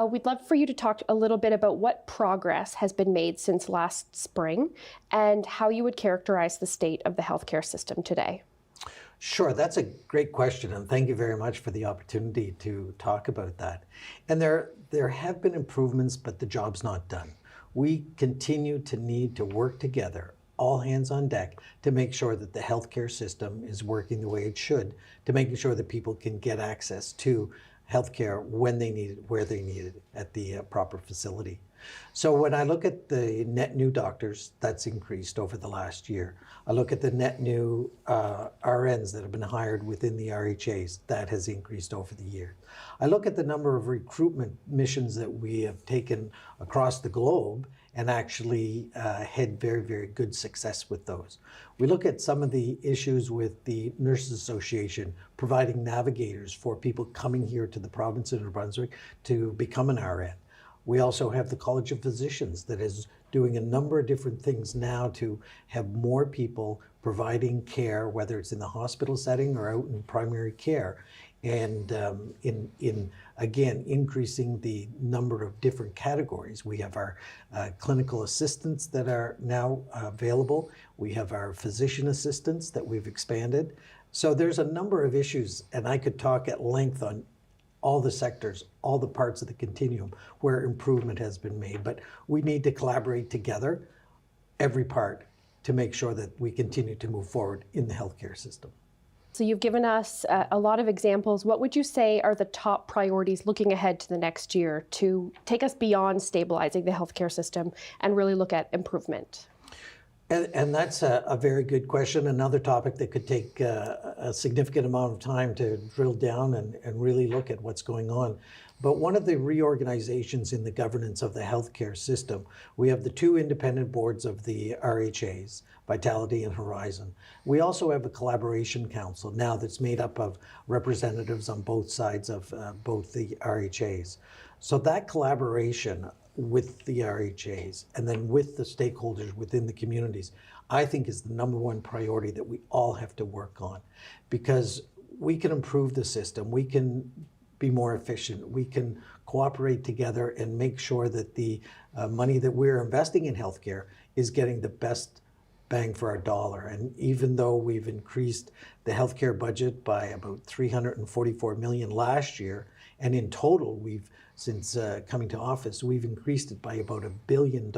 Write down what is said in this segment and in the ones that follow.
We'd love for you to talk a little bit about what progress has been made since last spring and how you would characterize the state of the healthcare system today. Sure, that's a great question, and thank you very much for the opportunity to talk about that. And there have been improvements, but the job's not done. We continue to need to work together, all hands on deck, to make sure that the healthcare system is working the way it should, to making sure that people can get access to healthcare when they need it, where they need it, at the proper facility. So when I look at the net new doctors, that's increased over the last year. I look at the net new RNs that have been hired within the RHAs, that has increased over the year. I look at the number of recruitment missions that we have taken across the globe and actually had very, very good success with those. We look at some of the issues with the Nurses Association providing navigators for people coming here to the province of New Brunswick to become an RN. We also have the College of Physicians that is doing a number of different things now to have more people providing care, whether it's in the hospital setting or out in primary care, and again, increasing the number of different categories. We have our clinical assistants that are now available. We have our physician assistants that we've expanded. So there's a number of issues, and I could talk at length on all the sectors, all the parts of the continuum where improvement has been made. But we need to collaborate together, every part, to make sure that we continue to move forward in the healthcare system. So you've given us a lot of examples. What would you say are the top priorities looking ahead to the next year to take us beyond stabilizing the healthcare system and really look at improvement? And that's a very good question. Another topic that could take a significant amount of time to drill down and really look at what's going on. But one of the reorganizations in the governance of the healthcare system, we have the two independent boards of the RHAs, Vitality and Horizon. We also have a collaboration council now that's made up of representatives on both sides of both the RHAs. So that collaboration with the RHAs and then with the stakeholders within the communities, I think is the number one priority that we all have to work on, because we can improve the system, we can be more efficient, we can cooperate together and make sure that the money that we're investing in healthcare is getting the best bang for our dollar. And even though we've increased the healthcare budget by about $344 million last year, and in total we've since coming to office, we've increased it by about $1 billion.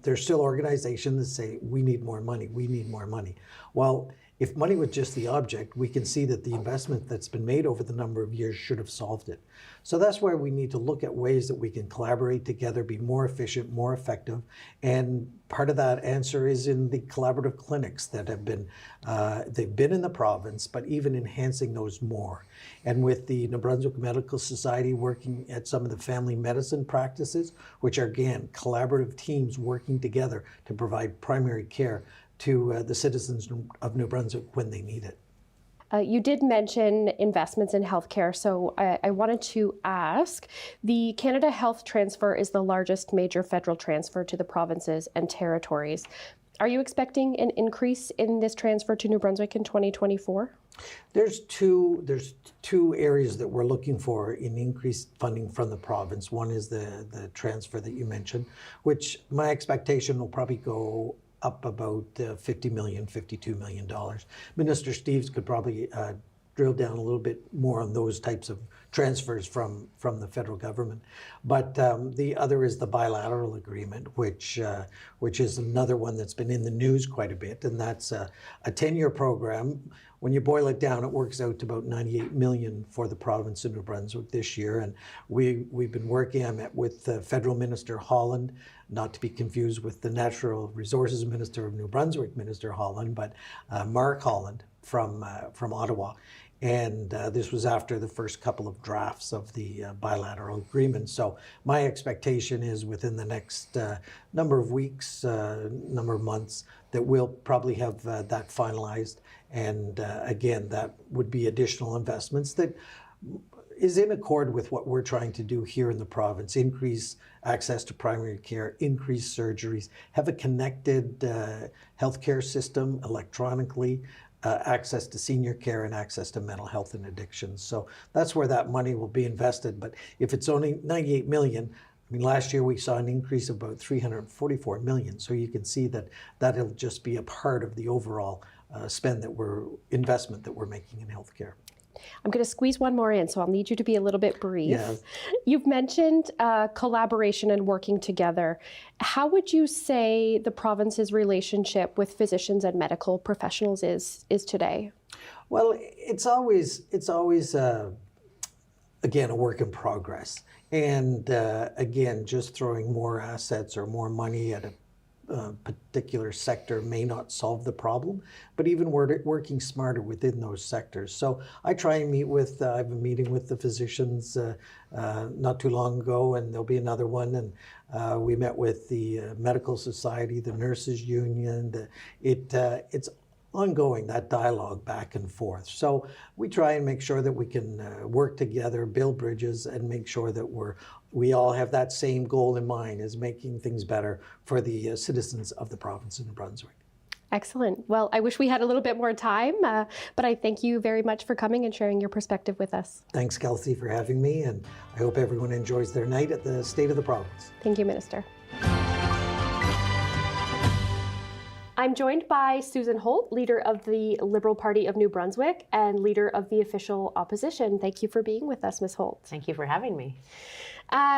There's still organizations that say, we need more money, we need more money. Well, if money was just the object, we can see that the investment that's been made over the number of years should have solved it. So that's why we need to look at ways that we can collaborate together, be more efficient, more effective. And part of that answer is in the collaborative clinics that have been, they've been in the province, but even enhancing those more. And with the New Brunswick Medical Society working at some of the family medicine practices, which are, again, collaborative teams working together to provide primary care to the citizens of New Brunswick when they need it. You did mention investments in healthcare, so I wanted to ask, the Canada Health Transfer is the largest major federal transfer to the provinces and territories. Are you expecting an increase in this transfer to New Brunswick in 2024? There's two areas that we're looking for in increased funding from the province. One is the transfer that you mentioned, which my expectation will probably go up about $50 million, $52 million. Minister Steeves could probably drill down a little bit more on those types of transfers from the federal government. But the other is the bilateral agreement, which is another one that's been in the news quite a bit, and that's a 10-year program. When you boil it down, it works out to about $98 million for the province of New Brunswick this year. And we've been working on it with Federal Minister Holland, not to be confused with the Natural Resources Minister of New Brunswick, Minister Holland, but Mark Holland from Ottawa. And this was after the first couple of drafts of the bilateral agreement. So my expectation is within the next number of weeks, number of months, that we'll probably have that finalized. And again, that would be additional investments that is in accord with what we're trying to do here in the province: increase access to primary care, increase surgeries, have a connected healthcare system electronically, access to senior care and access to mental health and addictions. So that's where that money will be invested. But if it's only 98 million, I mean, last year we saw an increase of about 344 million. So you can see that that'll just be a part of the overall investment that we're making in healthcare. I'm going to squeeze one more in, so I'll need you to be a little bit brief. Yes. You've mentioned collaboration and working together. How would you say the province's relationship with physicians and medical professionals is today? Well, it's always again, a work in progress. And again, just throwing more assets or more money at a particular sector may not solve the problem, but even working smarter within those sectors. So I try and meet with, I have a meeting with the physicians not too long ago, and there'll be another one. And we met with the Medical Society, the Nurses Union. It's ongoing, that dialogue back and forth. So we try and make sure that we can work together, build bridges, and make sure that we all have that same goal in mind, is making things better for the citizens of the province of New Brunswick. Excellent. Well, I wish we had a little bit more time, but I thank you very much for coming and sharing your perspective with us. Thanks, Kelsey, for having me, and I hope everyone enjoys their night at the State of the Province. Thank you, Minister. I'm joined by Susan Holt, leader of the Liberal Party of New Brunswick and leader of the official opposition. Thank you for being with us, Ms. Holt. Thank you for having me.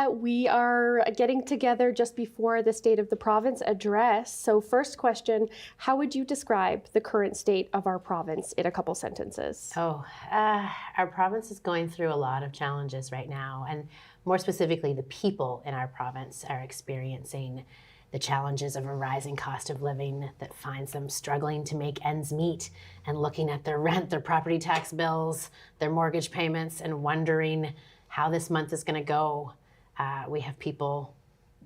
We are getting together just before the State of the Province address. So first question, how would you describe the current state of our province in a couple sentences? Our province is going through a lot of challenges right now, and more specifically, the people in our province are experiencing the challenges of a rising cost of living that finds them struggling to make ends meet and looking at their rent, their property tax bills, their mortgage payments, and wondering how this month is going to go. We have people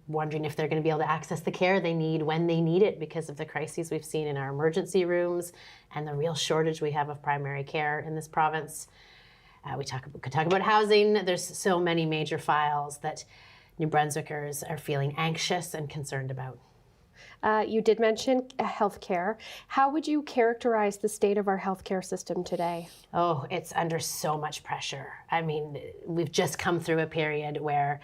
wondering if they're going to be able to access the care they need when they need it because of the crises we've seen in our emergency rooms and the real shortage we have of primary care in this province. We could talk about housing. There's so many major files that New Brunswickers are feeling anxious and concerned about. You did mention healthcare. How would you characterize the state of our healthcare system today? Oh, it's under so much pressure. I mean, we've just come through a period where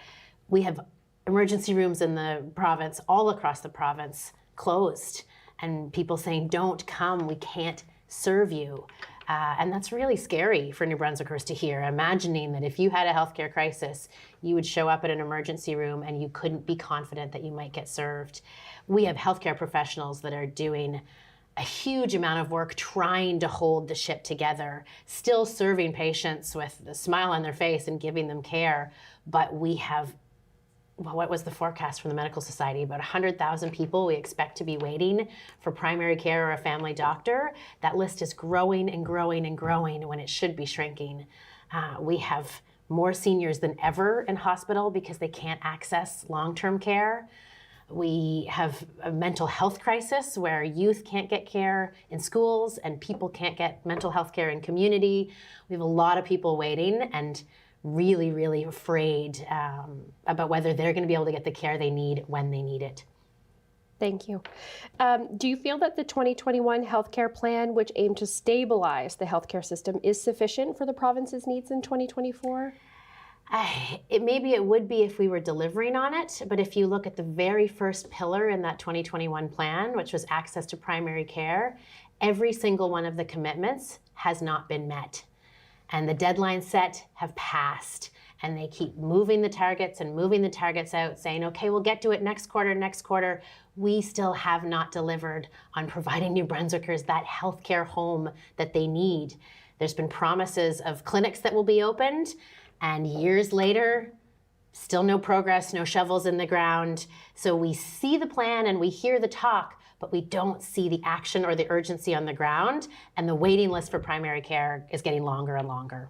we have emergency rooms in the province, all across the province, closed, and people saying, don't come, we can't serve you. And that's really scary for New Brunswickers to hear, imagining that if you had a healthcare crisis, you would show up at an emergency room and you couldn't be confident that you might get served. We have healthcare professionals that are doing a huge amount of work trying to hold the ship together, still serving patients with a smile on their face and giving them care. But we have, well, what was the forecast from the Medical Society? About 100,000 people we expect to be waiting for primary care or a family doctor. That list is growing and growing and growing when it should be shrinking. We have more seniors than ever in hospital because they can't access long-term care. We have a mental health crisis where youth can't get care in schools and people can't get mental health care in community. We have a lot of people waiting and really, really afraid about whether they're going to be able to get the care they need when they need it. Thank you. Do you feel that the 2021 healthcare plan, which aimed to stabilize the healthcare system, is sufficient for the province's needs in 2024? Maybe it would be if we were delivering on it, but if you look at the very first pillar in that 2021 plan, which was access to primary care, every single one of the commitments has not been met. And the deadlines set have passed, and they keep moving the targets and moving the targets out, saying, okay, we'll get to it next quarter, next quarter. We still have not delivered on providing New Brunswickers that healthcare home that they need. There's been promises of clinics that will be opened, and years later, still no progress, no shovels in the ground. So we see the plan and we hear the talk, but we don't see the action or the urgency on the ground, and the waiting list for primary care is getting longer and longer.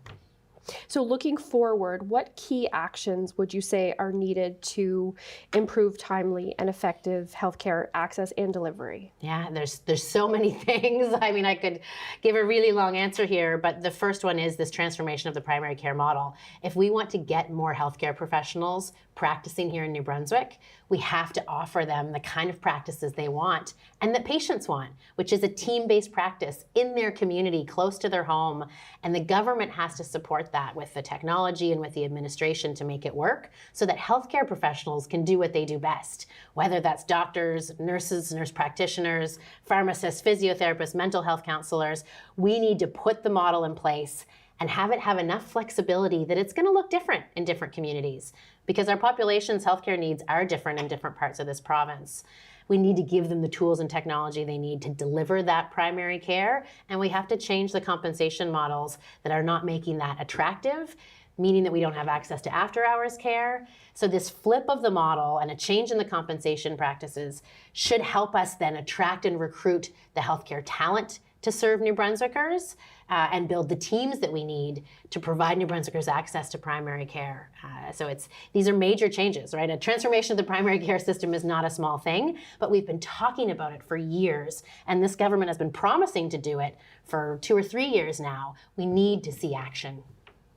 So looking forward, what key actions would you say are needed to improve timely and effective healthcare access and delivery? Yeah, there's so many things. I mean, I could give a really long answer here, but the first one is this transformation of the primary care model. If we want to get more healthcare professionals practicing here in New Brunswick, We have to offer them the kind of practices they want and that patients want, which is a team-based practice in their community, close to their home. And the government has to support that with the technology and with the administration to make it work so that healthcare professionals can do what they do best, whether that's doctors, nurses, nurse practitioners, pharmacists, physiotherapists, mental health counselors. We need to put the model in place and have it have enough flexibility that it's going to look different in different communities, because our population's healthcare needs are different in different parts of this province. We need to give them the tools and technology they need to deliver that primary care, and we have to change the compensation models that are not making that attractive, meaning that we don't have access to after-hours care. So this flip of the model and a change in the compensation practices should help us then attract and recruit the healthcare talent to serve New Brunswickers and build the teams that we need to provide New Brunswickers access to primary care. So these are major changes, right? A transformation of the primary care system is not a small thing, but we've been talking about it for years, and this government has been promising to do it for 2 or 3 years now. We need to see action.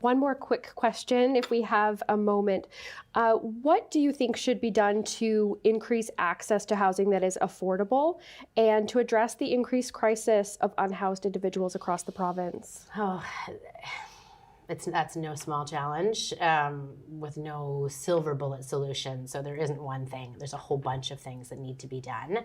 One more quick question, if we have a moment. What do you think should be done to increase access to housing that is affordable and to address the increased crisis of unhoused individuals across the province? Oh, that's no small challenge with no silver bullet solution. So there isn't one thing. There's a whole bunch of things that need to be done.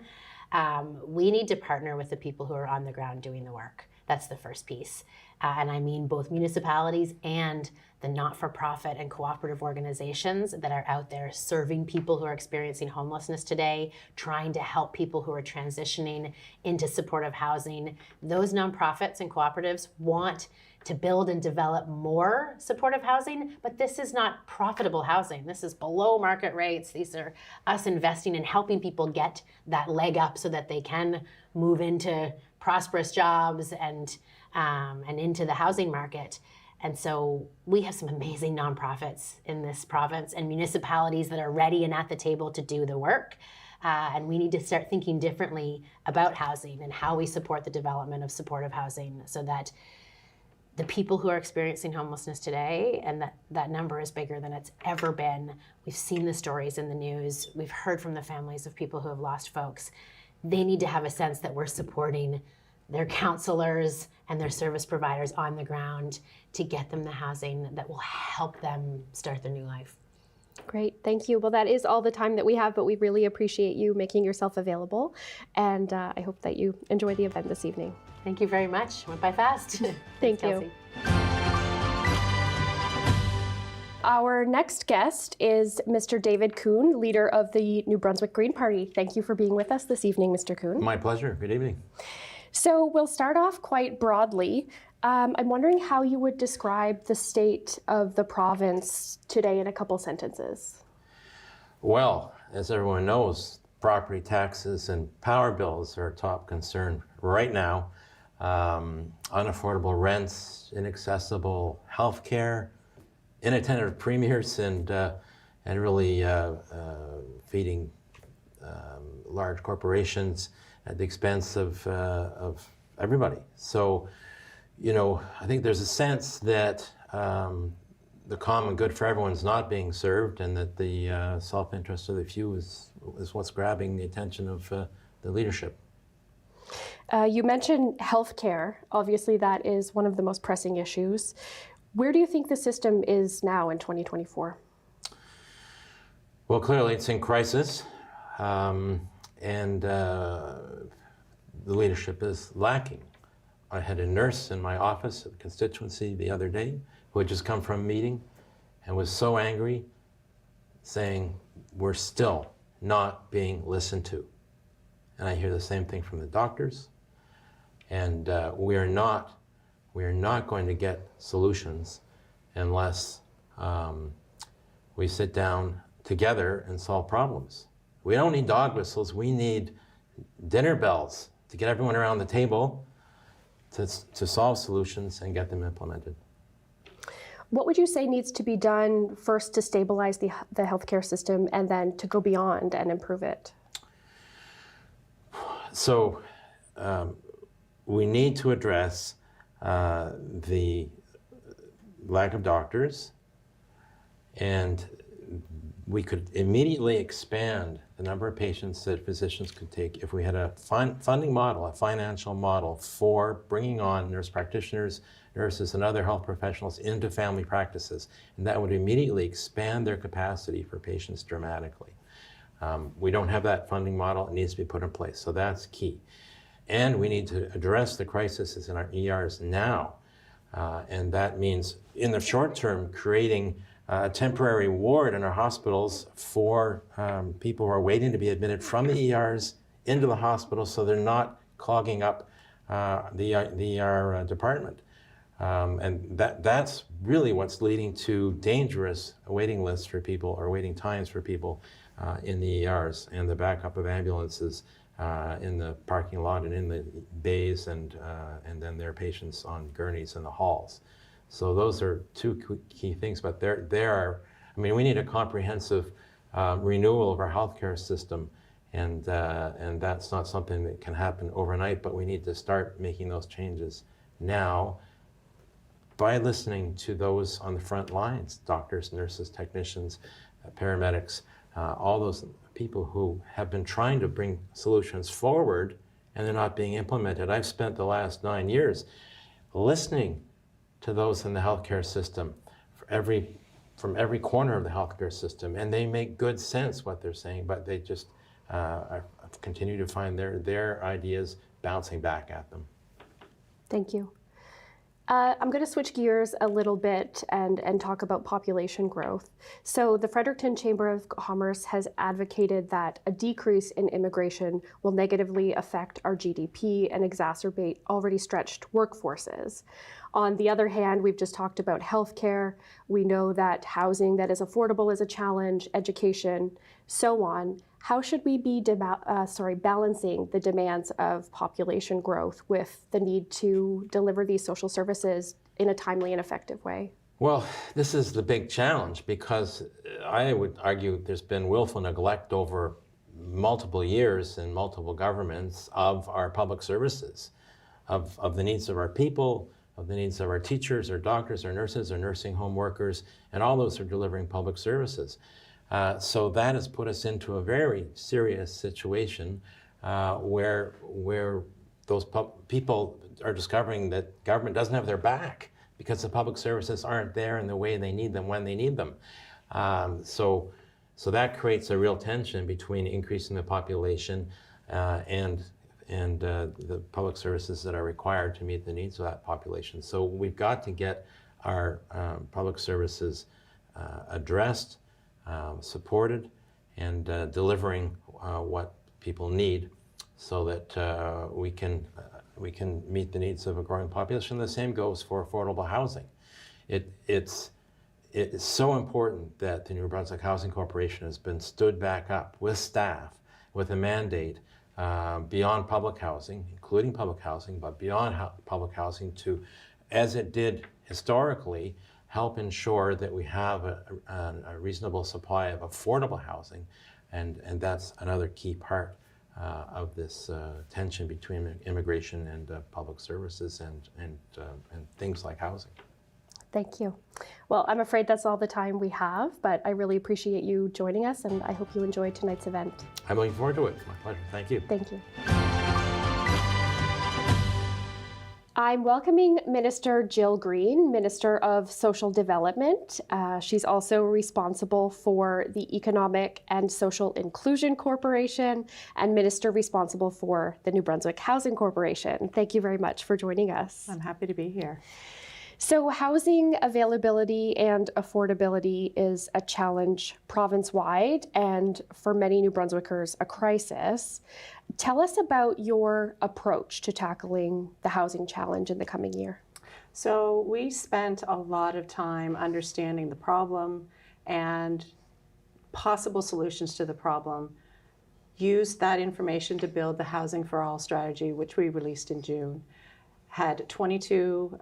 We need to partner with the people who are on the ground doing the work. That's the first piece. And I mean both municipalities and the not-for-profit and cooperative organizations that are out there serving people who are experiencing homelessness today, trying to help people who are transitioning into supportive housing. Those nonprofits and cooperatives want to build and develop more supportive housing, but this is not profitable housing. This is below market rates. These are us investing in helping people get that leg up so that they can move into prosperous jobs and into the housing market. And so we have some amazing nonprofits in this province and municipalities that are ready and at the table to do the work. And we need to start thinking differently about housing and how we support the development of supportive housing so that the people who are experiencing homelessness today, and that number is bigger than it's ever been. We've seen the stories in the news. We've heard from the families of people who have lost folks. They need to have a sense that we're supporting their counselors and their service providers on the ground to get them the housing that will help them start their new life. Great, thank you. Well, that is all the time that we have, but we really appreciate you making yourself available. And I hope that you enjoy the event this evening. Thank you very much. Went by fast. Thank you. Kelsey. Our next guest is Mr. David Kuhn, leader of the New Brunswick Green Party. Thank you for being with us this evening, Mr. Kuhn. My pleasure. Good evening. So we'll start off quite broadly. I'm wondering how you would describe the state of the province today in a couple sentences. Well, as everyone knows, property taxes and power bills are a top concern right now. Unaffordable rents, inaccessible health care, inattentive premiers, and really feeding large corporations at the expense of everybody. So, you know, I think there's a sense that the common good for everyone is not being served, and that the self-interest of the few is what's grabbing the attention of the leadership. You mentioned healthcare. Obviously, that is one of the most pressing issues. Where do you think the system is now in 2024? Well, clearly it's in crisis, and the leadership is lacking. I had a nurse in my office at the constituency the other day who had just come from a meeting and was so angry, saying, we're still not being listened to. And I hear the same thing from the doctors. And we are not going to get solutions unless we sit down together and solve problems. We don't need dog whistles. We need dinner bells to get everyone around the table to solve solutions and get them implemented. What would you say needs to be done first to stabilize the healthcare system and then to go beyond and improve it? So we need to address the lack of doctors and we could immediately expand the number of patients that physicians could take if we had a funding model, a financial model for bringing on nurse practitioners, nurses, and other health professionals into family practices. And that would immediately expand their capacity for patients dramatically. We don't have that funding model. It needs to be put in place. So that's key. And we need to address the crises in our ERs now. And that means, in the short term, creating a temporary ward in our hospitals for people who are waiting to be admitted from the ERs into the hospital so they're not clogging up the ER department. And that's really what's leading to dangerous waiting lists for people, or waiting times for people in the ERs, and the backup of ambulances in the parking lot and in the bays, and then their patients on gurneys in the halls. So those are two key things, but we need a comprehensive renewal of our healthcare system, and that's not something that can happen overnight, but we need to start making those changes now by listening to those on the front lines, doctors, nurses, technicians, paramedics, all those people who have been trying to bring solutions forward and they're not being implemented. I've spent the last 9 years listening to those in the healthcare system from every corner of the healthcare system, and they make good sense what they're saying, but they just continue to find their ideas bouncing back at them. Thank you. I'm going to switch gears a little bit and talk about population growth. So the Fredericton Chamber of Commerce has advocated that a decrease in immigration will negatively affect our GDP and exacerbate already stretched workforces. On the other hand, we've just talked about healthcare. We know that housing that is affordable is a challenge, education, so on. How should we be balancing the demands of population growth with the need to deliver these social services in a timely and effective way? Well, this is the big challenge, because I would argue there's been willful neglect over multiple years in multiple governments of our public services, of the needs of our people, of the needs of our teachers, our doctors, our nurses, our nursing home workers, and all those who are delivering public services. So that has put us into a very serious situation where those people are discovering that government doesn't have their back because the public services aren't there in the way they need them when they need them. So that creates a real tension between increasing the population and the public services that are required to meet the needs of that population. So we've got to get our public services addressed, supported, and delivering what people need, so that we can meet the needs of a growing population. The same goes for affordable housing. It's so important that the New Brunswick Housing Corporation has been stood back up with staff, with a mandate beyond public housing, including public housing, but beyond public housing, to, as it did historically, help ensure that we have a reasonable supply of affordable housing, and that's another key part of this tension between immigration and public services and things like housing. Thank you. Well, I'm afraid that's all the time we have, but I really appreciate you joining us, and I hope you enjoyed tonight's event. I'm looking forward to it. My pleasure. Thank you. Thank you. I'm welcoming Minister Jill Green, Minister of Social Development. She's also responsible for the Economic and Social Inclusion Corporation and Minister responsible for the New Brunswick Housing Corporation. Thank you very much for joining us. I'm happy to be here. So housing availability and affordability is a challenge province-wide, and for many New Brunswickers, a crisis. Tell us about your approach to tackling the housing challenge in the coming year. So we spent a lot of time understanding the problem and possible solutions to the problem. Used that information to build the Housing for All strategy, which we released in June. Had 22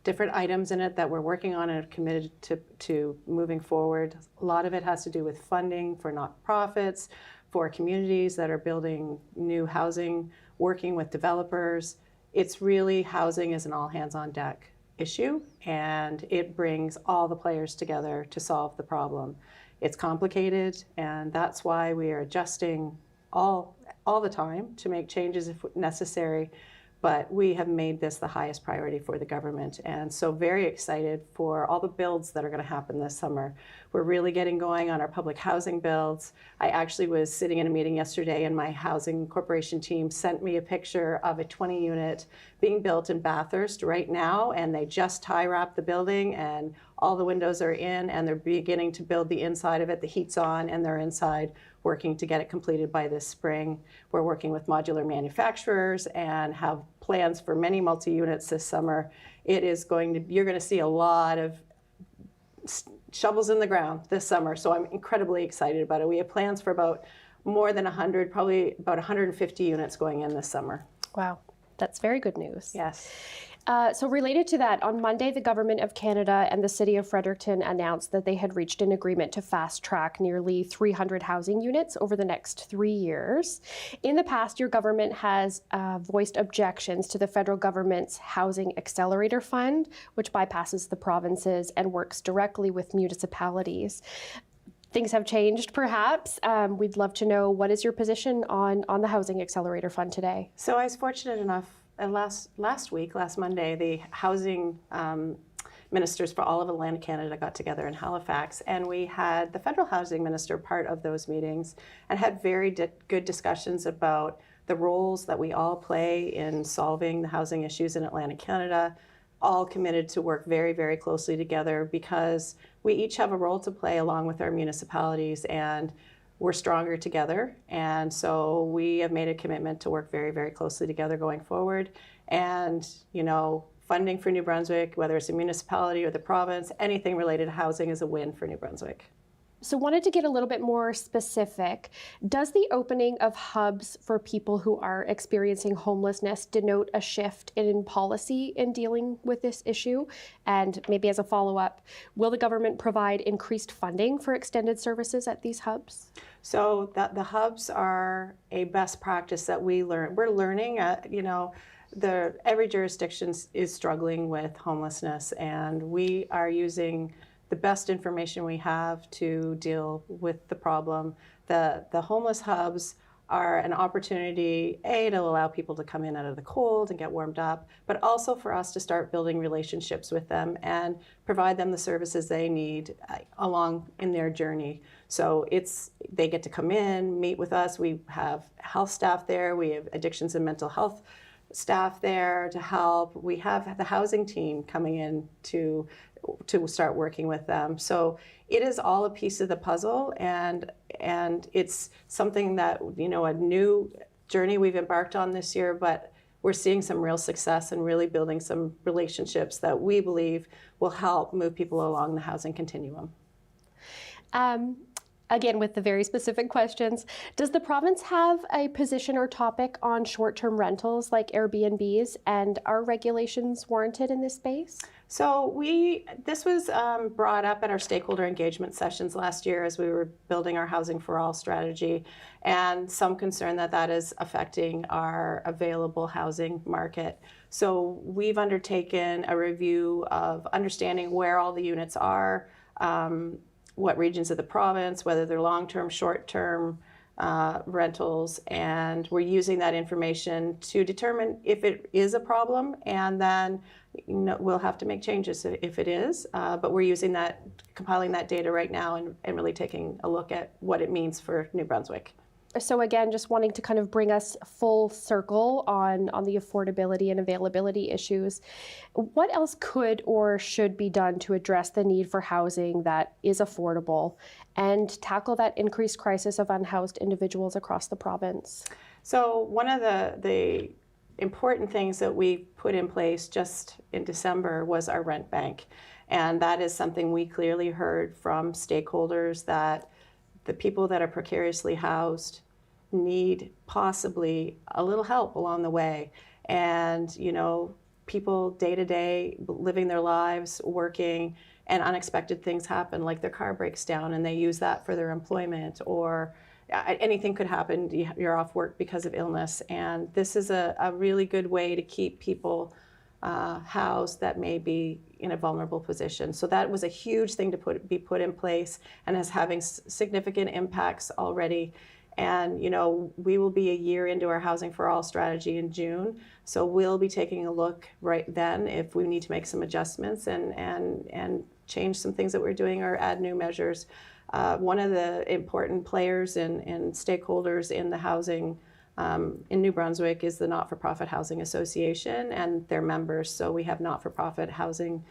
different items in it that we're working on and are committed to moving forward. A lot of it has to do with funding for nonprofits, for communities that are building new housing, working with developers. It's really, housing is an all hands on deck issue, and it brings all the players together to solve the problem. It's complicated, and that's why we are adjusting all the time to make changes if necessary. But we have made this the highest priority for the government, and so very excited for all the builds that are going to happen this summer. We're really getting going on our public housing builds. I actually was sitting in a meeting yesterday, and my housing corporation team sent me a picture of a 20-unit being built in Bathurst right now, and they just tie wrapped the building, and all the windows are in, and they're beginning to build the inside of it. The heat's on, and they're inside, working to get it completed by this spring. We're working with modular manufacturers and have plans for many multi-units this summer. You're going to see a lot of shovels in the ground this summer, so I'm incredibly excited about it. We have plans for about more than 100, probably about 150 units going in this summer. Wow, that's very good news. Yes. So related to that, on Monday, the Government of Canada and the City of Fredericton announced that they had reached an agreement to fast-track nearly 300 housing units over the next 3 years. In the past, your government has voiced objections to the federal government's Housing Accelerator Fund, which bypasses the provinces and works directly with municipalities. Things have changed, perhaps. We'd love to know, what is your position on the Housing Accelerator Fund today? So I was fortunate enough, last Monday, the housing ministers for all of Atlantic Canada got together in Halifax, and we had the federal housing minister part of those meetings and had very good discussions about the roles that we all play in solving the housing issues in Atlantic Canada, all committed to work very, very closely together because we each have a role to play along with our municipalities, and we're stronger together. And so we have made a commitment to work very, very closely together going forward. And, funding for New Brunswick, whether it's a municipality or the province, anything related to housing is a win for New Brunswick. So wanted to get a little bit more specific. Does the opening of hubs for people who are experiencing homelessness denote a shift in policy in dealing with this issue? And maybe as a follow-up, will the government provide increased funding for extended services at these hubs? So the hubs are a best practice that we learn. We're learning, every jurisdiction is struggling with homelessness, and we are using the best information we have to deal with the problem. The homeless hubs are an opportunity, to allow people to come in out of the cold and get warmed up, but also for us to start building relationships with them and provide them the services they need along in their journey. So they get to come in, meet with us. We have health staff there. We have addictions and mental health staff there to help. We have the housing team coming in to start working with them. So it is all a piece of the puzzle, and it's something that, a new journey we've embarked on this year, but we're seeing some real success and really building some relationships that we believe will help move people along the housing continuum. Again, with the very specific questions, does the province have a position or topic on short-term rentals like Airbnbs, and are regulations warranted in this space? So this was brought up at our stakeholder engagement sessions last year as we were building our Housing for All strategy, and some concern that is affecting our available housing market. So we've undertaken a review of understanding where all the units are, what regions of the province, whether they're long-term, short-term rentals, and we're using that information to determine if it is a problem, and then we'll have to make changes if it is, but we're using that, compiling that data right now and really taking a look at what it means for New Brunswick. So again, just wanting to kind of bring us full circle on the affordability and availability issues. What else could or should be done to address the need for housing that is affordable and tackle that increased crisis of unhoused individuals across the province? So one of the important things that we put in place just in December was our rent bank. And that is something we clearly heard from stakeholders, that the people that are precariously housed need possibly a little help along the way. And, people day to day living their lives, working, and unexpected things happen, like their car breaks down and they use that for their employment, or anything could happen. You're off work because of illness. And this is a really good way to keep people housed that may be in a vulnerable position. So that was a huge thing to be put in place and is having significant impacts already. And we will be a year into our Housing for All strategy in June. So we'll be taking a look right then if we need to make some adjustments and change some things that we're doing or add new measures. One of the important players and stakeholders in the housing in New Brunswick is the Not-for-Profit Housing Association and their members. So we have not-for-profit housing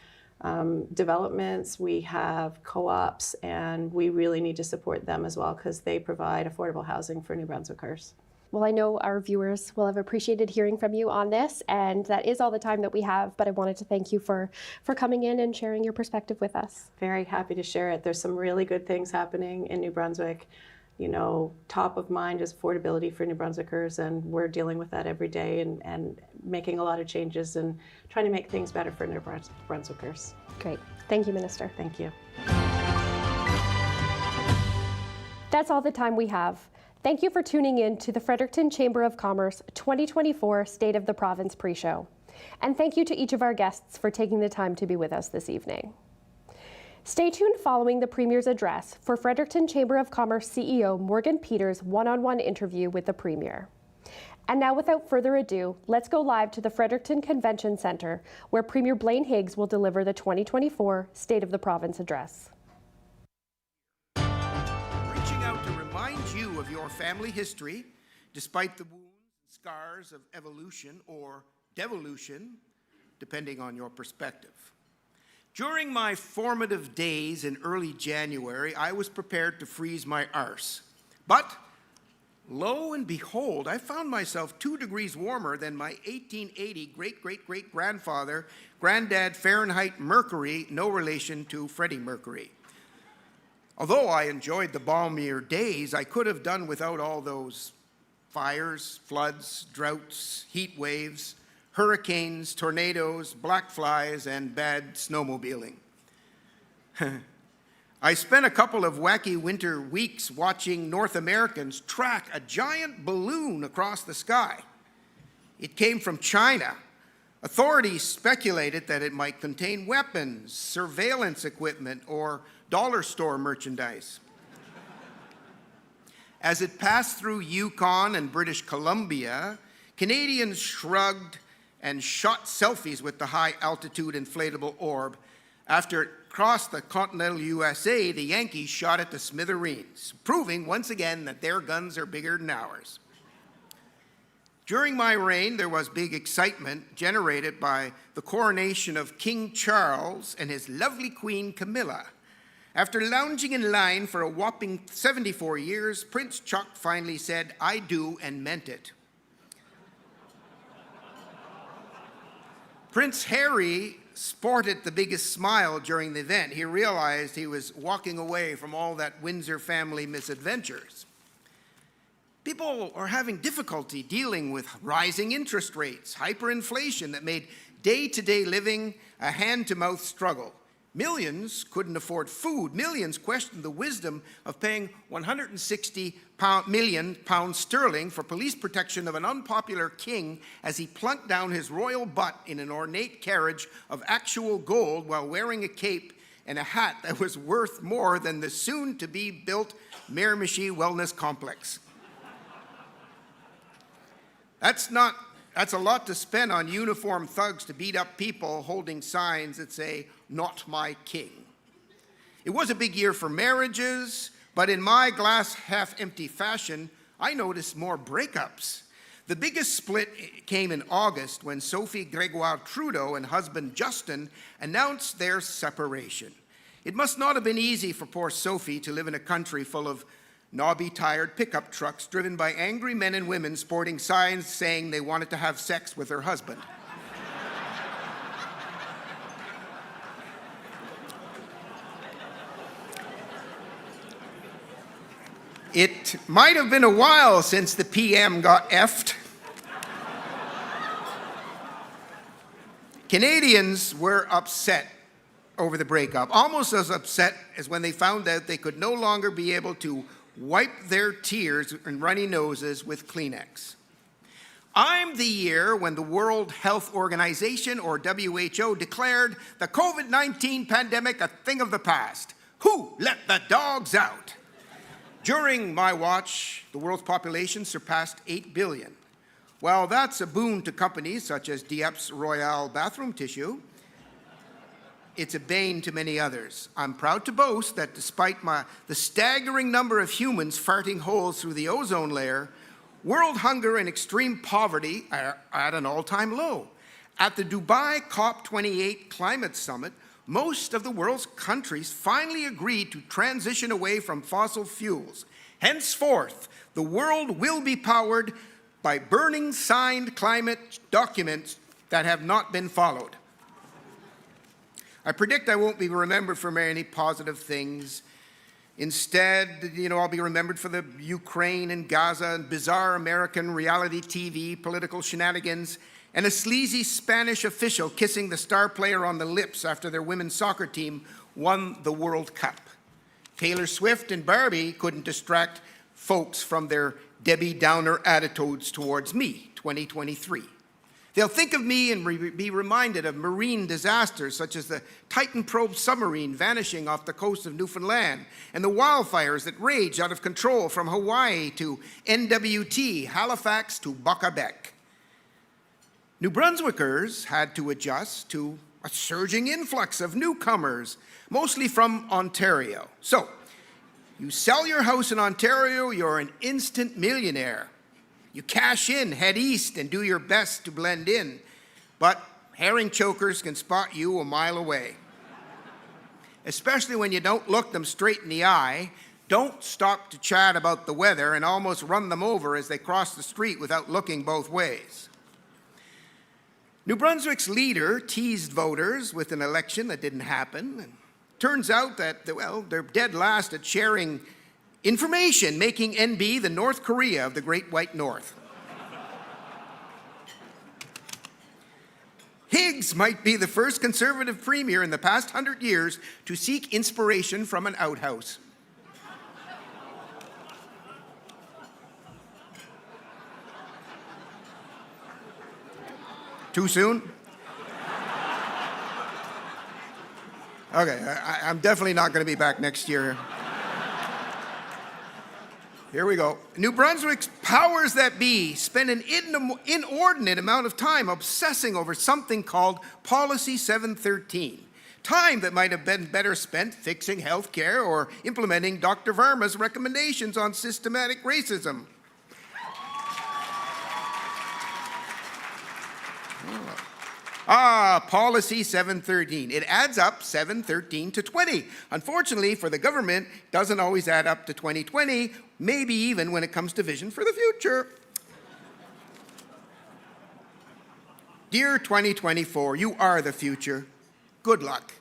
developments, we have co-ops, and we really need to support them as well because they provide affordable housing for New Brunswickers. Well, I know our viewers will have appreciated hearing from you on this, and that is all the time that we have, but I wanted to thank you for coming in and sharing your perspective with us. Very happy to share it. There's some really good things happening in New Brunswick. Top of mind is affordability for New Brunswickers, and we're dealing with that every day and making a lot of changes and trying to make things better for New Brunswickers. Great. Thank you, Minister. Thank you. That's all the time we have. Thank you for tuning in to the Fredericton Chamber of Commerce 2024 State of the Province pre-show. And thank you to each of our guests for taking the time to be with us this evening. Stay tuned following the Premier's address for Fredericton Chamber of Commerce CEO Morgan Peters' one-on-one interview with the Premier. And now, without further ado, let's go live to the Fredericton Convention Centre, where Premier Blaine Higgs will deliver the 2024 State of the Province address. Reaching out to remind you of your family history, despite the wounds and scars of evolution or devolution, depending on your perspective. During my formative days in early January, I was prepared to freeze my arse. But lo and behold, I found myself 2 degrees warmer than my 1880 great-great-great-grandfather, Granddad Fahrenheit Mercury, no relation to Freddie Mercury. Although I enjoyed the balmier days, I could have done without all those fires, floods, droughts, heat waves, hurricanes, tornadoes, black flies, and bad snowmobiling. I spent a couple of wacky winter weeks watching North Americans track a giant balloon across the sky. It came from China. Authorities speculated that it might contain weapons, surveillance equipment, or dollar store merchandise. As it passed through Yukon and British Columbia, Canadians shrugged and shot selfies with the high-altitude inflatable orb. After it crossed the continental USA, the Yankees shot it to smithereens, proving once again that their guns are bigger than ours. During my reign, there was big excitement generated by the coronation of King Charles and his lovely Queen Camilla. After lounging in line for a whopping 74 years, Prince Chuck finally said, "I do," and meant it. Prince Harry sported the biggest smile during the event. He realized he was walking away from all that Windsor family misadventures. People are having difficulty dealing with rising interest rates, hyperinflation that made day-to-day living a hand-to-mouth struggle. Millions couldn't afford food. Millions questioned the wisdom of paying £160 million for police protection of an unpopular king as he plunked down his royal butt in an ornate carriage of actual gold while wearing a cape and a hat that was worth more than the soon-to-be-built Miramichi Wellness Complex. That's a lot to spend on uniformed thugs to beat up people holding signs that say, "Not my king." It was a big year for marriages, but in my glass half-empty fashion, I noticed more breakups. The biggest split came in August when Sophie Gregoire Trudeau and husband Justin announced their separation. It must not have been easy for poor Sophie to live in a country full of knobby, tired pickup trucks driven by angry men and women sporting signs saying they wanted to have sex with her husband. It might have been a while since the PM got effed. Canadians were upset over the breakup, almost as upset as when they found out they could no longer be able to wipe their tears and runny noses with Kleenex. I'm the year when the World Health Organization, or WHO, declared the COVID-19 pandemic a thing of the past. Who let the dogs out? During my watch, the world's population surpassed 8 billion. Well, that's a boon to companies such as Diep's Royale bathroom tissue. It's a bane to many others. I'm proud to boast that despite the staggering number of humans farting holes through the ozone layer, world hunger and extreme poverty are at an all-time low. At the Dubai COP28 Climate Summit, most of the world's countries finally agreed to transition away from fossil fuels. Henceforth, the world will be powered by burning signed climate documents that have not been followed. I predict I won't be remembered for many positive things. Instead, I'll be remembered for the Ukraine and Gaza and bizarre American reality TV political shenanigans and a sleazy Spanish official kissing the star player on the lips after their women's soccer team won the World Cup. Taylor Swift and Barbie couldn't distract folks from their Debbie Downer attitudes towards me, 2023. They'll think of me and be reminded of marine disasters such as the Titan probe submarine vanishing off the coast of Newfoundland and the wildfires that raged out of control from Hawaii to NWT, Halifax to Buckabeck. New Brunswickers had to adjust to a surging influx of newcomers, mostly from Ontario. So, you sell your house in Ontario, you're an instant millionaire. You cash in, head east, and do your best to blend in. But herring chokers can spot you a mile away. Especially when you don't look them straight in the eye, don't stop to chat about the weather and almost run them over as they cross the street without looking both ways. New Brunswick's leader teased voters with an election that didn't happen. And turns out that, they're dead last at sharing information, making NB the North Korea of the Great White North. Higgs might be the first Conservative premier in the past 100 years to seek inspiration from an outhouse. Too soon? Okay, I'm definitely not going to be back next year. Here we go. New Brunswick's powers that be spend an inordinate amount of time obsessing over something called Policy 713. Time that might have been better spent fixing health care or implementing Dr. Varma's recommendations on systematic racism. Policy 713. It adds up 713 to 20. Unfortunately for the government, it doesn't always add up to 2020, maybe even when it comes to vision for the future. Dear 2024, you are the future. Good luck.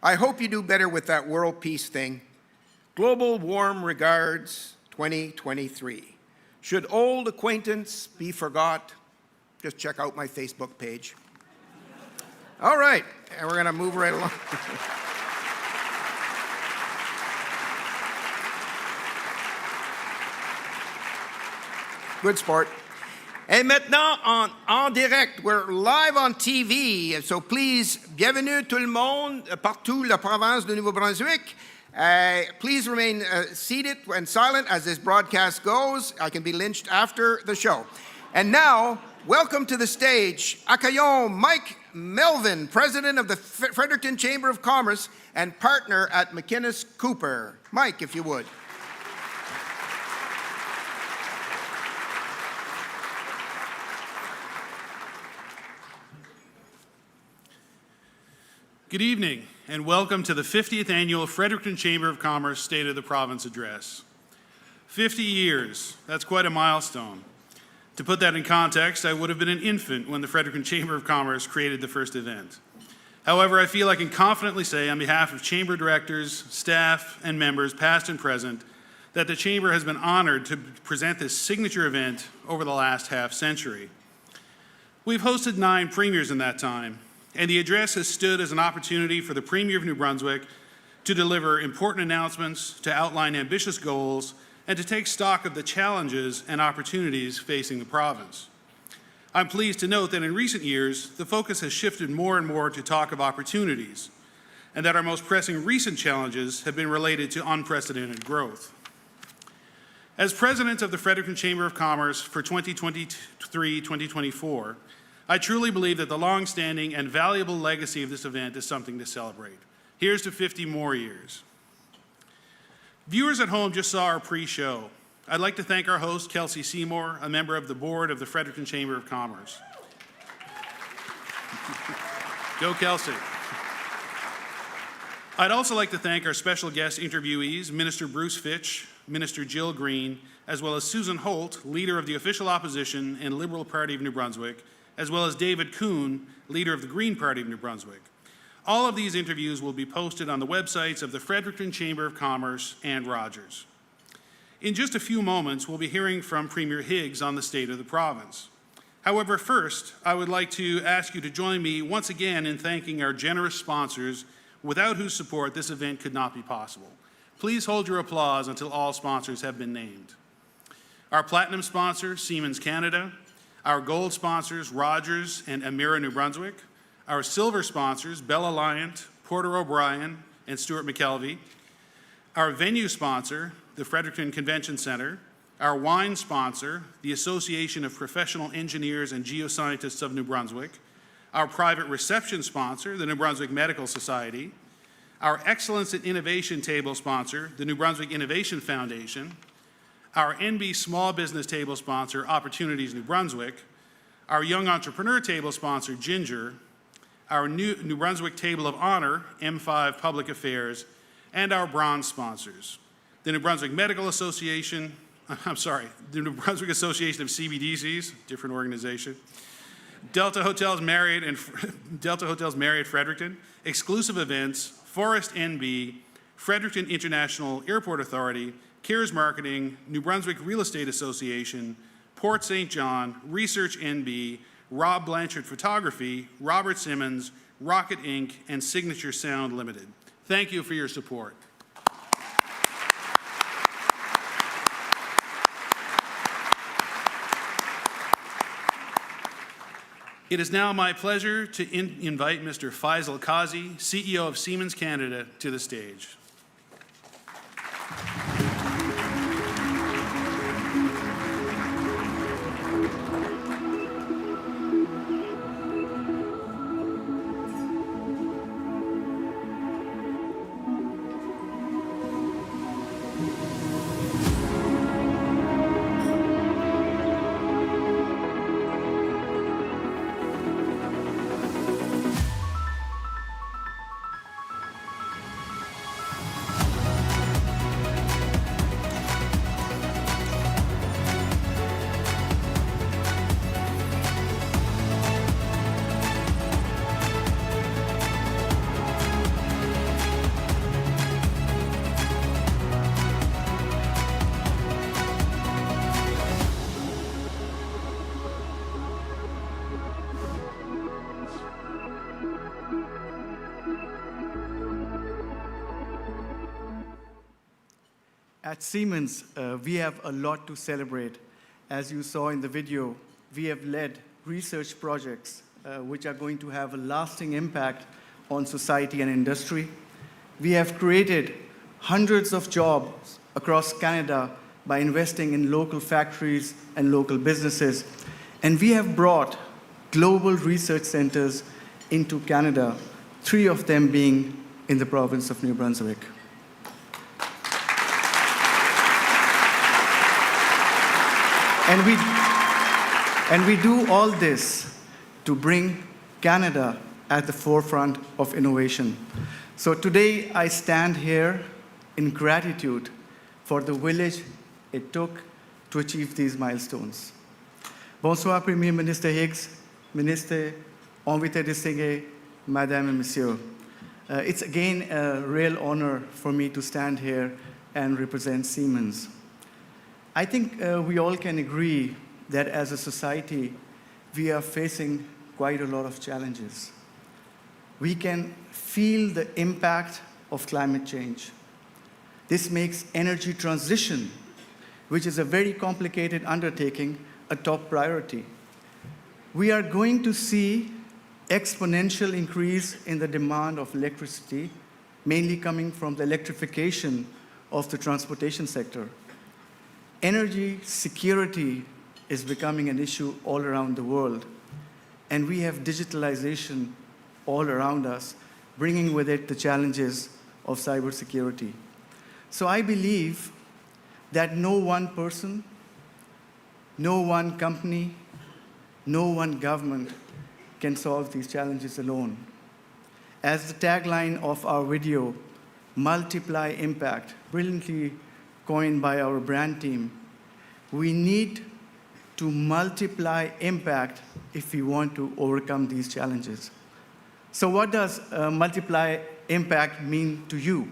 I hope you do better with that world peace thing. Global warm regards, 2023. Should old acquaintance be forgot, just check out my Facebook page. All right, and we're going to move right along. Good sport. Et maintenant, en direct, we're live on TV, so please, bienvenue tout le monde, partout la province de Nouveau-Brunswick. Please remain seated and silent as this broadcast goes. I can be lynched after the show. And now, welcome to the stage, accueillons Mike Melvin, president of the Fredericton Chamber of Commerce and partner at McInnes Cooper. Mike, if you would. Good evening, and welcome to the 50th Annual Fredericton Chamber of Commerce State of the Province Address. 50 years, that's quite a milestone. To put that in context, I would have been an infant when the Fredericton Chamber of Commerce created the first event. However, I feel I can confidently say on behalf of Chamber directors, staff, and members, past and present, that the Chamber has been honored to present this signature event over the last half-century. We've hosted 9 premiers in that time, and the address has stood as an opportunity for the Premier of New Brunswick to deliver important announcements, to outline ambitious goals, and to take stock of the challenges and opportunities facing the province. I'm pleased to note that in recent years, the focus has shifted more and more to talk of opportunities, and that our most pressing recent challenges have been related to unprecedented growth. As president of the Fredericton Chamber of Commerce for 2023-2024, I truly believe that the long-standing and valuable legacy of this event is something to celebrate. Here's to 50 more years. Viewers at home just saw our pre-show. I'd like to thank our host, Kelsey Seymour, a member of the board of the Fredericton Chamber of Commerce. Go, Kelsey. I'd also like to thank our special guest interviewees, Minister Bruce Fitch, Minister Jill Green, as well as Susan Holt, leader of the official opposition and Liberal Party of New Brunswick, as well as David Kuhn, leader of the Green Party of New Brunswick. All of these interviews will be posted on the websites of the Fredericton Chamber of Commerce and Rogers. In just a few moments, we'll be hearing from Premier Higgs on the state of the province. However, first, I would like to ask you to join me once again in thanking our generous sponsors, without whose support this event could not be possible. Please hold your applause until all sponsors have been named. Our platinum sponsor, Siemens Canada, our gold sponsors, Rogers and Emira New Brunswick, our silver sponsors, Bell Alliant, Porter O'Brien, and Stuart McKelvey, our venue sponsor, the Fredericton Convention Centre, our wine sponsor, the Association of Professional Engineers and Geoscientists of New Brunswick, our private reception sponsor, the New Brunswick Medical Society, our Excellence in Innovation table sponsor, the New Brunswick Innovation Foundation, our NB Small Business table sponsor, Opportunities New Brunswick, our Young Entrepreneur table sponsor, Ginger, our New Brunswick Table of Honor, M5 Public Affairs, and our bronze sponsors, the New Brunswick Medical Association, the New Brunswick Association of CBDCs, different organization, Delta Hotels Marriott Fredericton, Exclusive Events, Forest NB, Fredericton International Airport Authority, CARES Marketing, New Brunswick Real Estate Association, Port St. John, Research NB, Rob Blanchard Photography, Robert Simmons, Rocket Inc., and Signature Sound Limited. Thank you for your support. It is now my pleasure to invite Mr. Faisal Qazi, CEO of Siemens Canada, to the stage. At Siemens, we have a lot to celebrate. As you saw in the video, we have led research projects which are going to have a lasting impact on society and industry. We have created hundreds of jobs across Canada by investing in local factories and local businesses. And we have brought global research centers into Canada, 3 of them being in the province of New Brunswick. And we do all this to bring Canada at the forefront of innovation. So today I stand here in gratitude for the village it took to achieve these milestones. Bonsoir, Premier Minister Higgs, Minister, invités distingués, Madame and Monsieur. It's again a real honor for me to stand here and represent Siemens. I think we all can agree that as a society, we are facing quite a lot of challenges. We can feel the impact of climate change. This makes energy transition, which is a very complicated undertaking, a top priority. we are going to see exponential increase in the demand of electricity, mainly coming from the electrification of the transportation sector. Energy security is becoming an issue all around the world, and we have digitalization all around us, bringing with it the challenges of cybersecurity. So I believe that no one person, no one company, no one government can solve these challenges alone. As the tagline of our video, multiply impact, brilliantly coined by our brand team, we need to multiply impact if we want to overcome these challenges. So what does multiply impact mean to you?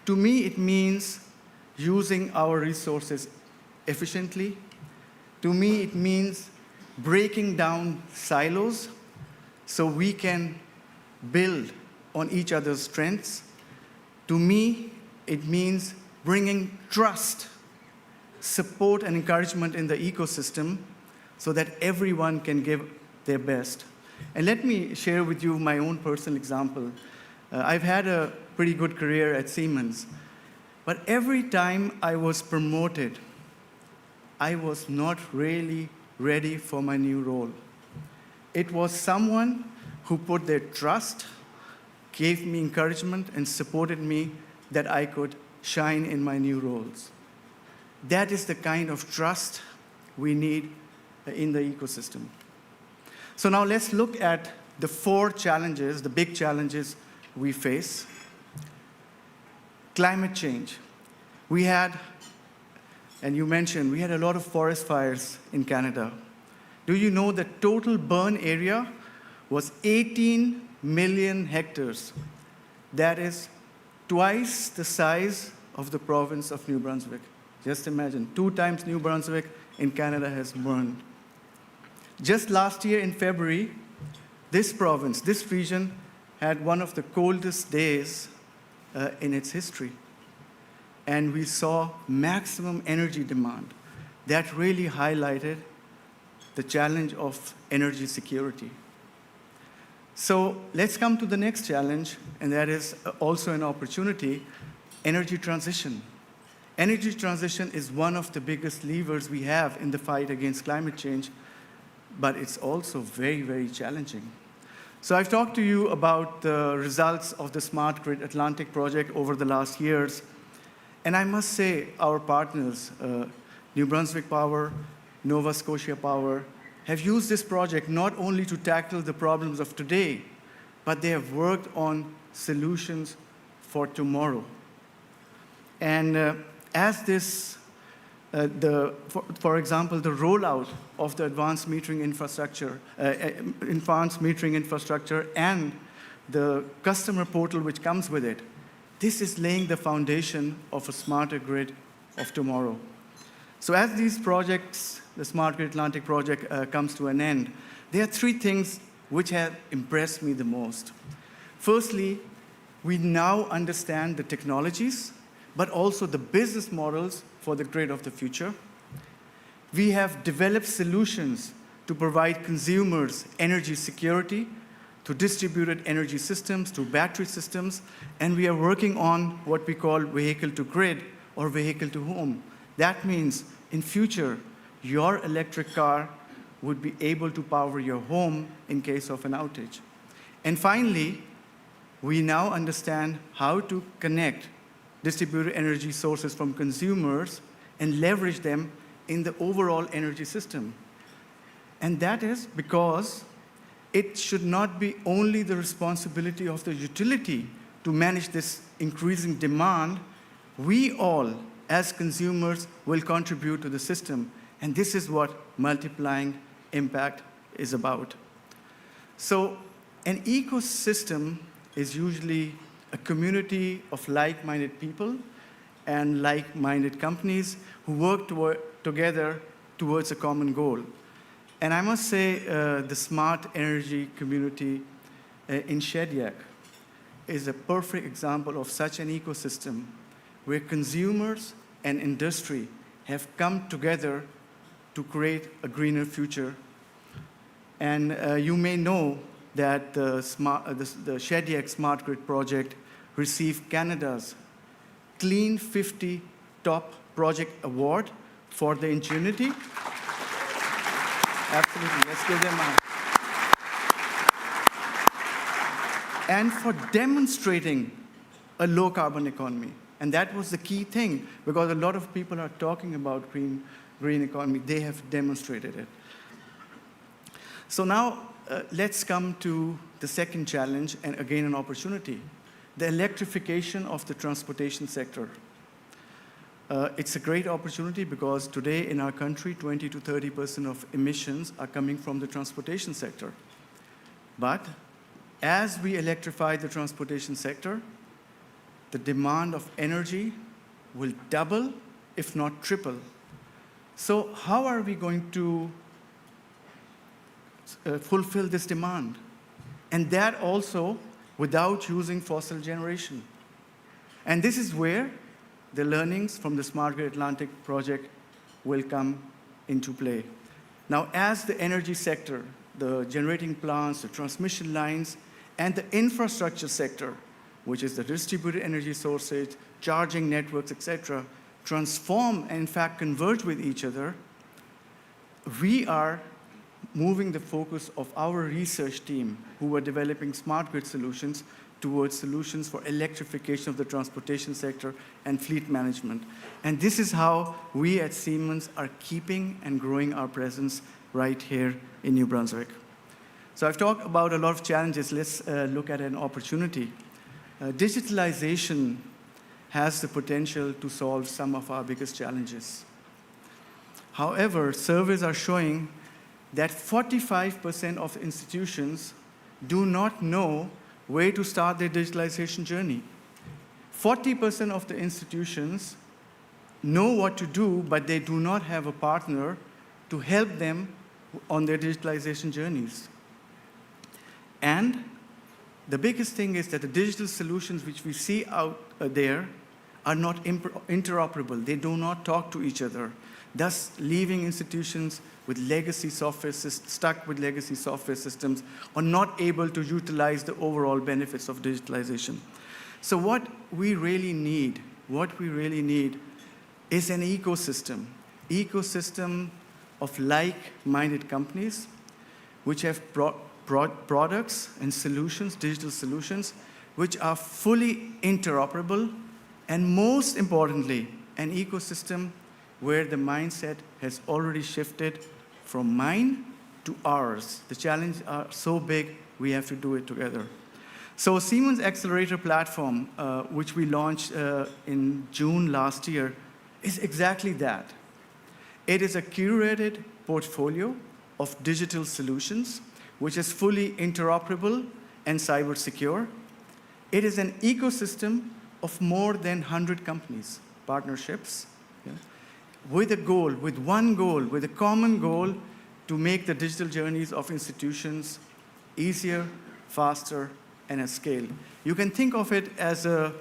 To me, it means using our resources efficiently. To me, it means breaking down silos so we can build on each other's strengths. To me, it means bringing trust, support, and encouragement in the ecosystem so that everyone can give their best. And let me share with you my own personal example. I've had a pretty good career at Siemens, but every time I was promoted, I was not really ready for my new role. It was someone who put their trust, gave me encouragement, and supported me that I could shine in my new roles. That is the kind of trust we need in the ecosystem. So now let's look at the 4 challenges, the big challenges we face. Climate change. We had, and you mentioned, we had a lot of forest fires in Canada. Do you know the total burn area was 18 million hectares? That is twice the size of the province of New Brunswick. Just imagine, 2 times New Brunswick in Canada has burned. Just last year in February, this province, this region, had one of the coldest days in its history. And we saw maximum energy demand. That really highlighted the challenge of energy security. So let's come to the next challenge, and that is also an opportunity, energy transition. Energy transition is one of the biggest levers we have in the fight against climate change, but it's also very, very challenging. So I've talked to you about the results of the Smart Grid Atlantic project over the last years, and I must say our partners, New Brunswick Power, Nova Scotia Power, have used this project not only to tackle the problems of today, but they have worked on solutions for tomorrow. And as this, for example, the rollout of the advanced metering infrastructure and the customer portal which comes with it, this is laying the foundation of a smarter grid of tomorrow. So as these projects, the Smart Grid Atlantic project comes to an end, there are 3 things which have impressed me the most. Firstly, we now understand the technologies, but also the business models for the grid of the future. We have developed solutions to provide consumers energy security through distributed energy systems, through battery systems, and we are working on what we call vehicle to grid or vehicle to home. That means in future, your electric car would be able to power your home in case of an outage. And finally, we now understand how to connect distributed energy sources from consumers and leverage them in the overall energy system. And that is because it should not be only the responsibility of the utility to manage this increasing demand. We all, as consumers, will contribute to the system. And this is what multiplying impact is about. So an ecosystem is usually a community of like-minded people and like-minded companies who work together towards a common goal. And I must say the smart energy community in Shediac is a perfect example of such an ecosystem where consumers and industry have come together to create a greener future. And you may know that the Shediac Smart Grid project received Canada's Clean 50 Top Project Award for their ingenuity. Absolutely, let's give them a... And for demonstrating a low carbon economy. And that was the key thing, because a lot of people are talking about green economy. They have demonstrated it. So now let's come to the second challenge, and again an opportunity, the electrification of the transportation sector. It's a great opportunity because today in our country, 20 to 30% of emissions are coming from the transportation sector. But as we electrify the transportation sector, the demand of energy will double, if not triple. So how are we going to fulfill this demand? And that also without using fossil generation. And this is where the learnings from the Smart Grid Atlantic project will come into play. Now, as the energy sector, the generating plants, the transmission lines, and the infrastructure sector, which is the distributed energy sources, charging networks, etc., transform and in fact converge with each other, we are moving the focus of our research team who are developing smart grid solutions towards solutions for electrification of the transportation sector and fleet management. And this is how we at Siemens are keeping and growing our presence right here in New Brunswick. So I've talked about a lot of challenges. Let's look at an opportunity. Digitalization has the potential to solve some of our biggest challenges. However, surveys are showing that 45% of institutions do not know where to start their digitalization journey. 40% of the institutions know what to do, but they do not have a partner to help them on their digitalization journeys. And the biggest thing is that the digital solutions which we see out there are not interoperable. They do not talk to each other, thus leaving institutions with legacy software stuck with legacy software systems or not able to utilize the overall benefits of digitalization. So what we really need is an ecosystem of like-minded companies which have products and solutions, digital solutions, which are fully interoperable, and most importantly, an ecosystem where the mindset has already shifted from mine to ours. The challenges are so big, we have to do it together. So Siemens Accelerator Platform, which we launched in June last year, is exactly that. It is a curated portfolio of digital solutions, which is fully interoperable and cyber secure. It is an ecosystem of more than 100 companies, partnerships, with a goal, with one goal, with a common goal to make the digital journeys of institutions easier, faster, and at scale. You can think of it as the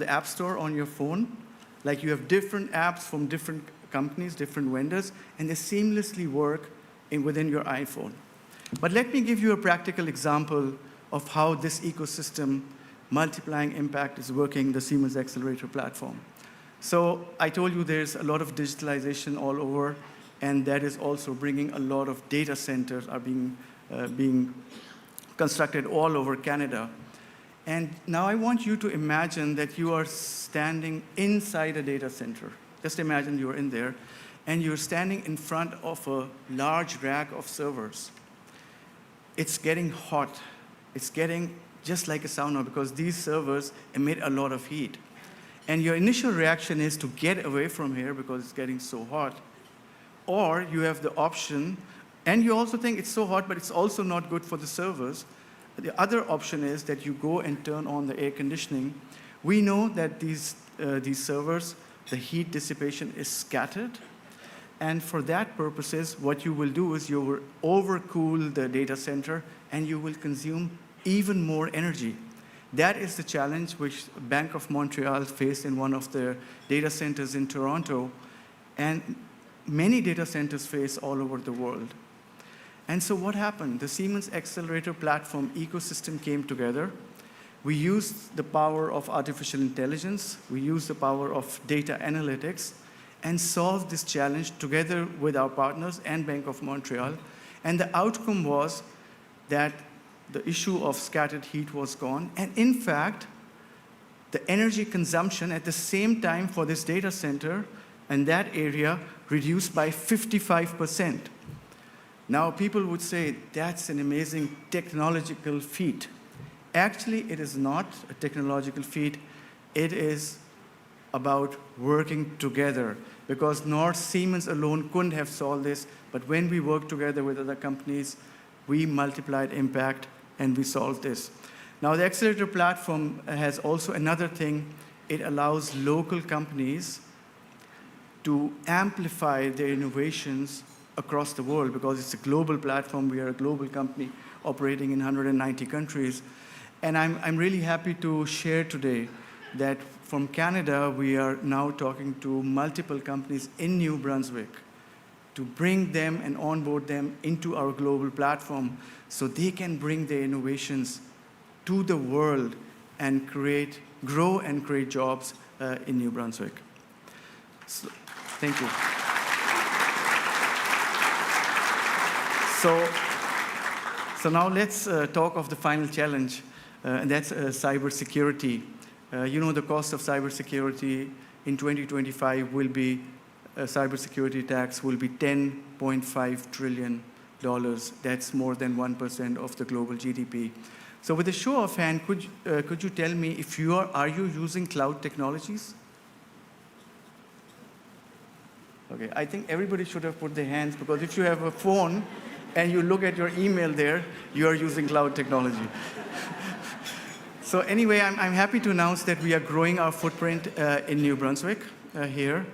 App Store on your phone. Like you have different apps from different companies, different vendors, and they seamlessly work within your iPhone. But let me give you a practical example of how this ecosystem multiplying impact is working, the Siemens Accelerator Platform. So I told you there's a lot of digitalization all over, and that is also bringing a lot of data centers are being constructed all over Canada. And now I want you to imagine that you are standing inside a data center. Just imagine you're in there, and you're standing in front of a large rack of servers. It's getting hot. It's getting just like a sauna because these servers emit a lot of heat. And your initial reaction is to get away from here because it's getting so hot. Or you have the option, and you also think it's so hot, but it's also not good for the servers. The other option is that you go and turn on the air conditioning. We know that these servers, the heat dissipation is scattered. And for that purposes, what you will do is you will overcool the data center and you will consume even more energy. That is the challenge which Bank of Montreal faced in one of their data centers in Toronto. And many data centers face all over the world. And so what happened? The Siemens Accelerator Platform ecosystem came together. We used the power of artificial intelligence, we used the power of data analytics, and solved this challenge together with our partners and Bank of Montreal. And the outcome was that the issue of scattered heat was gone. And in fact, the energy consumption at the same time for this data center and that area reduced by 55%. Now, people would say, that's an amazing technological feat. Actually, it is not a technological feat. It is about working together, because nor Siemens alone couldn't have solved this, but when we worked together with other companies, we multiplied impact and we solved this. Now, the accelerator platform has also another thing. It allows local companies to amplify their innovations across the world, because it's a global platform. We are a global company operating in 190 countries. And I'm really happy to share today that from Canada, we are now talking to multiple companies in New Brunswick to bring them and onboard them into our global platform so they can bring their innovations to the world and grow and create jobs in New Brunswick. So, thank you. So now let's talk of the final challenge, and that's cybersecurity. You know, the cost of cybersecurity in 2025 will be, cybersecurity attacks will be $10.5 trillion. That's more than 1% of the global GDP. So with a show of hand, could you tell me if are you using cloud technologies? Okay, I think everybody should have put their hands, because if you have a phone and you look at your email there, you are using cloud technology. So anyway, I'm happy to announce that we are growing our footprint in New Brunswick here.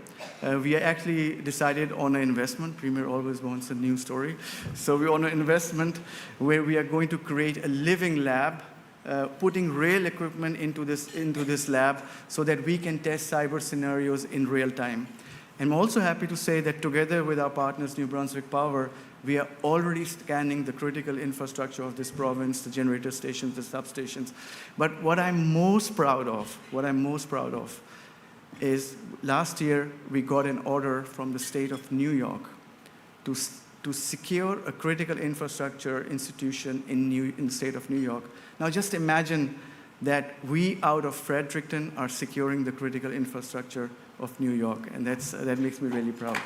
We actually decided on an investment. Premier always wants a new story. So we're on an investment where we are going to create a living lab, putting real equipment into this lab so that we can test cyber scenarios in real time. I'm also happy to say that together with our partners, New Brunswick Power, we are already scanning the critical infrastructure of this province, the generator stations, the substations. But what I'm most proud of is last year we got an order from the state of New York to secure a critical infrastructure institution in the state of New York. Now just imagine that we out of Fredericton are securing the critical infrastructure of New York, and that makes me really proud.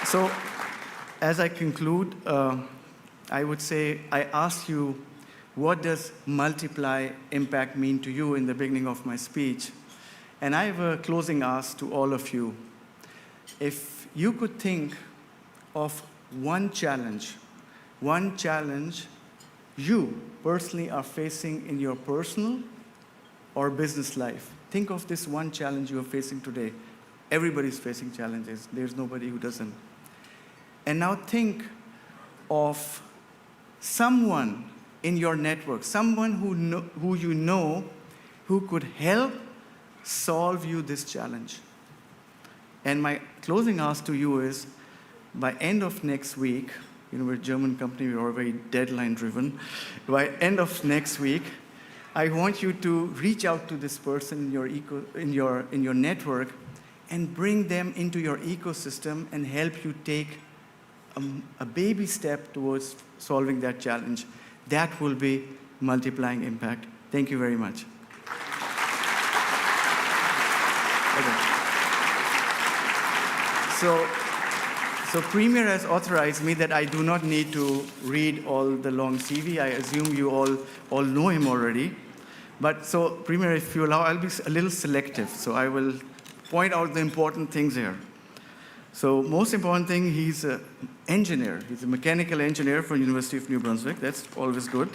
So, as I conclude, I would say I asked you, what does multiply impact mean to you in the beginning of my speech? And I have a closing ask to all of you. If you could think of one challenge you personally are facing in your personal or business life. Think of this one challenge you are facing today. Everybody's facing challenges. There's nobody who doesn't. And now think of someone in your network, someone who you know who could help solve you this challenge. And my closing ask to you is, by end of next week, you know, we're a German company, we're all very deadline driven. By end of next week, I want you to reach out to this person in your network and bring them into your ecosystem and help you take a baby step towards solving that challenge. That will be multiplying impact. Thank you very much. Okay. So Premier has authorized me that I do not need to read all the long CV. I assume you all know him already. But so, Premier, if you allow, I'll be a little selective. So I will point out the important things here. So most important thing, he's an engineer. He's a mechanical engineer from University of New Brunswick. That's always good.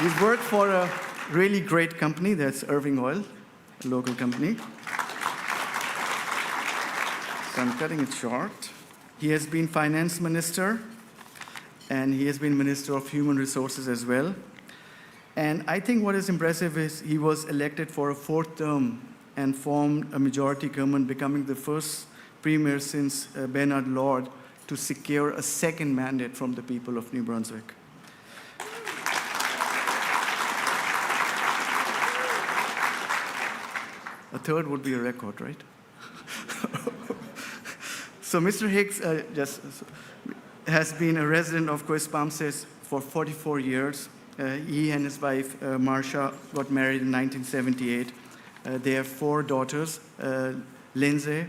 He's worked for a really great company, that's Irving Oil, a local company. So I'm cutting it short. He has been finance minister, and he has been minister of human resources as well. And I think what is impressive is he was elected for a 4th term and formed a majority government, becoming the first premier since Bernard Lord to secure a 2nd mandate from the people of New Brunswick. A 3rd would be a record, right? So Mr. Higgs has been a resident of Coes for 44 years. He and his wife, Marsha, got married in 1978. They have 4 daughters, Lindsay,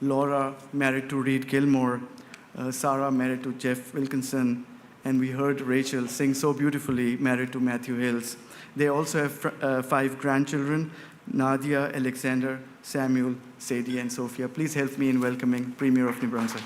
Laura, married to Reed Gilmore, Sarah, married to Jeff Wilkinson, and we heard Rachel sing so beautifully, married to Matthew Hills. They also have 5 grandchildren, Nadia, Alexander, Samuel, Sadie, and Sophia. Please help me in welcoming Premier of New Brunswick.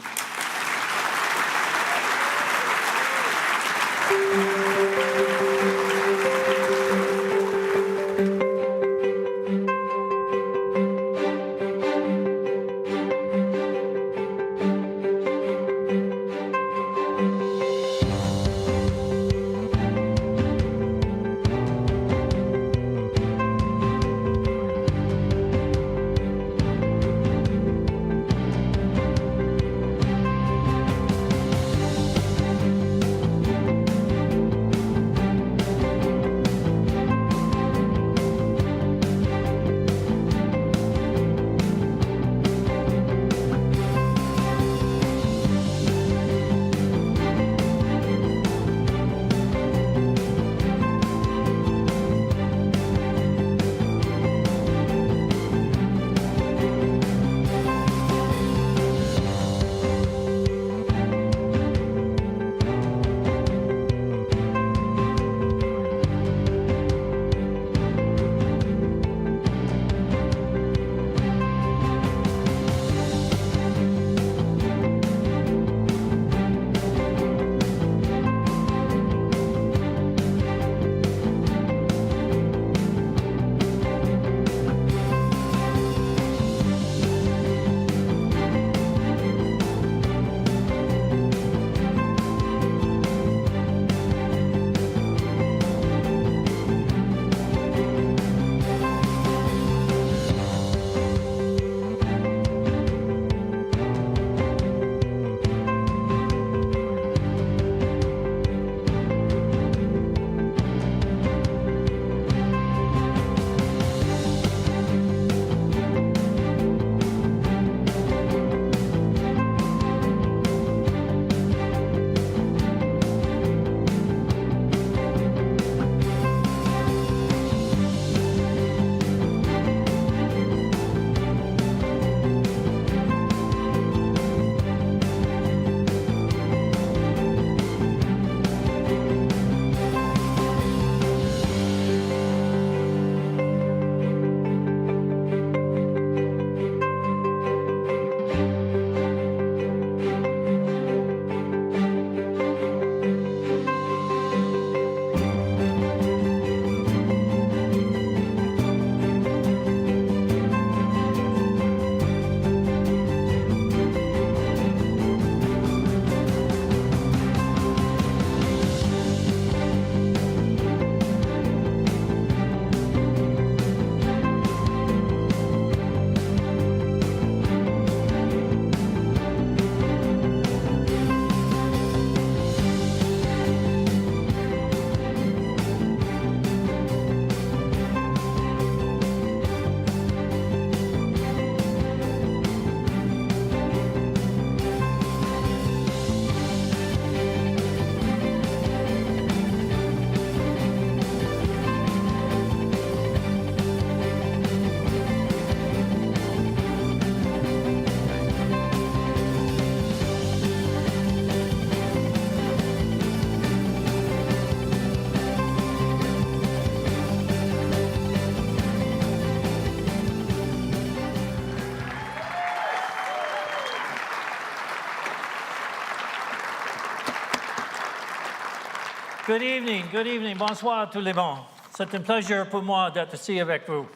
Good evening, bonsoir tout le monde. C'est un plaisir pour moi d'être ici avec vous.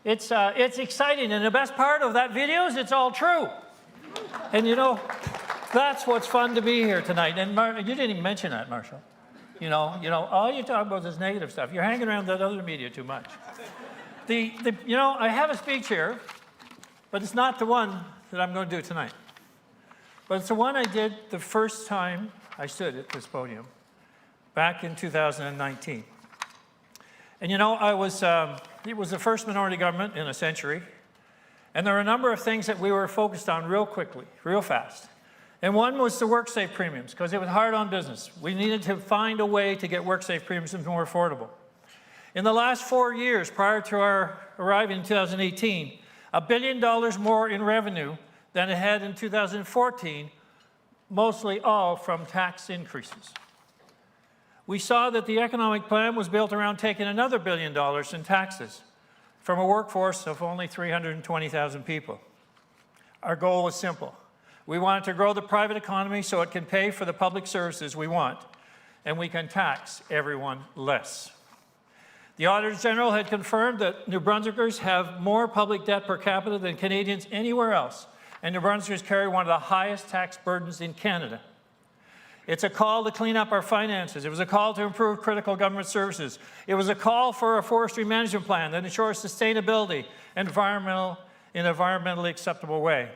It's exciting, and the best part of that video is it's all true. And you know, that's what's fun to be here tonight. And you didn't even mention that, Marshall. All you talk about is negative stuff. You're hanging around that other media too much. I have a speech here, but it's not the one that I'm going to do tonight. But it's the one I did the first time I stood at this podium, back in 2019. And it was the first minority government in a century, and there were a number of things that we were focused on real quickly, real fast. And one was the WorkSafe premiums, because it was hard on business. We needed to find a way to get WorkSafe premiums more affordable. In the last 4 years, prior to our arriving in 2018, $1 billion more in revenue than it had in 2014, mostly all from tax increases. We saw that the economic plan was built around taking another $1 billion in taxes from a workforce of only 320,000 people. Our goal was simple. We wanted to grow the private economy so it can pay for the public services we want, and we can tax everyone less. The Auditor General had confirmed that New Brunswickers have more public debt per capita than Canadians anywhere else, and New Brunswickers carry one of the highest tax burdens in Canada. It's a call to clean up our finances. It was a call to improve critical government services. It was a call for a forestry management plan that ensures sustainability in an environmentally acceptable way.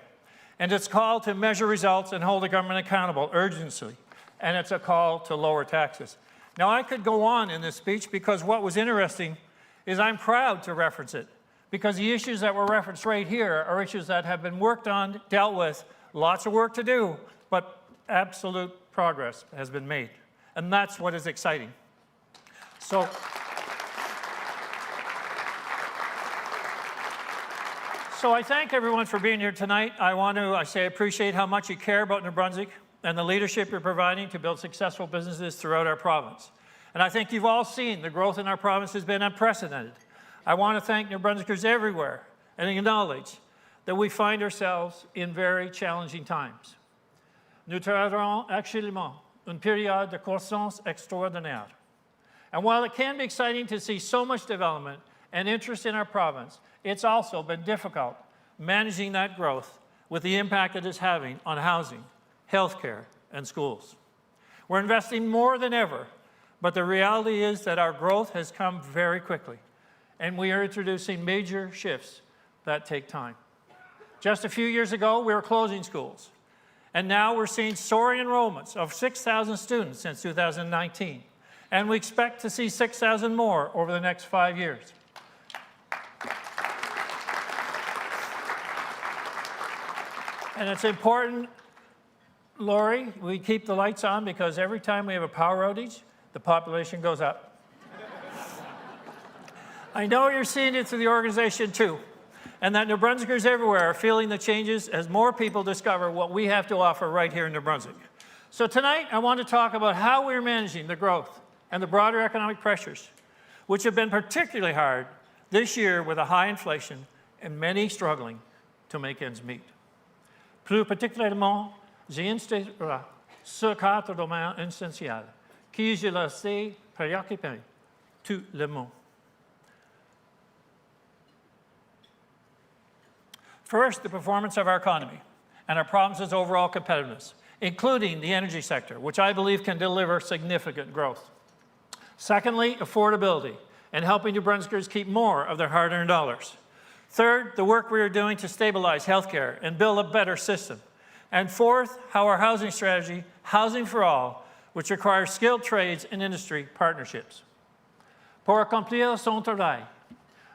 And it's a call to measure results and hold the government accountable urgently. And it's a call to lower taxes. Now, I could go on in this speech because what was interesting is I'm proud to reference it, because the issues that were referenced right here are issues that have been worked on, dealt with, lots of work to do, but absolute progress has been made. And that's what is exciting. So I thank everyone for being here tonight. I appreciate how much you care about New Brunswick and the leadership you're providing to build successful businesses throughout our province. And I think you've all seen the growth in our province has been unprecedented. I want to thank New Brunswickers everywhere and acknowledge that we find ourselves in very challenging times. Nous traversons actuellement une période de croissance extraordinaire. And while it can be exciting to see so much development and interest in our province, it's also been difficult managing that growth with the impact it is having on housing, healthcare, and schools. We're investing more than ever, but the reality is that our growth has come very quickly, and we are introducing major shifts that take time. Just a few years ago, we were closing schools, and now we're seeing soaring enrollments of 6,000 students since 2019, and we expect to see 6,000 more over the next 5 years. And it's important, Lori, we keep the lights on because every time we have a power outage, the population goes up. I know you're seeing it through the organization too, and that New Brunswickers everywhere are feeling the changes as more people discover what we have to offer right here in New Brunswick. So tonight, I want to talk about how we're managing the growth and the broader economic pressures, which have been particularly hard this year with a high inflation and many struggling to make ends meet. Plus particulièrement, j'insisterai sur 4 domaines essentiels qui, je le sais, préoccupent tout le monde. First, the performance of our economy and our province's overall competitiveness, including the energy sector, which I believe can deliver significant growth. Secondly, affordability and helping New Brunswickers keep more of their hard-earned dollars. Third, the work we are doing to stabilize healthcare and build a better system. And fourth, how our housing strategy, Housing for All, which requires skilled trades and industry partnerships. Pour accomplir son travail,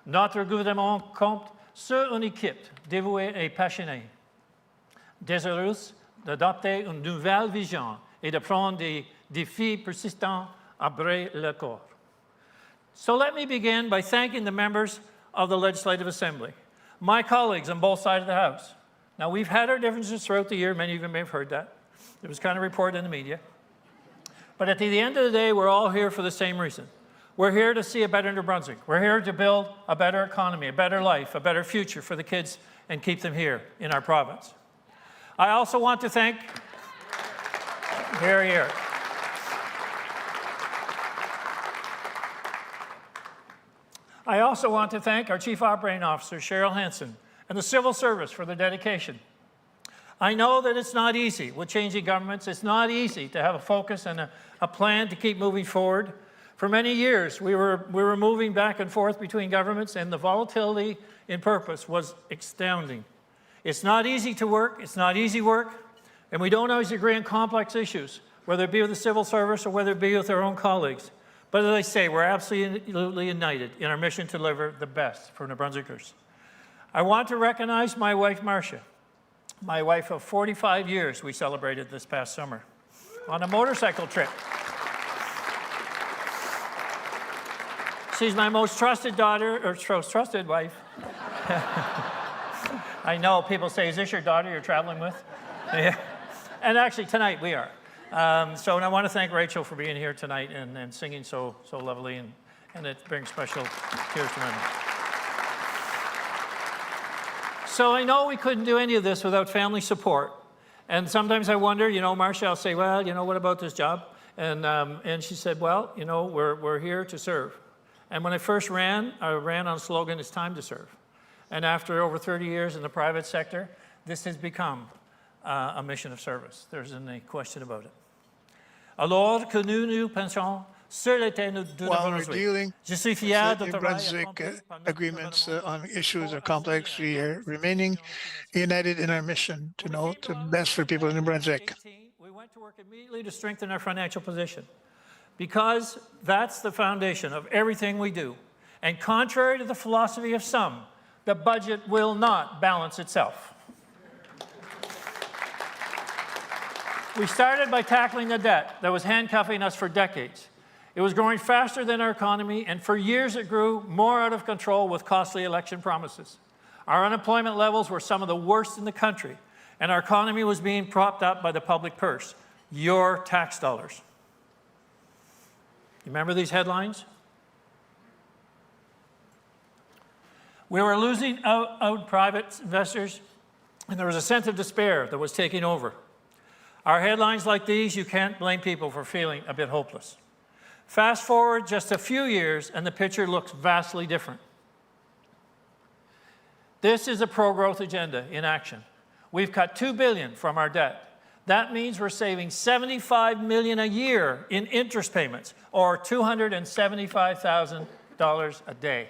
notre gouvernement compte sur une équipe dévouée et passionnée, désireuse d'adopter une nouvelle vision et de prendre des défis persistants à bras le corps. So let me begin by thanking the members of the Legislative Assembly, my colleagues on both sides of the House. Now, we've had our differences throughout the year. Many of you may have heard that. It was kind of reported in the media. But at the end of the day, we're all here for the same reason. We're here to see a better New Brunswick. We're here to build a better economy, a better life, a better future for the kids and keep them here in our province. I also want to thank, here. I also want to thank our Chief Operating Officer, Cheryl Hansen, and the Civil Service for their dedication. I know that it's not easy with changing governments. It's not easy to have a focus and a plan to keep moving forward. For many years, we were moving back and forth between governments, and the volatility in purpose was astounding. It's not easy to work. It's not easy work. And we don't always agree on complex issues, whether it be with the civil service or whether it be with our own colleagues. But as I say, we're absolutely united in our mission to deliver the best for New Brunswickers. I want to recognize my wife, Marcia. My wife of 45 years, we celebrated this past summer on a motorcycle trip. She's my most trusted daughter, or most trusted wife. I know people say, is this your daughter you're traveling with? Yeah. And actually, tonight we are. And I want to thank Rachel for being here tonight and singing so lovely, and it brings special tears to my eyes. So I know we couldn't do any of this without family support. And sometimes I wonder, Marcia, I'll say, well, what about this job? And she said, well, we're here to serve. And when I first ran, I ran on a slogan, it's time to serve. And after over 30 years in the private sector, this has become a mission of service. There isn't any question about it. Alors que nous pensons sur l'été de While we're dealing Je suis fier de with New travailler Brunswick agreements on issues are complex, we are remaining united in our mission to know the best for people in New Brunswick. We went to work immediately to strengthen our financial position because that's the foundation of everything we do. And contrary to the philosophy of some, the budget will not balance itself. We started by tackling the debt that was handcuffing us for decades. It was growing faster than our economy, and for years it grew more out of control with costly election promises. Our unemployment levels were some of the worst in the country, and our economy was being propped up by the public purse, your tax dollars. You remember these headlines? We were losing out private investors, and there was a sense of despair that was taking over. Our headlines like these, you can't blame people for feeling a bit hopeless. Fast forward just a few years, and the picture looks vastly different. This is a pro-growth agenda in action. We've cut $2 billion from our debt. That means we're saving $75 million a year in interest payments, or $275,000 a day.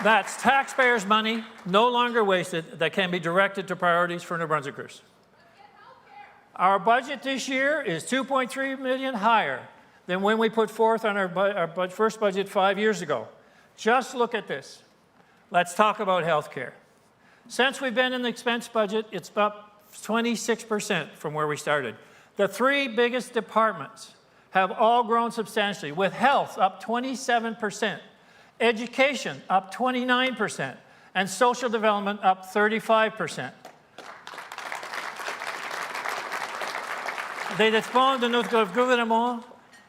That's taxpayers' money, no longer wasted, that can be directed to priorities for New Brunswickers. Our budget this year is $2.3 million higher than when we put forth on our first budget 5 years ago. Just look at this. Let's talk about health care. Since we've been in the expense budget, it's up 26% from where we started. The three biggest departments have all grown substantially, with health up 27%, education up 29%, and social development up 35%. Les dépenses de notre gouvernement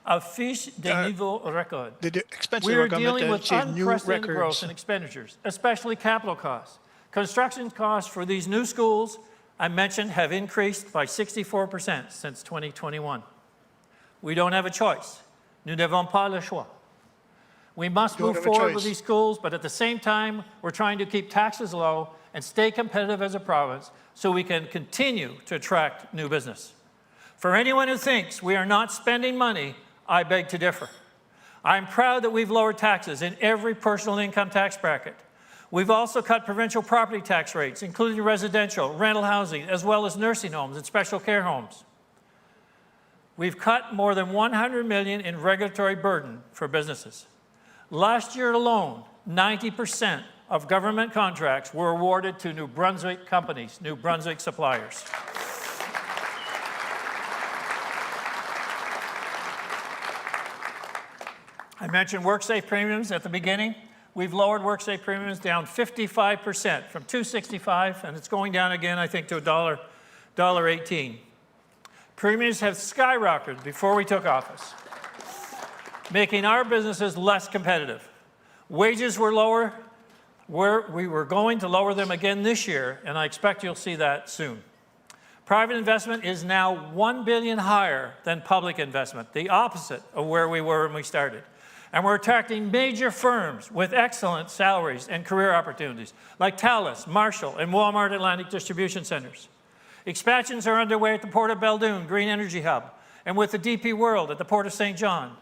affichent des niveaux records. The expenses We of are our government dealing with achieved new unprecedented growth records. in expenditures, especially capital costs. Construction costs for these new schools I mentioned have increased by 64% since 2021. We don't have a choice. Nous n'avons pas le choix. We must move forward with these schools, but at the same time, we're trying to keep taxes low and stay competitive as a province so we can continue to attract new business. For anyone who thinks we are not spending money, I beg to differ. I'm proud that we've lowered taxes in every personal income tax bracket. We've also cut provincial property tax rates, including residential, rental housing, as well as nursing homes and special care homes. We've cut more than $100 million in regulatory burden for businesses. Last year alone, 90% of government contracts were awarded to New Brunswick companies, New Brunswick suppliers. I mentioned WorkSafe premiums at the beginning. We've lowered WorkSafe premiums down 55% from $2.65, and it's going down again, I think, to $1.18. Premiums have skyrocketed before we took office, making our businesses less competitive. Wages were lower. We were going to lower them again this year, and I expect you'll see that soon. Private investment is now $1 billion higher than public investment, the opposite of where we were when we started. And we're attracting major firms with excellent salaries and career opportunities, like Thales, Marshall, and Walmart Atlantic Distribution Centers. Expansions are underway at the Port of Beldoon Green Energy Hub, and with the DP World at the Port of St. John.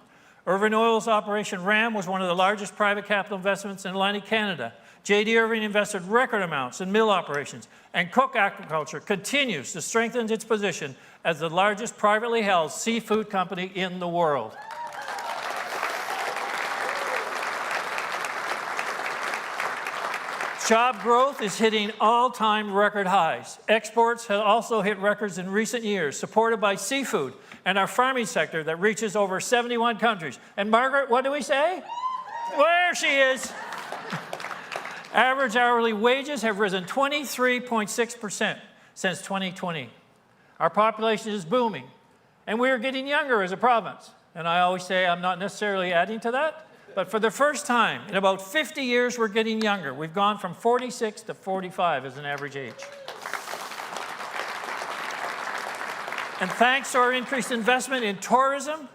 Irving Oil's Operation RAM was one of the largest private capital investments in Atlantic Canada. J.D. Irving invested record amounts in mill operations, and Cook Aquaculture continues to strengthen its position as the largest privately held seafood company in the world. Job growth is hitting all-time record highs. Exports have also hit records in recent years, supported by seafood and our farming sector that reaches over 71 countries. And Margaret, what do we say? There she is. Average hourly wages have risen 23.6% since 2020. Our population is booming, and we are getting younger as a province. And I always say I'm not necessarily adding to that, but for the first time in about 50 years, we're getting younger. We've gone from 46 to 45 as an average age. And thanks to our increased investment in tourism,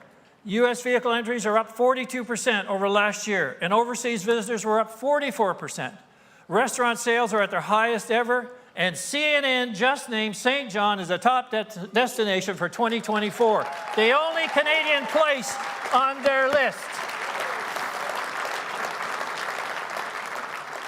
U.S. vehicle entries are up 42% over last year, and overseas visitors were up 44%. Restaurant sales are at their highest ever, and CNN just named St. John as a top destination for 2024, the only Canadian place on their list.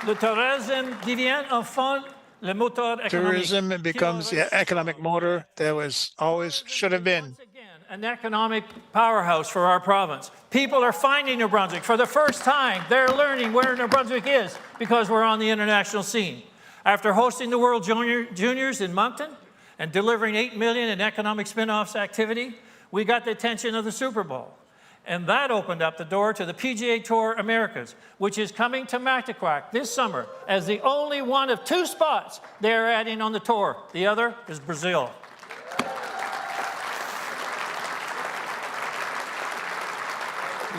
Le tourisme devient enfin le moteur économique. Tourism becomes the economic motor that was always should have been. Once again, an economic powerhouse for our province. People are finding New Brunswick for the first time. They're learning where New Brunswick is because we're on the international scene. After hosting the World Juniors in Moncton and delivering $8 million in economic spin-offs activity, we got the attention of the Super Bowl. And that opened up the door to the PGA Tour Americas, which is coming to Mactaquac this summer as the only one of 2 spots they're adding on the tour. The other is Brazil.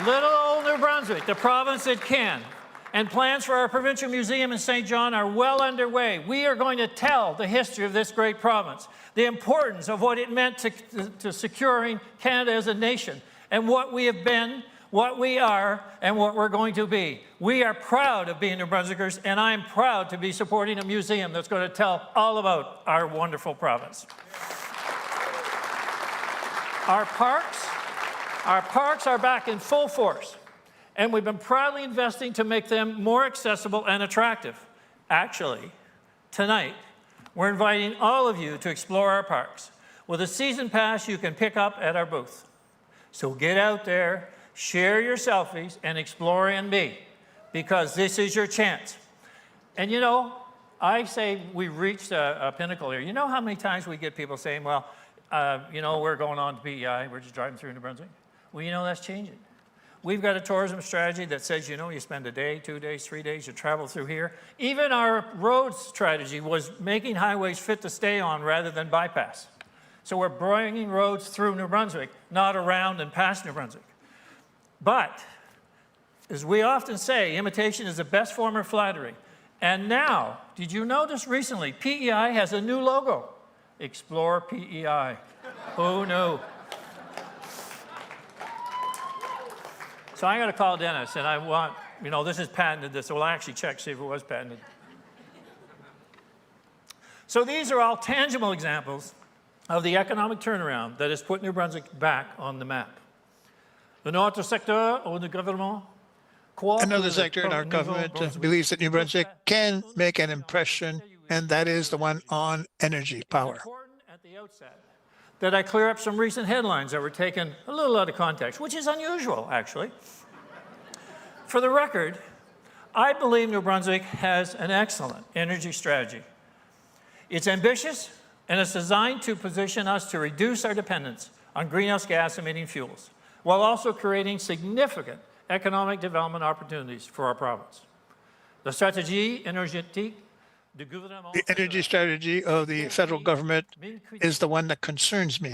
Little old New Brunswick, the province that can. And plans for our provincial museum in St. John are well underway. We are going to tell the history of this great province, the importance of what it meant to securing Canada as a nation, and what we have been, what we are, and what we're going to be. We are proud of being New Brunswickers, and I'm proud to be supporting a museum that's going to tell all about our wonderful province. Our parks are back in full force, and we've been proudly investing to make them more accessible and attractive. Actually, tonight, we're inviting all of you to explore our parks with a season pass you can pick up at our booth. So get out there, share your selfies, and explore NB, because this is your chance. And you know, I say we've reached a pinnacle here. You know how many times we get people saying, well, you know, we're going on to PEI, we're just driving through New Brunswick. Well, you know, that's changing. We've got a tourism strategy that says, you know, you spend a day, 2 days, 3 days, you travel through here. Even our road strategy was making highways fit to stay on rather than bypass. So we're bringing roads through New Brunswick, not around and past New Brunswick. But, as we often say, imitation is the best form of flattery. And now, did you notice recently, PEI has a new logo? Explore PEI. Who knew? So I'm going to call Dennis, and I want, you know, this is patented, so we'll actually check, see if it was patented. So these are all tangible examples of the economic turnaround that has put New Brunswick back on the map. Another sector in our government believes that New Brunswick can make an impression, and that is the one on energy power. Important at the outset that I clear up some recent headlines that were taken a little out of context, which is unusual, actually. For the record, I believe New Brunswick has an excellent energy strategy. It's ambitious, and it's designed to position us to reduce our dependence on greenhouse gas emitting fuels, while also creating significant economic development opportunities for our province. The stratégie énergétique du gouvernement. The energy strategy of the federal government is the one that concerns me,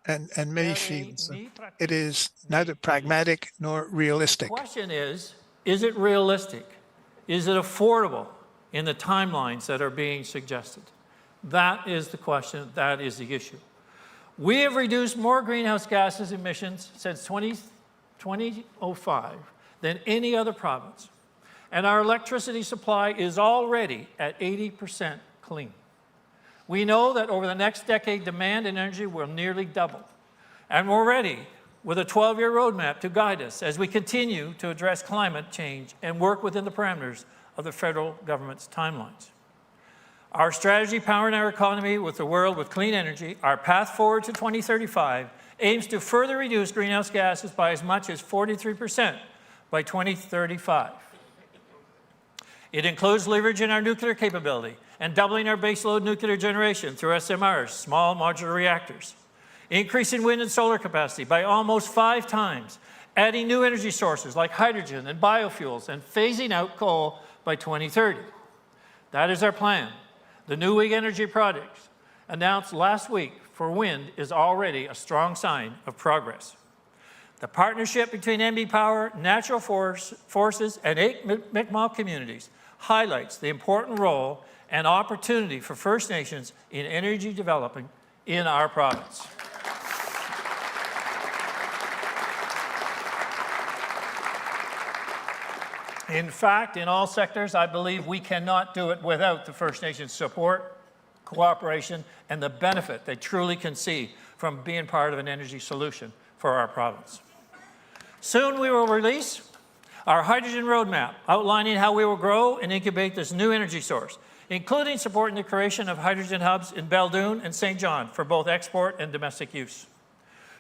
and many fields. It is neither pragmatic nor realistic. The question is it realistic? Is it affordable in the timelines that are being suggested? That is the question, that is the issue. We have reduced more greenhouse gases emissions since 2005 than any other province. And our electricity supply is already at 80% clean. We know that over the next decade, demand in energy will nearly double. And we're ready with a 12-year roadmap to guide us as we continue to address climate change and work within the parameters of the federal government's timelines. Our strategy, powering our economy with the world with clean energy, our path forward to 2035, aims to further reduce greenhouse gases by as much as 43% by 2035. It includes leveraging our nuclear capability and doubling our baseload nuclear generation through SMRs, small modular reactors, increasing wind and solar capacity by almost 5 times, adding new energy sources like hydrogen and biofuels, and phasing out coal by 2030. That is our plan. The new Wig Energy project announced last week for wind is already a strong sign of progress. The partnership between NB Power, Natural Forces, and 8 Mi'kmaq communities highlights the important role and opportunity for First Nations in energy development in our province. In fact, in all sectors, I believe we cannot do it without the First Nations support, cooperation, and the benefit they truly can see from being part of an energy solution for our province. Soon we will release our hydrogen roadmap, outlining how we will grow and incubate this new energy source, including supporting the creation of hydrogen hubs in Beldoon and St. John for both export and domestic use.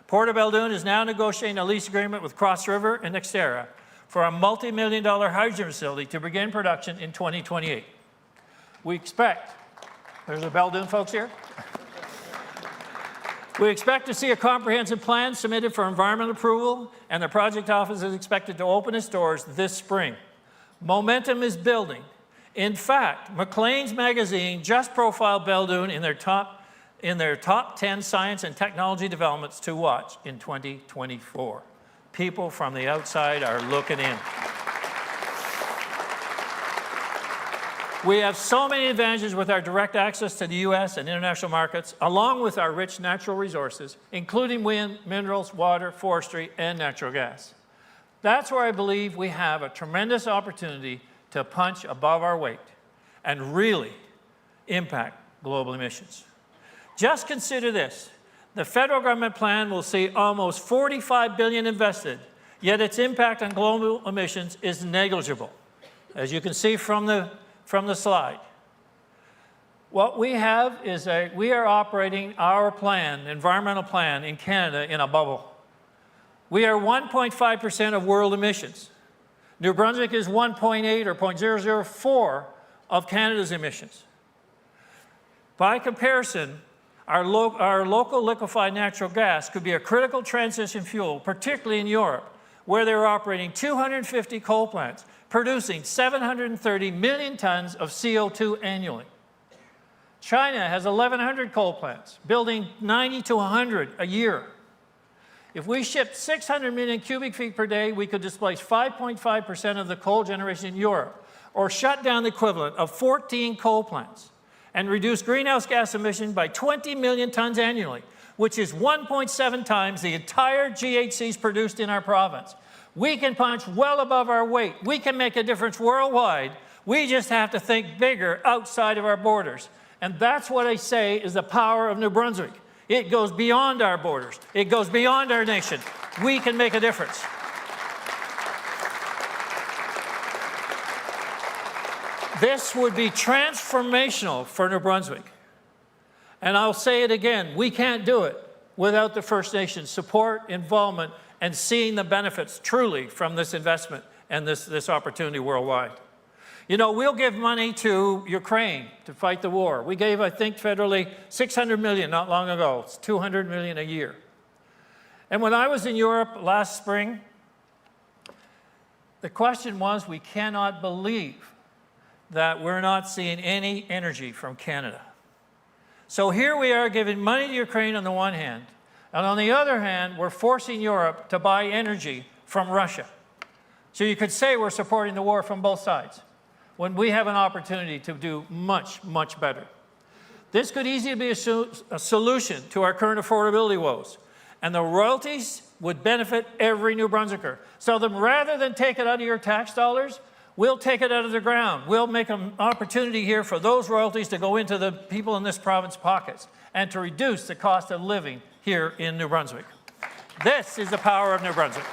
Port of Beldoon is now negotiating a lease agreement with Cross River and Nextera for a multi-million-dollar hydrogen facility to begin production in 2028. We expect, there's the Beldoon folks here. We expect to see a comprehensive plan submitted for environmental approval, and the project office is expected to open its doors this spring. Momentum is building. In fact, Maclean's magazine just profiled Beldoon in their top 10 science and technology developments to watch in 2024. People from the outside are looking in. We have so many advantages with our direct access to the U.S. and international markets, along with our rich natural resources, including wind, minerals, water, forestry, and natural gas. That's where I believe we have a tremendous opportunity to punch above our weight and really impact global emissions. Just consider this. The federal government plan will see almost $45 billion invested, yet its impact on global emissions is negligible, as you can see from the slide. What we have is we are operating our plan, environmental plan in Canada in a bubble. We are 1.5% of world emissions. New Brunswick is 1.8 or 0.004 of Canada's emissions. By comparison, our local liquefied natural gas could be a critical transition fuel, particularly in Europe, where they're operating 250 coal plants, producing 730 million tons of CO2 annually. China has 1,100 coal plants, building 90 to 100 a year. If we shipped 600 million cubic feet per day, we could displace 5.5% of the coal generation in Europe, or shut down the equivalent of 14 coal plants, and reduce greenhouse gas emissions by 20 million tons annually, which is 1.7 times the entire GHGs produced in our province. We can punch well above our weight. We can make a difference worldwide. We just have to think bigger outside of our borders. And that's what I say is the power of New Brunswick. It goes beyond our borders. It goes beyond our nation. We can make a difference. This would be transformational for New Brunswick. And I'll say it again, we can't do it without the First Nations support, involvement, and seeing the benefits truly from this investment and this opportunity worldwide. You know, we'll give money to Ukraine to fight the war. We gave, I think, federally $600 million not long ago. It's $200 million a year. And when I was in Europe last spring, the question was, we cannot believe that we're not seeing any energy from Canada. So here we are giving money to Ukraine on the one hand, and on the other hand, we're forcing Europe to buy energy from Russia. So you could say we're supporting the war from both sides, when we have an opportunity to do much, much better. This could easily be a solution to our current affordability woes, And the royalties would benefit every New Brunswicker. So rather than take it out of your tax dollars, we'll take it out of the ground. We'll make an opportunity here for those royalties to go into the people in this province pockets and to reduce the cost of living here in New Brunswick. This is the power of New Brunswick.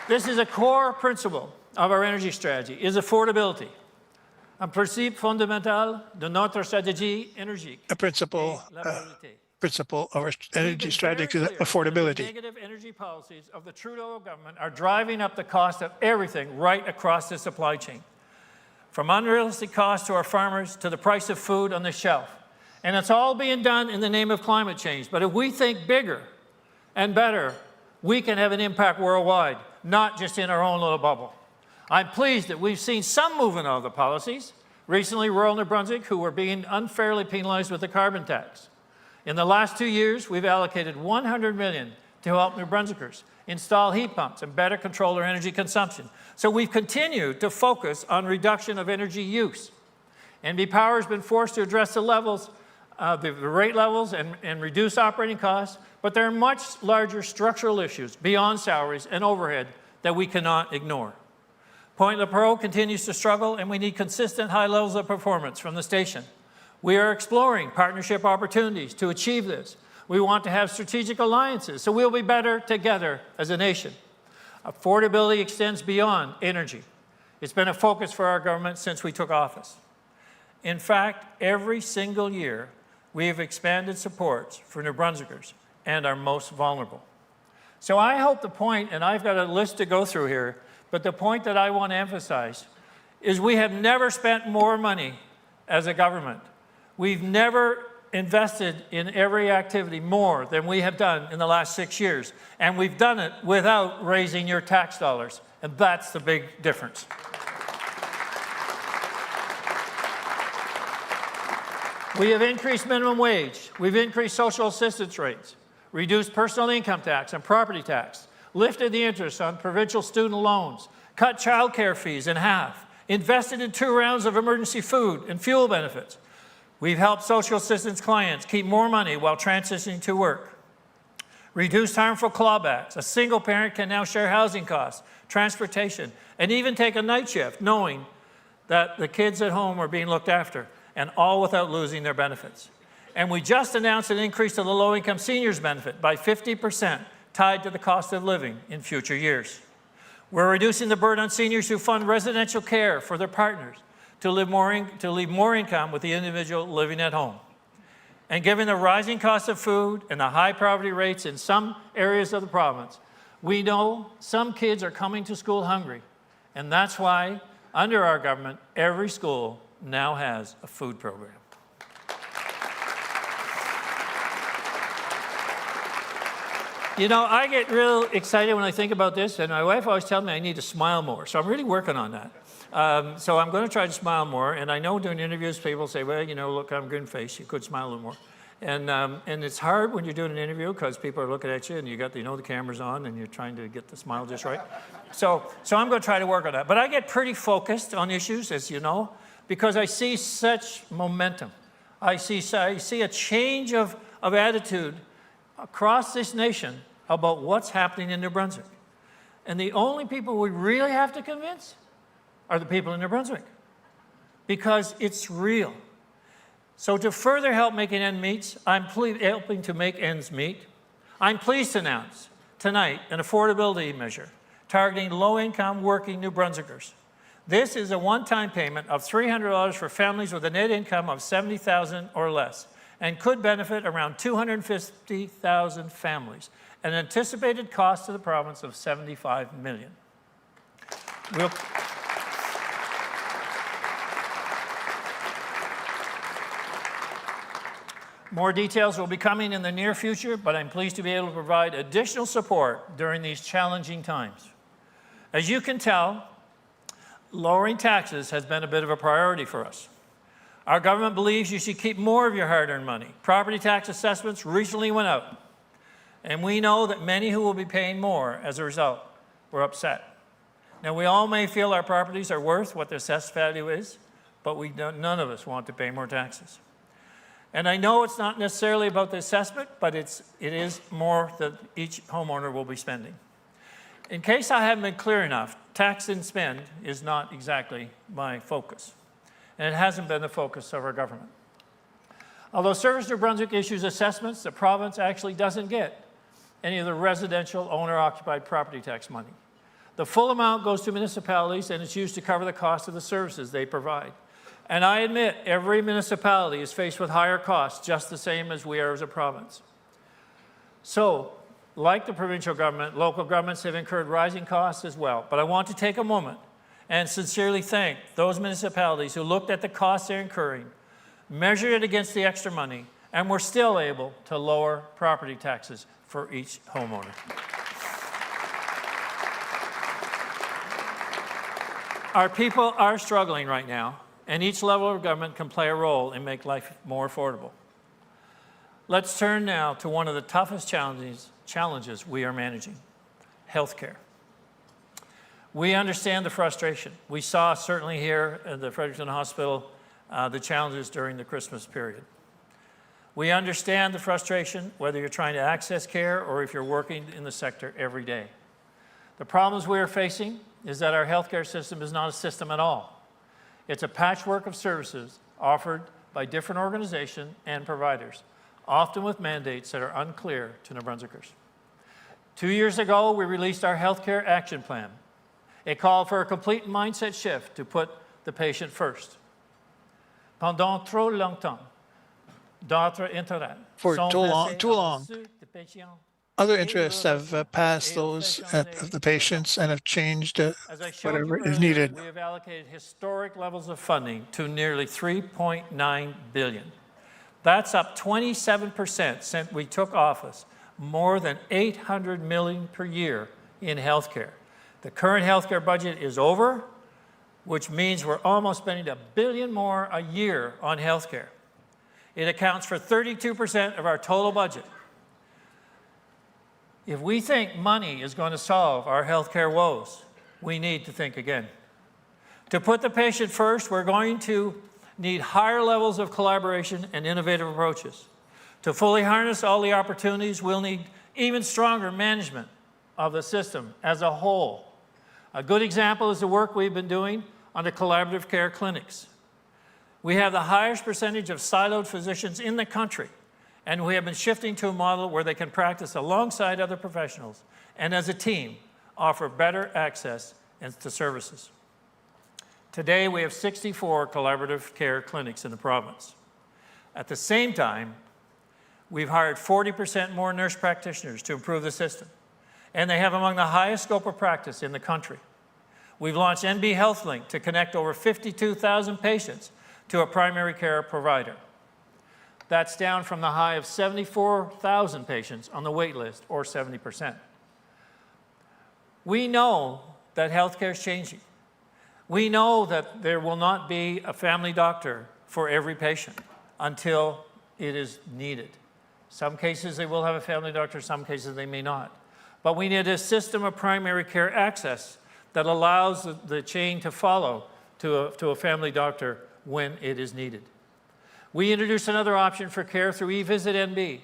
This is a core principle of our energy strategy, is affordability. Un principe fondamental de notre stratégie énergique. A principle of our energy strategy is affordability. The negative energy policies of the Trudeau government are driving up the cost of everything right across the supply chain, from unrealistic costs to our farmers to the price of food on the shelf. And it's all being done in the name of climate change. But if we think bigger and better, we can have an impact worldwide, not just in our own little bubble. I'm pleased that we've seen some movement of the policies. Recently, rural New Brunswick, who were being unfairly penalized with the carbon tax. In the last 2 years, we've allocated $100 million to help New Brunswickers install heat pumps and better control their energy consumption. So we've continued to focus on reduction of energy use. NB Power has been forced to address the levels, the rate levels and reduce operating costs, but there are much larger structural issues beyond salaries and overhead that we cannot ignore. Point-Le-Pro continues to struggle, and we need consistent high levels of performance from the station. We are exploring partnership opportunities to achieve this. We want to have strategic alliances, so we'll be better together as a nation. Affordability extends beyond energy. It's been a focus for our government since we took office. In fact, every single year, we have expanded supports for New Brunswickers and our most vulnerable. So I hope the point, and I've got a list to go through here, but the point that I want to emphasize is we have never spent more money as a government. We've never invested in every activity more than we have done in the last 6 years. And we've done it without raising your tax dollars. And that's the big difference. We have increased minimum wage. We've increased social assistance rates, reduced personal income tax and property tax, lifted the interest on provincial student loans, cut childcare fees in half, invested in 2 rounds of emergency food and fuel benefits. We've helped social assistance clients keep more money while transitioning to work. Reduced harmful clawbacks. A single parent can now share housing costs, transportation, and even take a night shift, knowing that the kids at home are being looked after, and all without losing their benefits. And we just announced an increase to the low-income seniors benefit by 50%, tied to the cost of living in future years. We're reducing the burden on seniors who fund residential care for their partners to leave more income with the individual living at home. And given the rising cost of food and the high poverty rates in some areas of the province, we know some kids are coming to school hungry. And that's why, under our government, every school now has a food program. You know, I get real excited when I think about this, and my wife always tells me I need to smile more, so I'm really working on that. So I'm going to try to smile more, and I know doing interviews, people say, well, you know, look, I'm green-faced, you could smile a little more. And it's hard when you're doing an interview because people are looking at you, and you know the camera's on, and you're trying to get the smile just right. So I'm going to try to work on that. But I get pretty focused on issues, as you know, because I see such momentum. I see a change of attitude across this nation about what's happening in New Brunswick. And the only people we really have to convince are the people in New Brunswick, because it's real. So to further help making ends meet, helping to make ends meet, I'm pleased to announce tonight an affordability measure targeting low-income working New Brunswickers. This is a one-time payment of $300 for families with a net income of $70,000 or less, and could benefit around 250,000 families, an anticipated cost to the province of $75 million. More details will be coming in the near future, but I'm pleased to be able to provide additional support during these challenging times. As you can tell, lowering taxes has been a bit of a priority for us. Our government believes you should keep more of your hard-earned money. Property tax assessments recently went out, and we know that many who will be paying more as a result were upset. Now, we all may feel our properties are worth what their assessed value is, but none of us want to pay more taxes. And I know it's not necessarily about the assessment, but it is more that each homeowner will be spending. In case I haven't been clear enough, tax and spend is not exactly my focus. And it hasn't been the focus of our government. Although Service New Brunswick issues assessments, the province actually doesn't get any of the residential owner-occupied property tax money. The full amount goes to municipalities and it's used to cover the cost of the services they provide. And I admit every municipality is faced with higher costs, just the same as we are as a province. So, like the provincial government, local governments have incurred rising costs as well. But I want to take a moment and sincerely thank those municipalities who looked at the costs they're incurring, measured it against the extra money, and were still able to lower property taxes for each homeowner. Our people are struggling right now, and each level of government can play a role in making life more affordable. Let's turn now to one of the toughest challenges we are managing, healthcare. We understand the frustration. We saw certainly here at the Fredericton Hospital the challenges during the Christmas period. We understand the frustration, whether you're trying to access care or if you're working in the sector every day. The problems we are facing is that our healthcare system is not a system at all. It's a patchwork of services offered by different organizations and providers, often with mandates that are unclear to New Brunswickers. 2 years ago, we released our Healthcare Action Plan. It called for a complete mindset shift to put the patient first. Pendant trop longtemps, d'autres intérêts For sont too long, passés au-dessus des patients. other interests have passed those of the patients and have changed As I showed you whatever is earlier, needed. we have allocated historic levels of funding to nearly $3.9 billion. That's up 27% since we took office, more than $800 million per year in healthcare. The current healthcare budget is over, which means we're almost spending $1 billion more a year on healthcare. It accounts for 32% of our total budget. If we think money is going to solve our healthcare woes, we need to think again. To put the patient first, we're going to need higher levels of collaboration and innovative approaches. To fully harness all the opportunities, we'll need even stronger management of the system as a whole. A good example is the work we've been doing on the collaborative care clinics. We have the highest percentage of siloed physicians in the country, and we have been shifting to a model where they can practice alongside other professionals and as a team offer better access to services. Today, we have 64 collaborative care clinics in the province. At the same time, we've hired 40% more nurse practitioners to improve the system, and they have among the highest scope of practice in the country. We've launched NB HealthLink to connect over 52,000 patients to a primary care provider. That's down from the high of 74,000 patients on the wait list, or 70%. We know that healthcare is changing. We know that there will not be a family doctor for every patient until it is needed. Some cases they will have a family doctor, some cases they may not. But we need a system of primary care access that allows the chain to follow to a family doctor when it is needed. We introduced another option for care through eVisit NB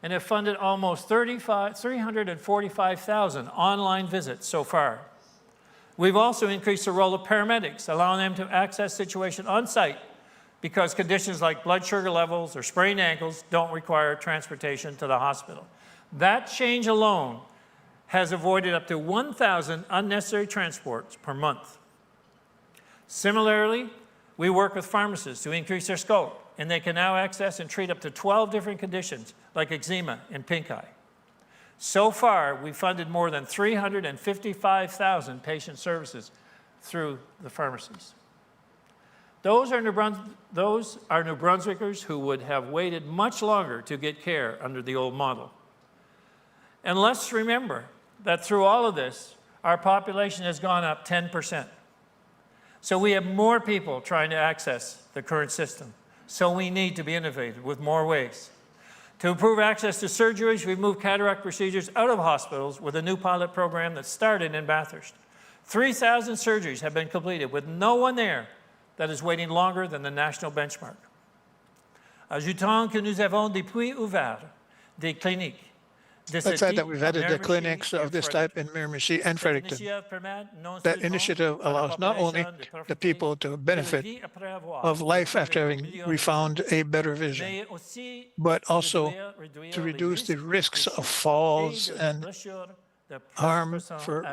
and have funded almost 345,000 online visits so far. We've also increased the role of paramedics, allowing them to access situations on site because conditions like blood sugar levels or sprained ankles don't require transportation to the hospital. That change alone has avoided up to 1,000 unnecessary transports per month. Similarly, we work with pharmacists to increase their scope, and they can now access and treat up to 12 different conditions like eczema and pink eye. So far, we've funded more than 355,000 patient services through the pharmacies. Those are New Brunswickers who would have waited much longer to get care under the old model. And let's remember that through all of this, our population has gone up 10%. So we have more people trying to access the current system. So we need to be innovative with more ways. To improve access to surgeries, we've moved cataract procedures out of hospitals with a new pilot program that started in Bathurst. 3,000 surgeries have been completed with no one there that is waiting longer than the national benchmark. Ajoutant que nous avons depuis ouvert des cliniques. Let's add that we've added the clinics of this type in Miramichi and Fredericton. That initiative allows not only the people to benefit of life after having refound a better vision, but also to reduce the risks of falls and harm for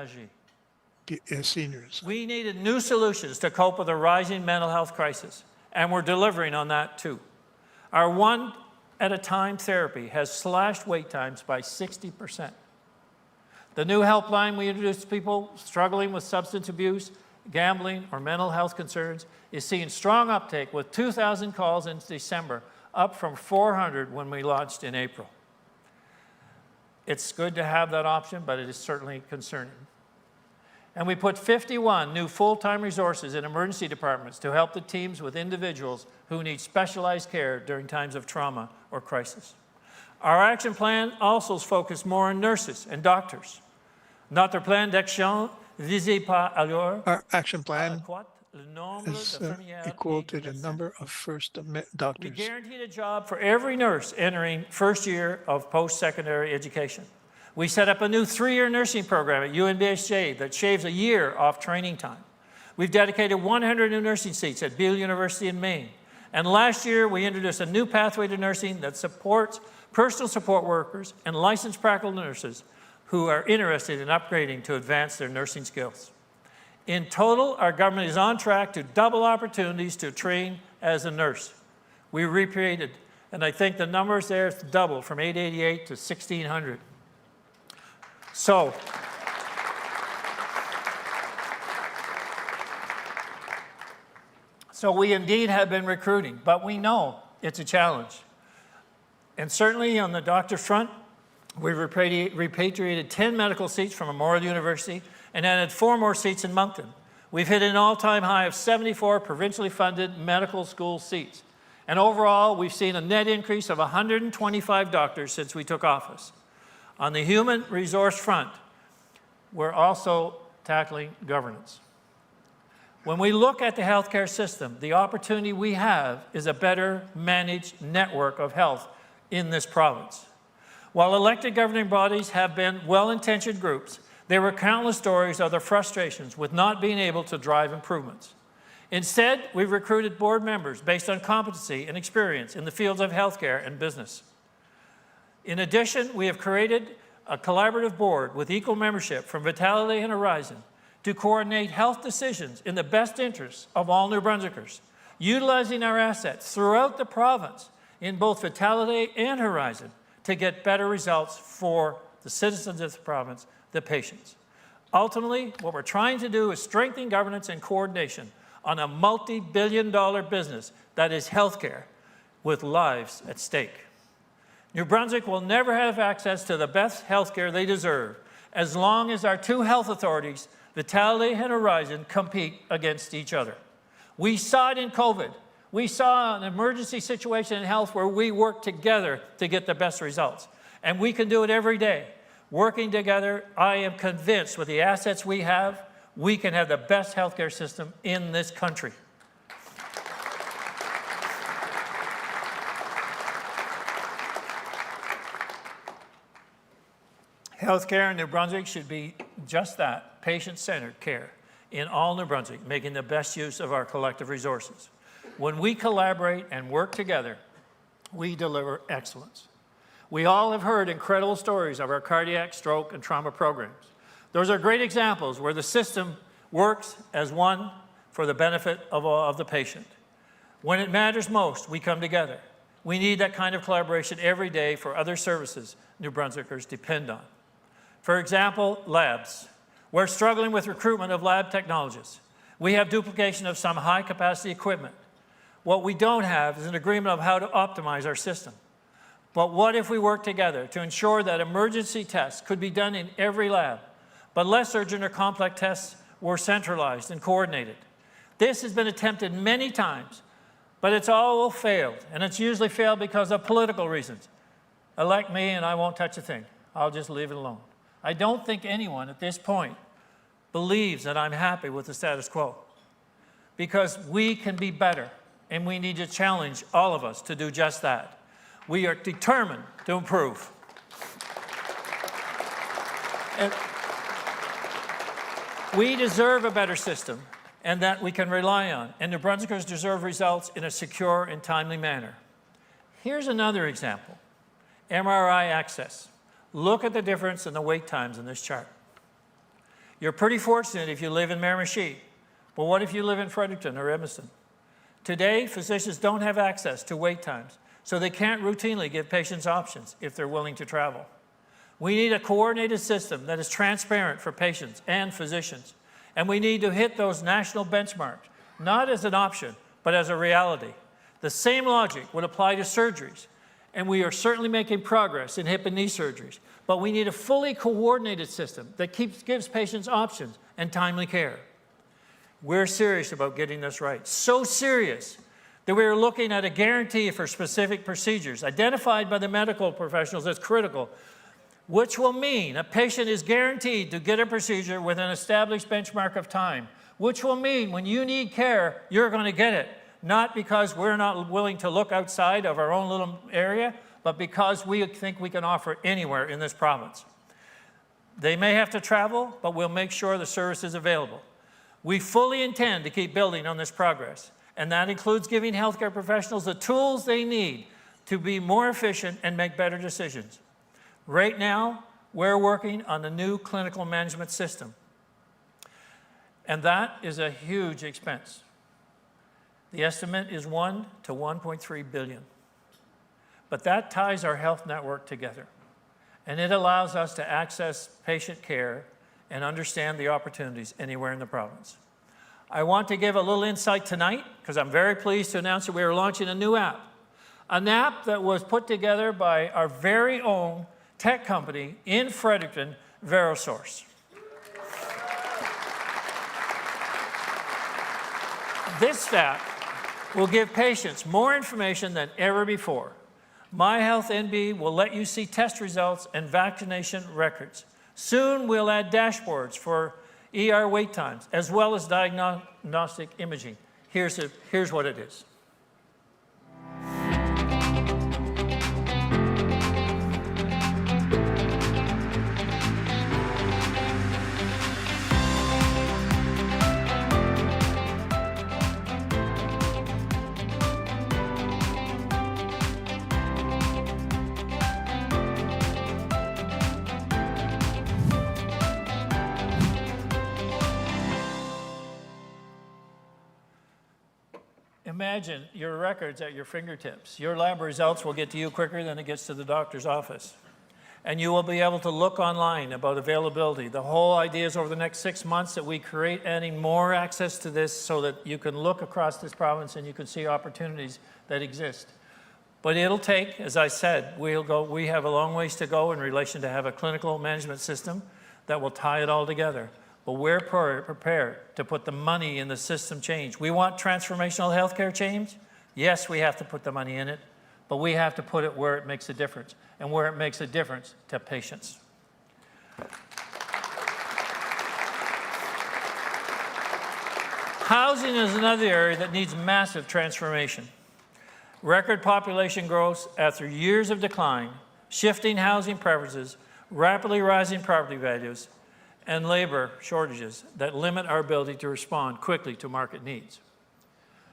seniors. We needed new solutions to cope with a rising mental health crisis, and we're delivering on that too. Our one-at-a-time therapy has slashed wait times by 60%. The new helpline we introduced to people struggling with substance abuse, gambling, or mental health concerns is seeing strong uptake with 2,000 calls in December, up from 400 when we launched in April. It's good to have that option, but it is certainly concerning. And we put 51 new full-time resources in emergency departments to help the teams with individuals who need specialized care during times of trauma or crisis. Our action plan also is focused more on nurses and doctors. Notre plan d'action vise par ailleurs Our action plan is equal to the number of first We doctors. guaranteed a job for every nurse entering first year of post-secondary education. We set up a new 3-year nursing program at UNBHJ that shaves a year off training time. We've dedicated 100 new nursing seats at Beale University in Maine. And last year, we introduced a new pathway to nursing that supports personal support workers and licensed practical nurses who are interested in upgrading to advance their nursing skills. In total, our government is on track to double opportunities to train as a nurse. We recreated, and I think the numbers there doubled from 888 to 1,600. So, we indeed have been recruiting, but we know it's a challenge. And certainly on the doctor front, we repatriated 10 medical seats from Memorial University and added 4 more seats in Moncton. We've hit an all-time high of 74 provincially funded medical school seats. And overall, we've seen a net increase of 125 doctors since we took office. On the human resource front, we're also tackling governance. When we look at the healthcare system, the opportunity we have is a better managed network of health in this province. While elected governing bodies have been well-intentioned groups, there were countless stories of their frustrations with not being able to drive improvements. Instead, we've recruited board members based on competency and experience in the fields of healthcare and business. In addition, we have created a collaborative board with equal membership from Vitality and Horizon to coordinate health decisions in the best interests of all New Brunswickers, utilizing our assets throughout the province in both Vitality and Horizon to get better results for the citizens of the province, the patients. Ultimately, what we're trying to do is strengthen governance and coordination on a multi-billion-dollar business that is healthcare with lives at stake. New Brunswick will never have access to the best healthcare they deserve as long as our 2 health authorities, Vitality and Horizon, compete against each other. We saw it in COVID. We saw an emergency situation in health where we worked together to get the best results. And we can do it every day. Working together, I am convinced with the assets we have, we can have the best healthcare system in this country. Healthcare in New Brunswick should be just that, patient-centered care in all New Brunswick, making the best use of our collective resources. When we collaborate and work together, we deliver excellence. We all have heard incredible stories of our cardiac, stroke, and trauma programs. Those are great examples where the system works as one for the benefit of the patient. When it matters most, we come together. We need that kind of collaboration every day for other services New Brunswickers depend on. For example, labs. We're struggling with recruitment of lab technologists. We have duplication of some high-capacity equipment. What we don't have is an agreement of how to optimize our system. But what if we work together to ensure that emergency tests could be done in every lab, but less urgent or complex tests were centralized and coordinated? This has been attempted many times, but it's all failed, and it's usually failed because of political reasons. Elect me and I won't touch a thing. I'll just leave it alone. I don't think anyone at this point believes that I'm happy with the status quo, because we can be better. and we need to challenge all of us to do just that. We are determined to improve. And we deserve a better system and that we can rely on, and New Brunswickers deserve results in a secure and timely manner. Here's another example, MRI access. Look at the difference in the wait times in this chart. You're pretty fortunate if you live in Miramichi, but what if you live in Fredericton or Edmonton? Today, physicians don't have access to wait times, so they can't routinely give patients options if they're willing to travel. We need a coordinated system that is transparent for patients and physicians, and we need to hit those national benchmarks, not as an option, but as a reality. The same logic would apply to surgeries, and we are certainly making progress in hip and knee surgeries, but we need a fully coordinated system that gives patients options and timely care. We're serious about getting this right, so serious that we are looking at a guarantee for specific procedures identified by the medical professionals as critical, which will mean a patient is guaranteed to get a procedure with an established benchmark of time, which will mean when you need care, you're going to get it, not because we're not willing to look outside of our own little area, but because we think we can offer it anywhere in this province. They may have to travel, but we'll make sure the service is available. We fully intend to keep building on this progress, and that includes giving healthcare professionals the tools they need to be more efficient and make better decisions. Right now, we're working on the new clinical management system, and that is a huge expense. The estimate is $1 to $1.3 billion. But that ties our health network together, and it allows us to access patient care and understand the opportunities anywhere in the province. I want to give a little insight tonight, because I'm very pleased to announce that we are launching a new app, an app that was put together by our very own tech company in Fredericton, VeroSource. This app will give patients more information than ever before. My Health NB will let you see test results and vaccination records. Soon we'll add dashboards for ER wait times, as well as diagnostic imaging. Here's what it is. Imagine your records at your fingertips. Your lab results will get to you quicker than it gets to the doctor's office. And you will be able to look online about availability. The whole idea is over the next 6 months that we create adding more access to this so that you can look across this province and you can see opportunities that exist. But it'll take, as I said, we have a long ways to go in relation to have a clinical management system that will tie it all together. But we're prepared to put the money in the system change. We want transformational healthcare change. Yes, we have to put the money in it, but we have to put it where it makes a difference, and where it makes a difference to patients. Housing is another area that needs massive transformation. Record population growth after years of decline, shifting housing preferences, rapidly rising property values, and labor shortages that limit our ability to respond quickly to market needs.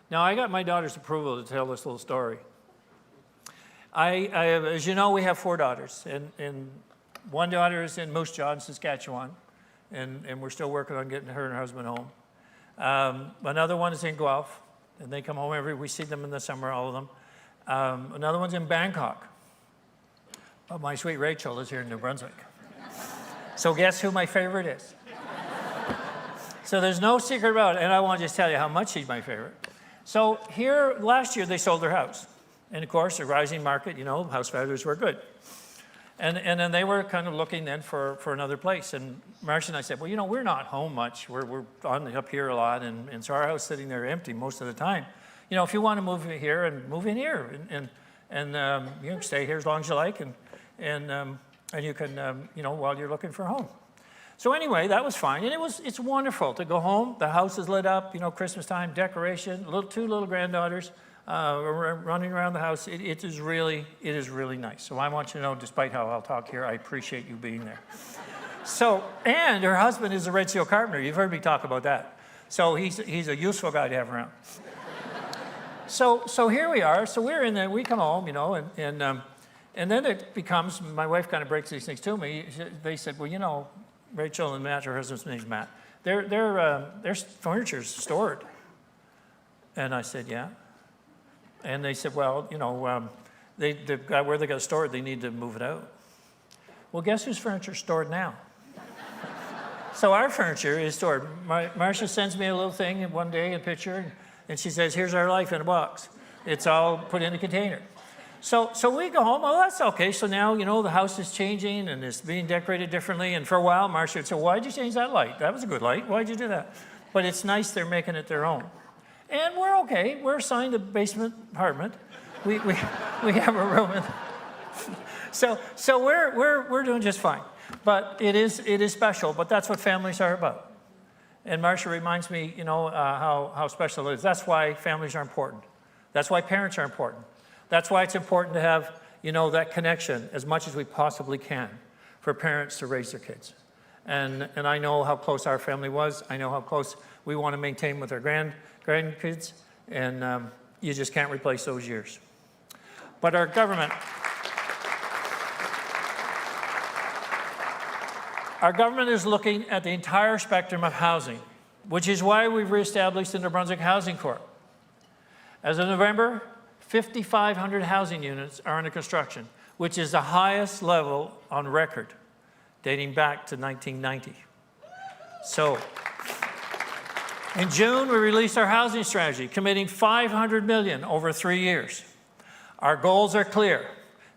Now, I got my daughter's approval to tell this little story. As you know, we have 4 daughters, and one daughter is in Moose Jaw in Saskatchewan, and we're still working on getting her and her husband home. Another one is in Guelph, and they come home we see them in the summer, all of them. Another one's in Bangkok. Oh, my sweet Rachel is here in New Brunswick. So guess who my favorite is? So there's no secret about it, and I want to just tell you how much she's my favorite. So here, last year, they sold their house. And of course, the rising market, you know, house values were good. And then they were kind of looking then for another place. And Marcia and I said, well, you know, we're not home much. We're up here a lot, and so our house is sitting there empty most of the time. You know, if you want to move here, and move in here, and you can stay here as long as you like, and you can, you know, while you're looking for a home. So anyway, that was fine, and it's wonderful to go home. The house is lit up, you know, Christmas time, decoration, two little granddaughters running around the house. It is really nice. So I want you to know, despite how I'll talk here, I appreciate you being there. So, and her husband is a red seal carpenter. You've heard me talk about that. So he's a useful guy to have around. So here we are. So we're in there. We come home, you know, and then it becomes, my wife kind of breaks these things to me. They said, well, you know, Rachel and Matt, her husband's name's Matt, their furniture's stored. And I said, yeah. And they said, well, you know, where they got to store it, they need to move it out. Well, guess whose furniture's stored now? So our furniture is stored. Marcia sends me a little thing one day, a picture, and she says, here's our life in a box. It's all put in a container. So we go home, oh, that's okay. So now, you know, the house is changing and it's being decorated differently. And for a while, Marcia would say, why'd you change that light? That was a good light. Why'd you do that? But it's nice they're making it their own. And we're okay. We're assigned a basement apartment. We have a room in. So we're doing just fine. But it is special, but that's what families are about. And Marcia reminds me, you know, how special it is. That's why families are important. That's why parents are important. That's why it's important to have, you know, that connection as much as we possibly can for parents to raise their kids. And I know how close our family was. I know how close we want to maintain with our grandkids. And you just can't replace those years. But our government... Our government is looking at the entire spectrum of housing, which is why we've reestablished the New Brunswick Housing Corp. As of November, 5,500 housing units are under construction, which is the highest level on record, dating back to 1990. So, in June, we released our housing strategy, committing $500 million over 3 years. Our goals are clear: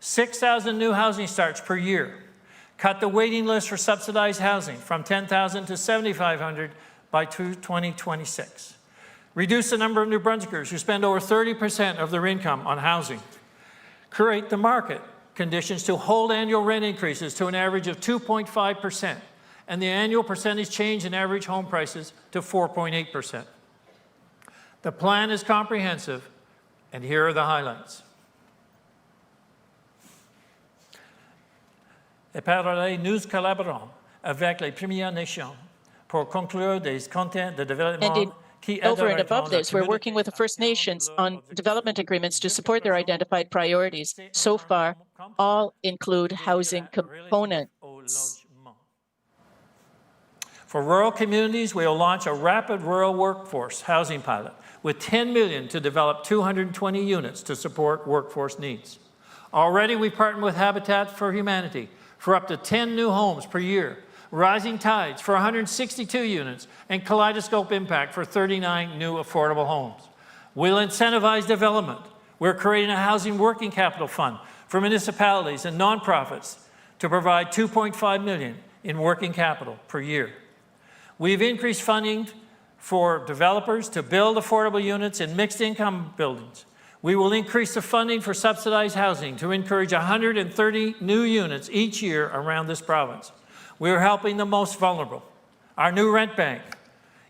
6,000 new housing starts per year. Cut the waiting list for subsidized housing from 10,000 to 7,500 by 2026. Reduce the number of New Brunswickers who spend over 30% of their income on housing. Create the market conditions to hold annual rent increases to an average of 2.5% and the annual percentage change in average home prices to 4.8%. The plan is comprehensive, and here are the highlights. Et parallèlement, nous collaborons avec les Premières Nations pour conclure des contrats de développement qui over and above this, we're working with the First Nations on development agreements to support their identified priorities. So far, all include housing components. For rural communities, we will launch a rapid rural workforce housing pilot with $10 million to develop 220 units to support workforce needs. Already, we partnered with Habitat for Humanity for up to 10 new homes per year, Rising Tides for 162 units, and Kaleidoscope Impact for 39 new affordable homes. We'll incentivize development. We're creating a housing working capital fund for municipalities and nonprofits to provide $2.5 million in working capital per year. We've increased funding for developers to build affordable units in mixed income buildings. We will increase the funding for subsidized housing to encourage 130 new units each year around this province. We are helping the most vulnerable. Our new rent bank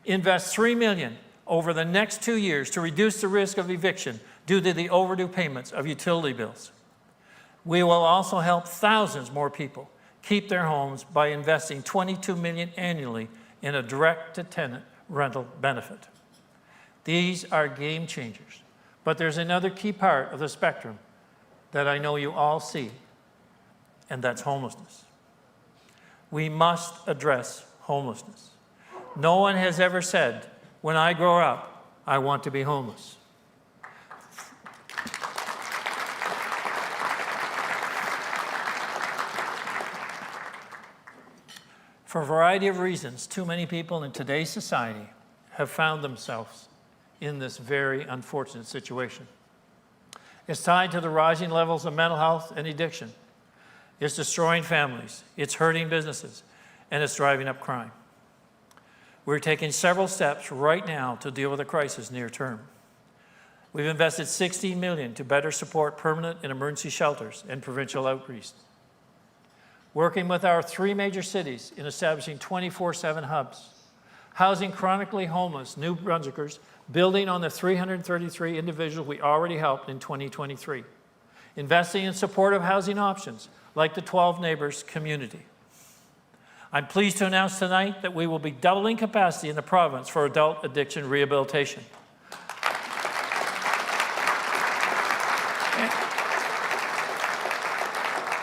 invests $3 million over the next 2 years to reduce the risk of eviction due to the overdue payments of utility bills. We will also help thousands more people keep their homes by investing $22 million annually in a direct-to-tenant rental benefit. These are game changers. But there's another key part of the spectrum that I know you all see, and that's homelessness. We must address homelessness. No one has ever said, when I grow up, I want to be homeless. For a variety of reasons, too many people in today's society have found themselves in this very unfortunate situation. It's tied to the rising levels of mental health and addiction. It's destroying families, it's hurting businesses, and it's driving up crime. We're taking several steps right now to deal with the crisis near term. We've invested $16 million to better support permanent and emergency shelters and provincial outreach. working with our 3 major cities in establishing 24/7 hubs, housing chronically homeless New Brunswickers, building on the 333 individuals we already helped in 2023, investing in supportive housing options like the 12 Neighbors community. I'm pleased to announce tonight that we will be doubling capacity in the province for adult addiction rehabilitation.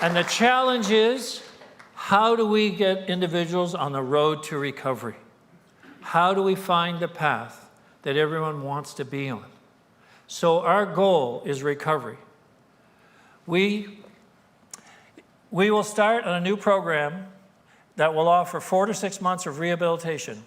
And the challenge is, how do we get individuals on the road to recovery? How do we find the path that everyone wants to be on? So our goal is recovery. We will start on a new program that will offer 4 to 6 months of rehabilitation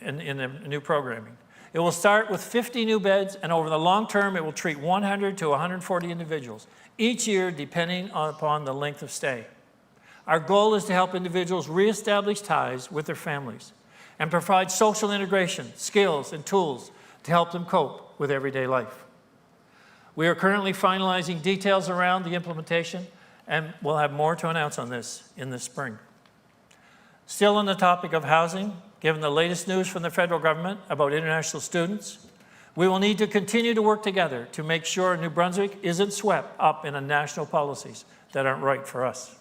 in the new programming. It will start with 50 new beds, and over the long term, it will treat 100 to 140 individuals each year, depending upon the length of stay. Our goal is to help individuals reestablish ties with their families and provide social integration, skills, and tools to help them cope with everyday life. We are currently finalizing details around the implementation, and we'll have more to announce on this in the spring. Still on the topic of housing, given the latest news from the federal government about international students, we will need to continue to work together to make sure New Brunswick isn't swept up in national policies that aren't right for us.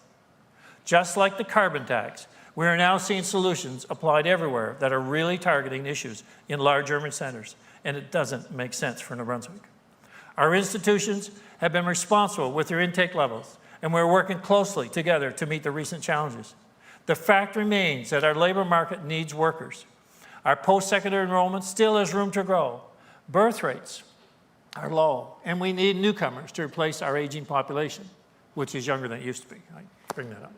Just like the carbon tax, we are now seeing solutions applied everywhere that are really targeting issues in large urban centers, and it doesn't make sense for New Brunswick. Our institutions have been responsible with their intake levels, and we're working closely together to meet the recent challenges. The fact remains that our labor market needs workers. Our post-secondary enrollment still has room to grow. Birth rates are low, and we need newcomers to replace our aging population, which is younger than it used to be. I bring that up.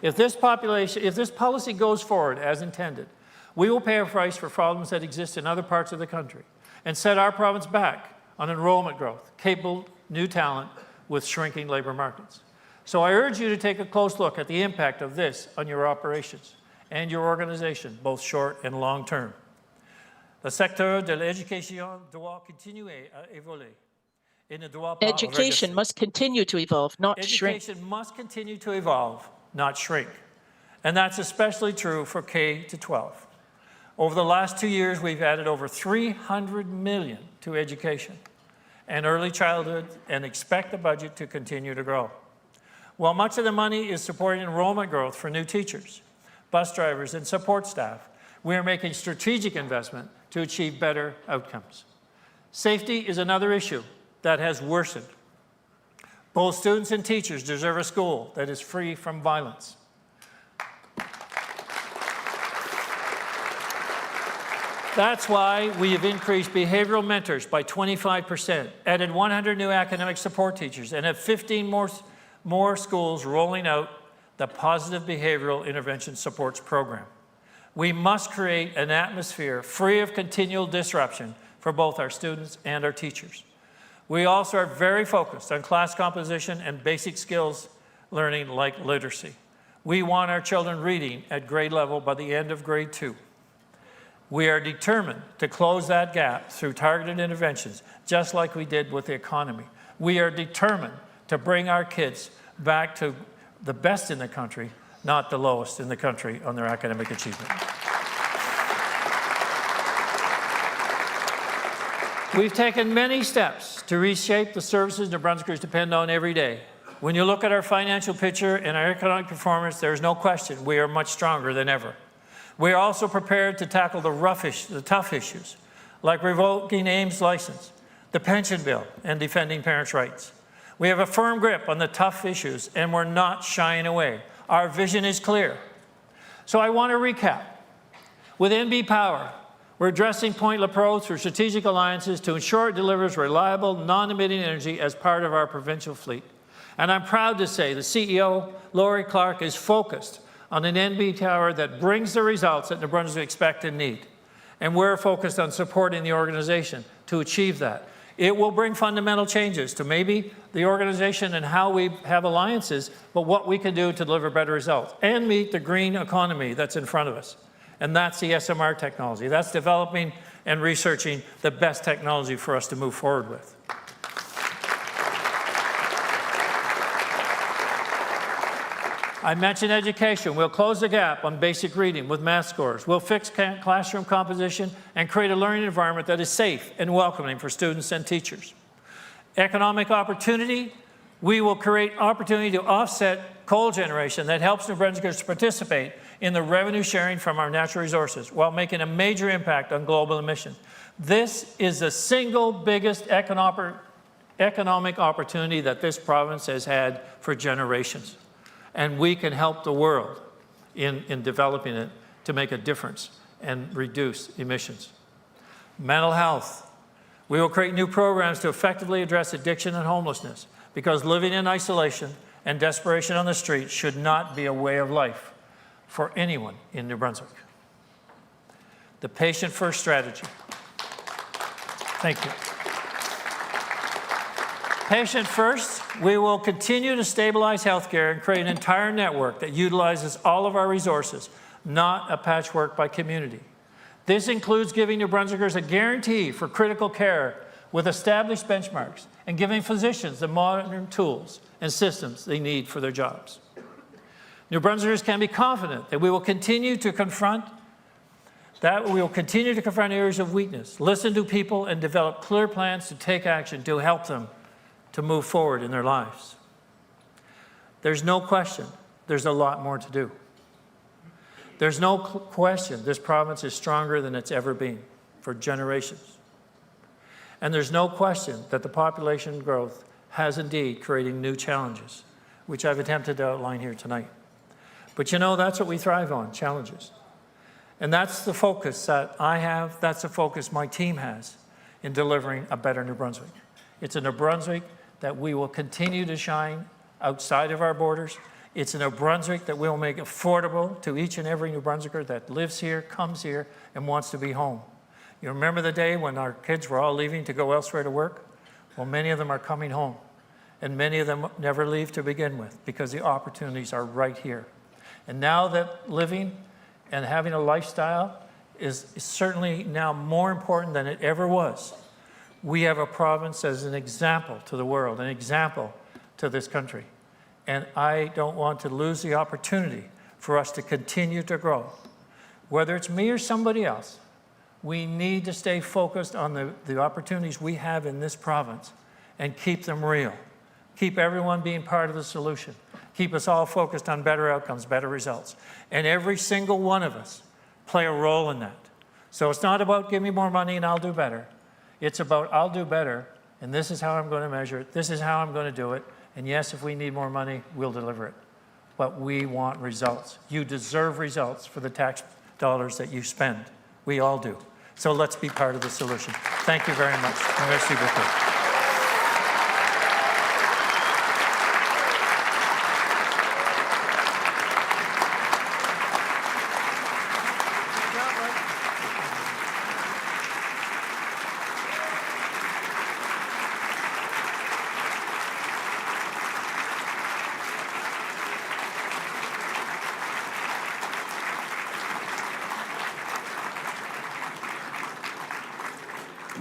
If this policy goes forward as intended, we will pay a price for problems that exist in other parts of the country and set our province back on enrollment growth, capable new talent with shrinking labor markets. So I urge you to take a close look at the impact of this on your operations and your organization, both short and long term. Le secteur de l'éducation doit continuer à évoluer. Education must continue to evolve, not shrink. Education must continue to evolve, not shrink. And that's especially true for K to 12. Over the last 2 years, we've added over $300 million to education and early childhood, and expect the budget to continue to grow. While much of the money is supporting enrollment growth for new teachers, bus drivers, and support staff, we are making strategic investment to achieve better outcomes. Safety is another issue that has worsened. Both students and teachers deserve a school that is free from violence. That's why we have increased behavioral mentors by 25%, added 100 new academic support teachers, and have 15 more schools rolling out the Positive Behavioral Intervention Supports program. We must create an atmosphere free of continual disruption for both our students and our teachers. We also are very focused on class composition and basic skills learning like literacy. We want our children reading at grade level by the end of grade 2. We are determined to close that gap through targeted interventions, just like we did with the economy. We are determined to bring our kids back to the best in the country, not the lowest in the country on their academic achievement. We've taken many steps to reshape the services New Brunswickers depend on every day. When you look at our financial picture and our economic performance, there is no question we are much stronger than ever. We are also prepared to tackle the tough issues, like revoking Ames' license, the pension bill, and defending parents' rights. We have a firm grip on the tough issues, and we're not shying away. Our vision is clear. So I want to recap. With NB Power, we're addressing Point Lepreau through strategic alliances to ensure it delivers reliable, non-emitting energy as part of our provincial fleet. And I'm proud to say the CEO, Laurie Clark, is focused on an NB Power that brings the results that New Brunswick expect and need. And we're focused on supporting the organization to achieve that. It will bring fundamental changes to maybe the organization and how we have alliances, but what we can do to deliver better results and meet the green economy that's in front of us. And that's the SMR technology. That's developing and researching the best technology for us to move forward with. I mentioned education. We'll close the gap on basic reading with math scores. We'll fix classroom composition and create a learning environment that is safe and welcoming for students and teachers. Economic opportunity. We will create opportunity to offset coal generation that helps New Brunswickers participate in the revenue sharing from our natural resources while making a major impact on global emissions. This is the single biggest economic opportunity that this province has had for generations. And we can help the world in developing it to make a difference and reduce emissions. Mental health. We will create new programs to effectively address addiction and homelessness, because living in isolation and desperation on the street should not be a way of life for anyone in New Brunswick. The patient-first strategy. Thank you. Patient first, we will continue to stabilize healthcare and create an entire network that utilizes all of our resources, not a patchwork by community. This includes giving New Brunswickers a guarantee for critical care with established benchmarks and giving physicians the modern tools and systems they need for their jobs. New Brunswickers can be confident that we will continue to confront areas of weakness, listen to people, and develop clear plans to take action to help them to move forward in their lives. There's no question there's a lot more to do. There's no question this province is stronger than it's ever been for generations. And there's no question that the population growth has indeed created new challenges, which I've attempted to outline here tonight. But you know, that's what we thrive on, challenges. And that's the focus that I have, that's the focus my team has in delivering a better New Brunswick. It's a New Brunswick that we will continue to shine outside of our borders. It's a New Brunswick that we'll make affordable to each and every New Brunswicker that lives here, comes here, and wants to be home. You remember the day when our kids were all leaving to go elsewhere to work? Well, many of them are coming home, and many of them never leave to begin with because the opportunities are right here. And now that living and having a lifestyle is certainly now more important than it ever was, we have a province as an example to the world, an example to this country. And I don't want to lose the opportunity for us to continue to grow. Whether it's me or somebody else, we need to stay focused on the opportunities we have in this province and keep them real. Keep everyone being part of the solution. Keep us all focused on better outcomes, better results. And every single one of us play a role in that. So it's not about give me more money and I'll do better. It's about I'll do better, and this is how I'm going to measure it. This is how I'm going to do it. And yes, if we need more money, we'll deliver it. But we want results. You deserve results for the tax dollars that you spend. We all do. So let's be part of the solution. Thank you very much. Merci beaucoup.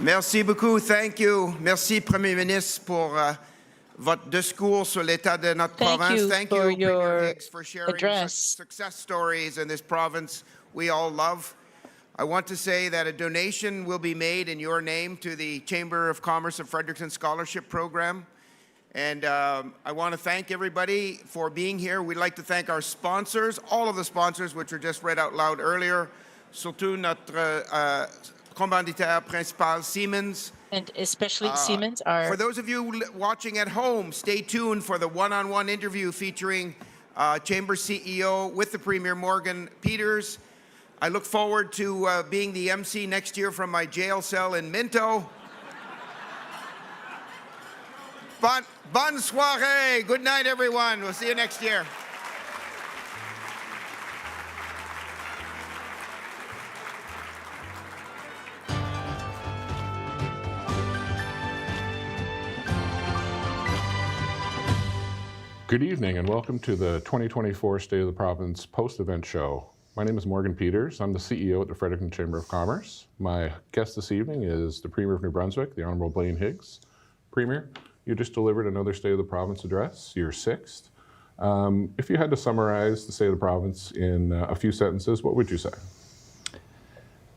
Merci beaucoup. Thank you. Merci, Premier Ministre, pour votre discours sur l'état de notre province. Thank you for your Premier Higgs, for sharing address. such success stories in this province we all love. I want to say that a donation will be made in your name to the Chamber of Commerce of Fredericton Scholarship Program. And I want to thank everybody for being here. We'd like to thank our sponsors, all of the sponsors, which were just read out loud earlier, surtout notre commanditaire principal, Siemens. And especially Siemens are... For those of you watching at home, stay tuned for the one-on-one interview featuring Chamber CEO with the Premier Morgan Peters. I look forward to being the MC next year from my jail cell in Minto. Bonne soirée. Good night, everyone. We'll see you next year. Good evening and welcome to the 2024 State of the Province post-event show. My name is Morgan Peters. I'm the CEO at the Fredericton Chamber of Commerce. My guest this evening is the Premier of New Brunswick, the Honourable Blaine Higgs. Premier, you just delivered another State of the Province address, your 6th. If you had to summarize the state of the province in a few sentences, what would you say?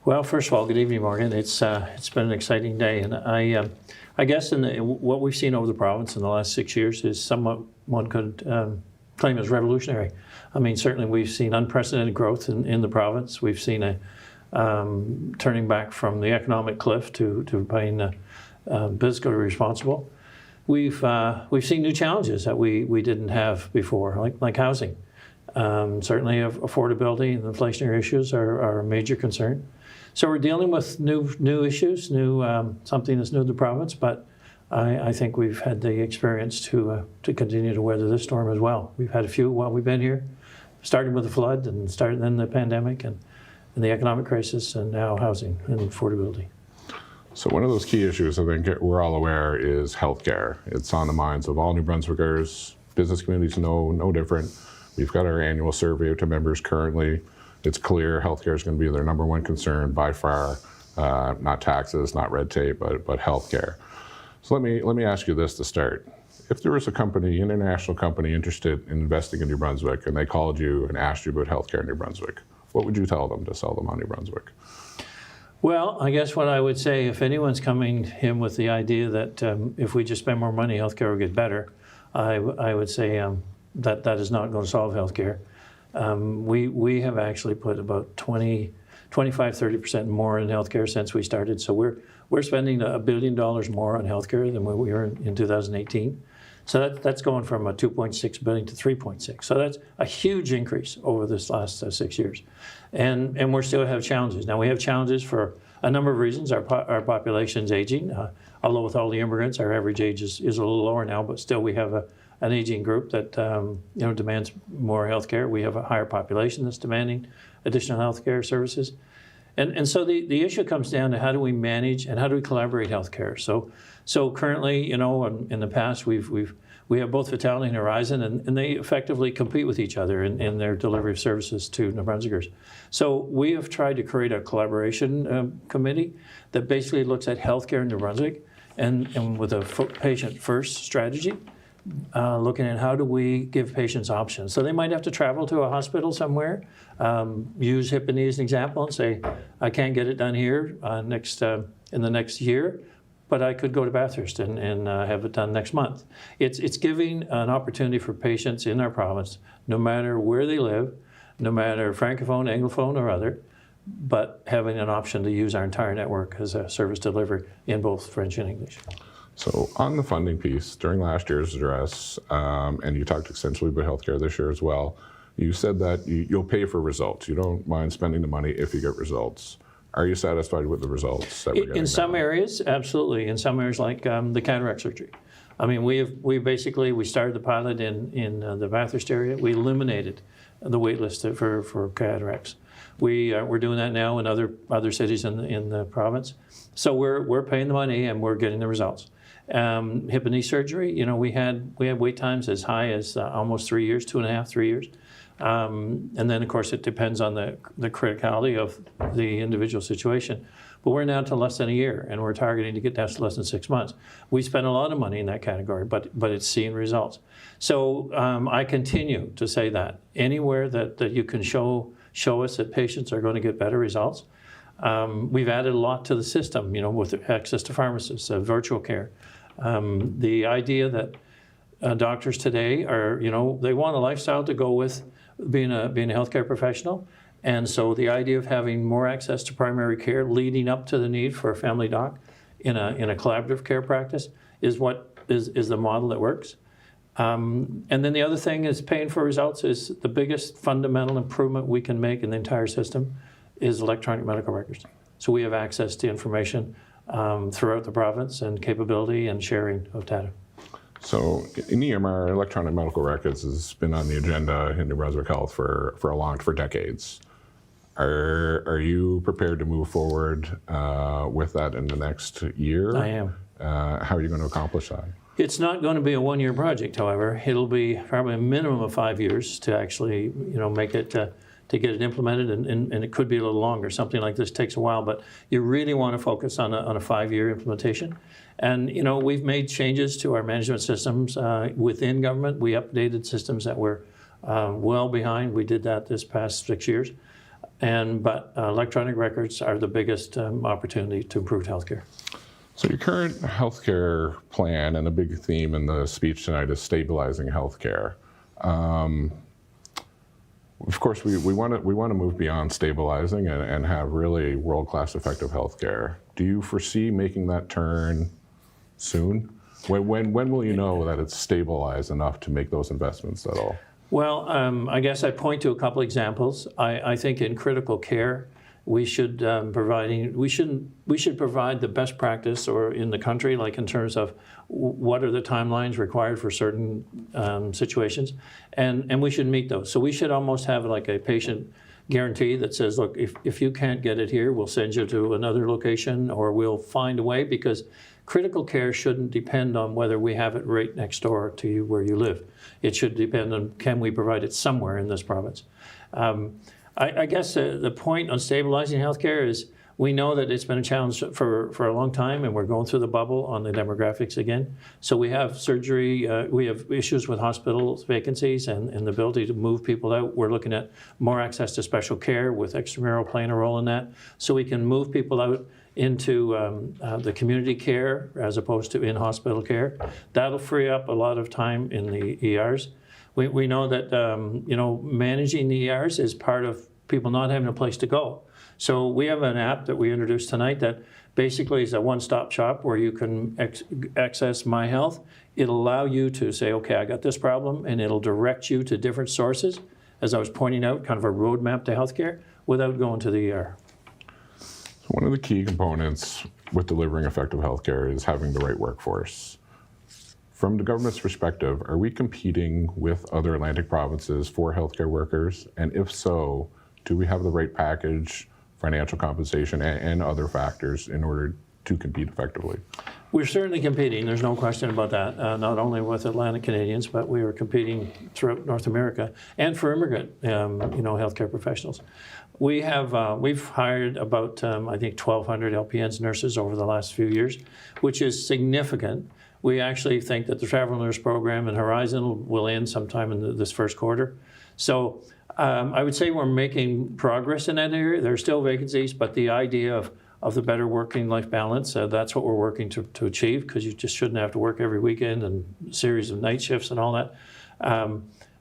Well, first of all, good evening, Morgan. It's been an exciting day, and I guess what we've seen over the province in the last 6 years is somewhat one could claim as revolutionary. I mean, certainly we've seen unprecedented growth in the province. We've seen a turning back from the economic cliff to being fiscally responsible. We've seen new challenges that we didn't have before, like housing. Certainly, affordability and inflationary issues are a major concern. So we're dealing with new issues, something that's new to the province. But I think we've had the experience to continue to weather this storm as well. We've had a few while we've been here, starting with the flood and then the pandemic and the economic crisis, and now housing and affordability. So one of those key issues, I think we're all aware, is healthcare. It's on the minds of all New Brunswickers. Business communities no different. We've got our annual survey to members currently. It's clear healthcare is going to be their number one concern by far. Not taxes, not red tape, but healthcare. So let me ask you this to start. If there was a company, international company, interested in investing in New Brunswick, and they called you and asked you about healthcare in New Brunswick, what would you tell them to sell them on New Brunswick? Well, I guess what I would say, if anyone's coming in with the idea that if we just spend more money, healthcare will get better, I would say that is not going to solve healthcare. We have actually put about 25-30% more in healthcare since we started. So we're spending $1 billion more on healthcare than we were in 2018. So that's going from a 2.6 billion to 3.6. So that's a huge increase over this last 6 years. And we still have challenges. Now we have challenges for a number of reasons. Our population's aging. Although with all the immigrants, our average age is a little lower now, but still we have an aging group that demands more health care. We have a higher population that's demanding additional health care services. And so the issue comes down to how do we manage and how do we collaborate healthcare. So currently, in the past, we have both Vitality and Horizon, and they effectively compete with each other in their delivery of services to New Brunswickers. So we have tried to create a collaboration committee that basically looks at healthcare in New Brunswick and with a patient-first strategy, looking at how do we give patients options. So they might have to travel to a hospital somewhere, use hip and knee as an example, and say, I can't get it done here in the next year, but I could go to Bathurst and have it done next month. It's giving an opportunity for patients in our province, no matter where they live, no matter Francophone, Anglophone, or other, but having an option to use our entire network as a service delivery in both French and English. So on the funding piece, during last year's address, and you talked extensively about healthcare this year as well, you said that you'll pay for results. You don't mind spending the money if you get results. Are you satisfied with the results that we're getting? In some areas, absolutely. In some areas, like the cataract surgery. I mean, we started the pilot in the Bathurst area. We eliminated the wait list for cataracts. We're doing that now in other cities in the province. So we're paying the money and we're getting the results. Hip and knee surgery, we had wait times as high as almost 3 years, 2.5, 3 years. And then, of course, it depends on the criticality of the individual situation. But we're now to less than a year, and we're targeting to get down to less than 6 months. We spend a lot of money in that category, but it's seeing results. So I continue to say that anywhere that you can show us that patients are going to get better results. We've added a lot to the system, with access to pharmacists, virtual care. The idea that doctors today are, they want a lifestyle to go with being a healthcare professional. And so the idea of having more access to primary care leading up to the need for a family doc in a collaborative care practice is what is the model that works. And then the other thing is paying for results is the biggest fundamental improvement we can make in the entire system is electronic medical records. So we have access to information throughout the province and capability and sharing of data. So in EMR, electronic medical records has been on the agenda in New Brunswick Health for decades. Are you prepared to move forward with that in the next year? I am. How are you going to accomplish that? It's not going to be a one-year project, however. It'll be probably a minimum of 5 years to actually, make it to get it implemented, and it could be a little longer. Something like this takes a while, but you really want to focus on a 5-year implementation. And we've made changes to our management systems within government. We updated systems that were well behind. We did that this past 6 years. But electronic records are the biggest opportunity to improve healthcare. So your current healthcare plan, and a big theme in the speech tonight, is stabilizing healthcare. Of course, we want to move beyond stabilizing and have really world-class effective healthcare. Do you foresee making that turn soon? When will you know that it's stabilized enough to make those investments at all? Well, I guess I'd point to a couple examples. I think in critical care, we should provide the best practice or in the country, like in terms of what are the timelines required for certain situations, and we should meet those. So we should almost have like a patient guarantee that says, look, if you can't get it here, we'll send you to another location, or we'll find a way, because critical care shouldn't depend on whether we have it right next door to you where you live. It should depend on, can we provide it somewhere in this province? I guess the point on stabilizing healthcare is we know that it's been a challenge for a long time, and we're going through the bubble on the demographics again. So we have surgery, we have issues with hospitals vacancies and the ability to move people out. We're looking at more access to special care, with extramural playing a role in that, so we can move people out into the community care as opposed to in-hospital care. That'll free up a lot of time in the ERs. We know that managing the ERs is part of people not having a place to go. So we have an app that we introduced tonight that basically is a one-stop shop where you can access My Health. It'll allow you to say, okay, I got this problem, and it'll direct you to different sources, as I was pointing out, kind of a roadmap to healthcare without going to the ER. So one of the key components with delivering effective healthcare is having the right workforce. From the government's perspective, are we competing with other Atlantic provinces for healthcare workers? And if so, do we have the right package, financial compensation, and other factors in order to compete effectively? We're certainly competing, there's no question about that, not only with Atlantic Canadians, but we are competing throughout North America, and for immigrant healthcare professionals. We've hired about, I think, 1,200 LPNs nurses over the last few years, which is significant. We actually think that the travel nurse program and Horizon will end sometime in this first quarter. So I would say we're making progress in that area. There are still vacancies, but the idea of the better working life balance, that's what we're working to achieve, because you just shouldn't have to work every weekend and a series of night shifts and all that.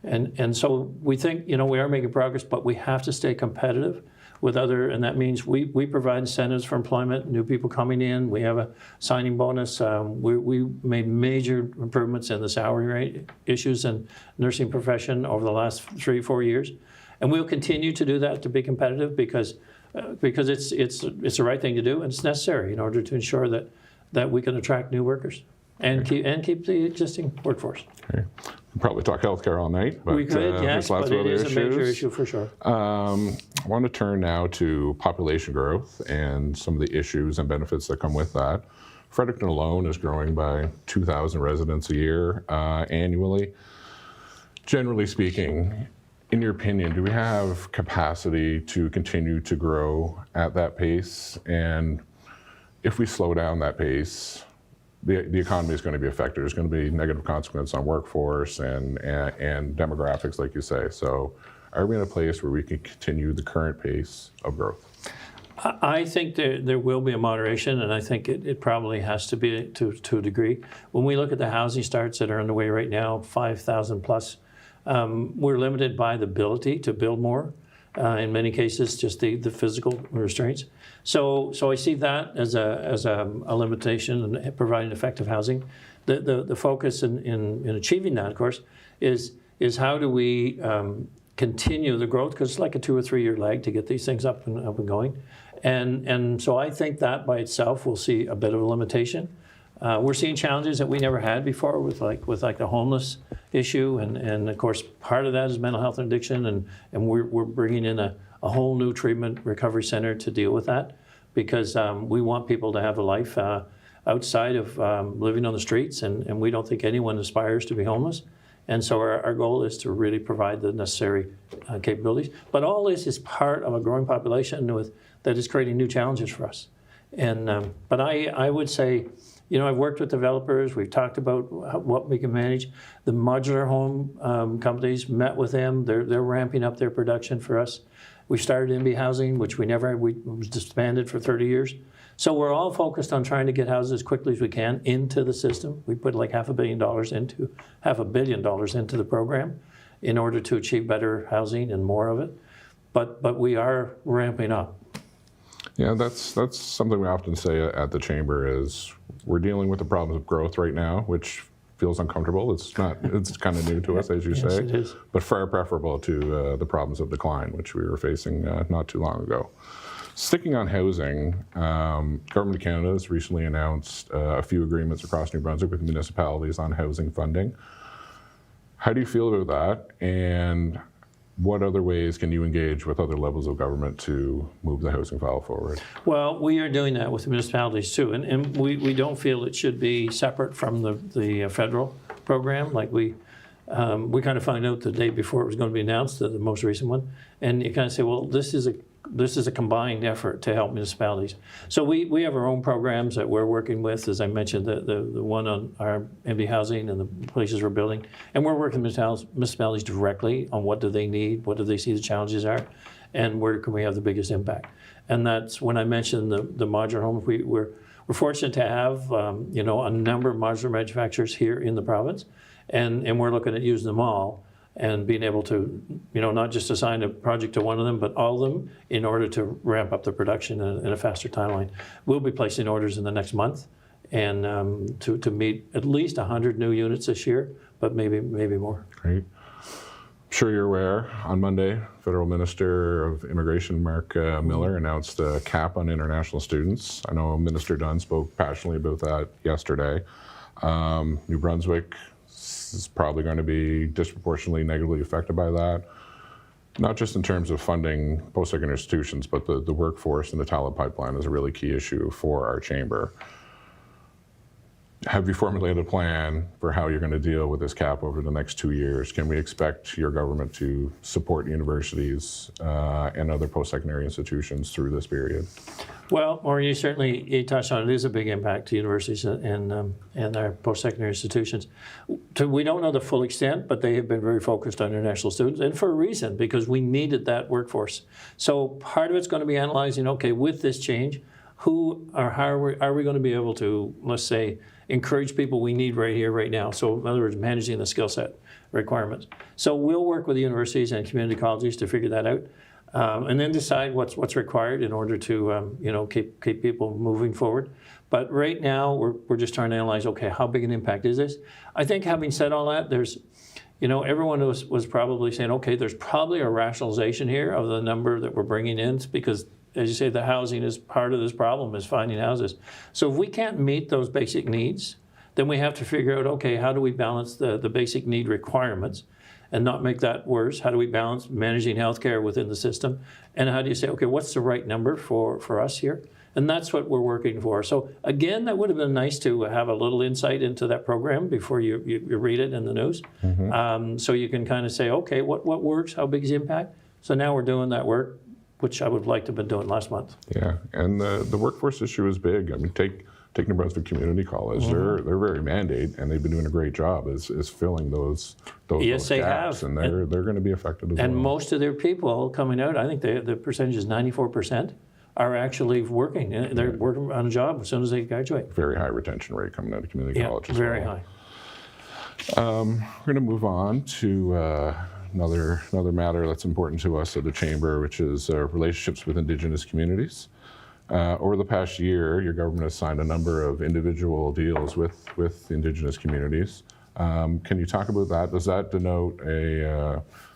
And so we think, we are making progress, but we have to stay competitive with and that means we provide incentives for employment, new people coming in. We have a signing bonus. We made major improvements in the salary rate issues in nursing profession over the last 3-4 years. And we'll continue to do that to be competitive, because it's the right thing to do, and it's necessary in order to ensure that we can attract new workers and keep the existing workforce. Okay. We'll probably talk healthcare all night, but we could, yes, there's lots but of other it is issues. a major issue for sure. I want to turn now to population growth and some of the issues and benefits that come with that. Fredericton alone is growing by 2,000 residents a year annually. Generally speaking, in your opinion, do we have capacity to continue to grow at that pace? And if we slow down that pace, the economy is going to be affected. There's going to be negative consequence on workforce and demographics, like you say. So are we in a place where we can continue the current pace of growth? I think there will be a moderation, and I think it probably has to be to a degree. When we look at the housing starts that are underway right now, 5,000 plus, we're limited by the ability to build more. In many cases, just the physical restraints. So I see that as a limitation in providing effective housing. The focus in achieving that, of course, is how do we continue the growth, because it's like a 2 or 3 year lag to get these things up and going. And so I think that by itself will see a bit of a limitation. We're seeing challenges that we never had before with the homeless issue, and of course part of that is mental health and addiction, and we're bringing in a whole new treatment recovery center to deal with that, because we want people to have a life outside of living on the streets, and we don't think anyone aspires to be homeless. And so our goal is to really provide the necessary capabilities. But all this is part of a growing population that is creating new challenges for us. And but I would say, I've worked with developers. We've talked about what we can manage. The modular home companies, met with them. They're ramping up their production for us. We started MB Housing, which we was disbanded for 30 years. So we're all focused on trying to get houses as quickly as we can into the system. We put like $500 million into the program in order to achieve better housing and more of it. But we are ramping up. Yeah, that's something we often say at the Chamber is we're dealing with the problems of growth right now, which feels uncomfortable. It's kind of new to us, as you Yes, say, it is. but far preferable to the problems of decline, which we were facing not too long ago. Sticking on housing, Government of Canada has recently announced a few agreements across New Brunswick with municipalities on housing funding. How do you feel about that? And what other ways can you engage with other levels of government to move the housing file forward? Well, we are doing that with the municipalities too, and we don't feel it should be separate from the federal program. Like we kind of found out the day before it was going to be announced, the most recent one, and you kind of say, well, this is a combined effort to help municipalities. So we have our own programs that we're working with, as I mentioned, the one on our MB Housing and the places we're building. And we're working with municipalities directly on what do they need, what do they see the challenges are, and where can we have the biggest impact. And that's when I mentioned the modular home. We're fortunate to have a number of modular manufacturers here in the province, and we're looking at using them all and being able to, not just assign a project to one of them, but all of them in order to ramp up the production in a faster timeline. We'll be placing orders in the next month and to meet at least 100 new units this year, but maybe more. Great. I'm sure you're aware, on Monday, Federal Minister of Immigration Mark Miller announced a cap on international students. I know Minister Dunn spoke passionately about that yesterday. New Brunswick is probably going to be disproportionately negatively affected by that, not just in terms of funding post-secondary institutions, but the workforce and the talent pipeline is a really key issue for our chamber. Have you formulated a plan for how you're going to deal with this cap over the next 2 years? Can we expect your government to support universities and other post-secondary institutions through this period? Well, Maureen, you touched on it. It is a big impact to universities and our post-secondary institutions. We don't know the full extent, but they have been very focused on international students, and for a reason, because we needed that workforce. So part of it's going to be analyzing, okay, with this change, who or how are we going to be able to, let's say, encourage people we need right here, right now. So in other words, managing the skill set requirements. So we'll work with the universities and community colleges to figure that out, and then decide what's required in order to keep people moving forward. But right now, we're just trying to analyze, okay, how big an impact is this? I think having said all that, there's, everyone was probably saying, okay, there's probably a rationalization here of the number that we're bringing in, because as you say, the housing is part of this problem, is finding houses. So if we can't meet those basic needs, then we have to figure out, okay, how do we balance the basic need requirements and not make that worse? How do we balance managing healthcare within the system? And how do you say, okay, what's the right number for us here? And that's what we're working for. So again, that would have been nice to have a little insight into that program before you read it in the news. Mm-hmm. So you can kind of say, okay, what works? How big is the impact? So now we're doing that work, which I would like to have been doing last month. Yeah, and the workforce issue is big. I mean, take New Brunswick Community College. Mm-hmm. They're very mandate, and they've been doing a great job is filling those yes, they gaps, have. And they're going to be affected as well. And most of their people coming out, I think the percentage is 94%, are actually working. They're working on a job as soon as they graduate. Very high retention rate coming out of community college as well. Very high. We're going to move on to another matter that's important to us at the Chamber, which is relationships with Indigenous communities. Over the past year, your government has signed a number of individual deals with Indigenous communities. Can you talk about that? Does that denote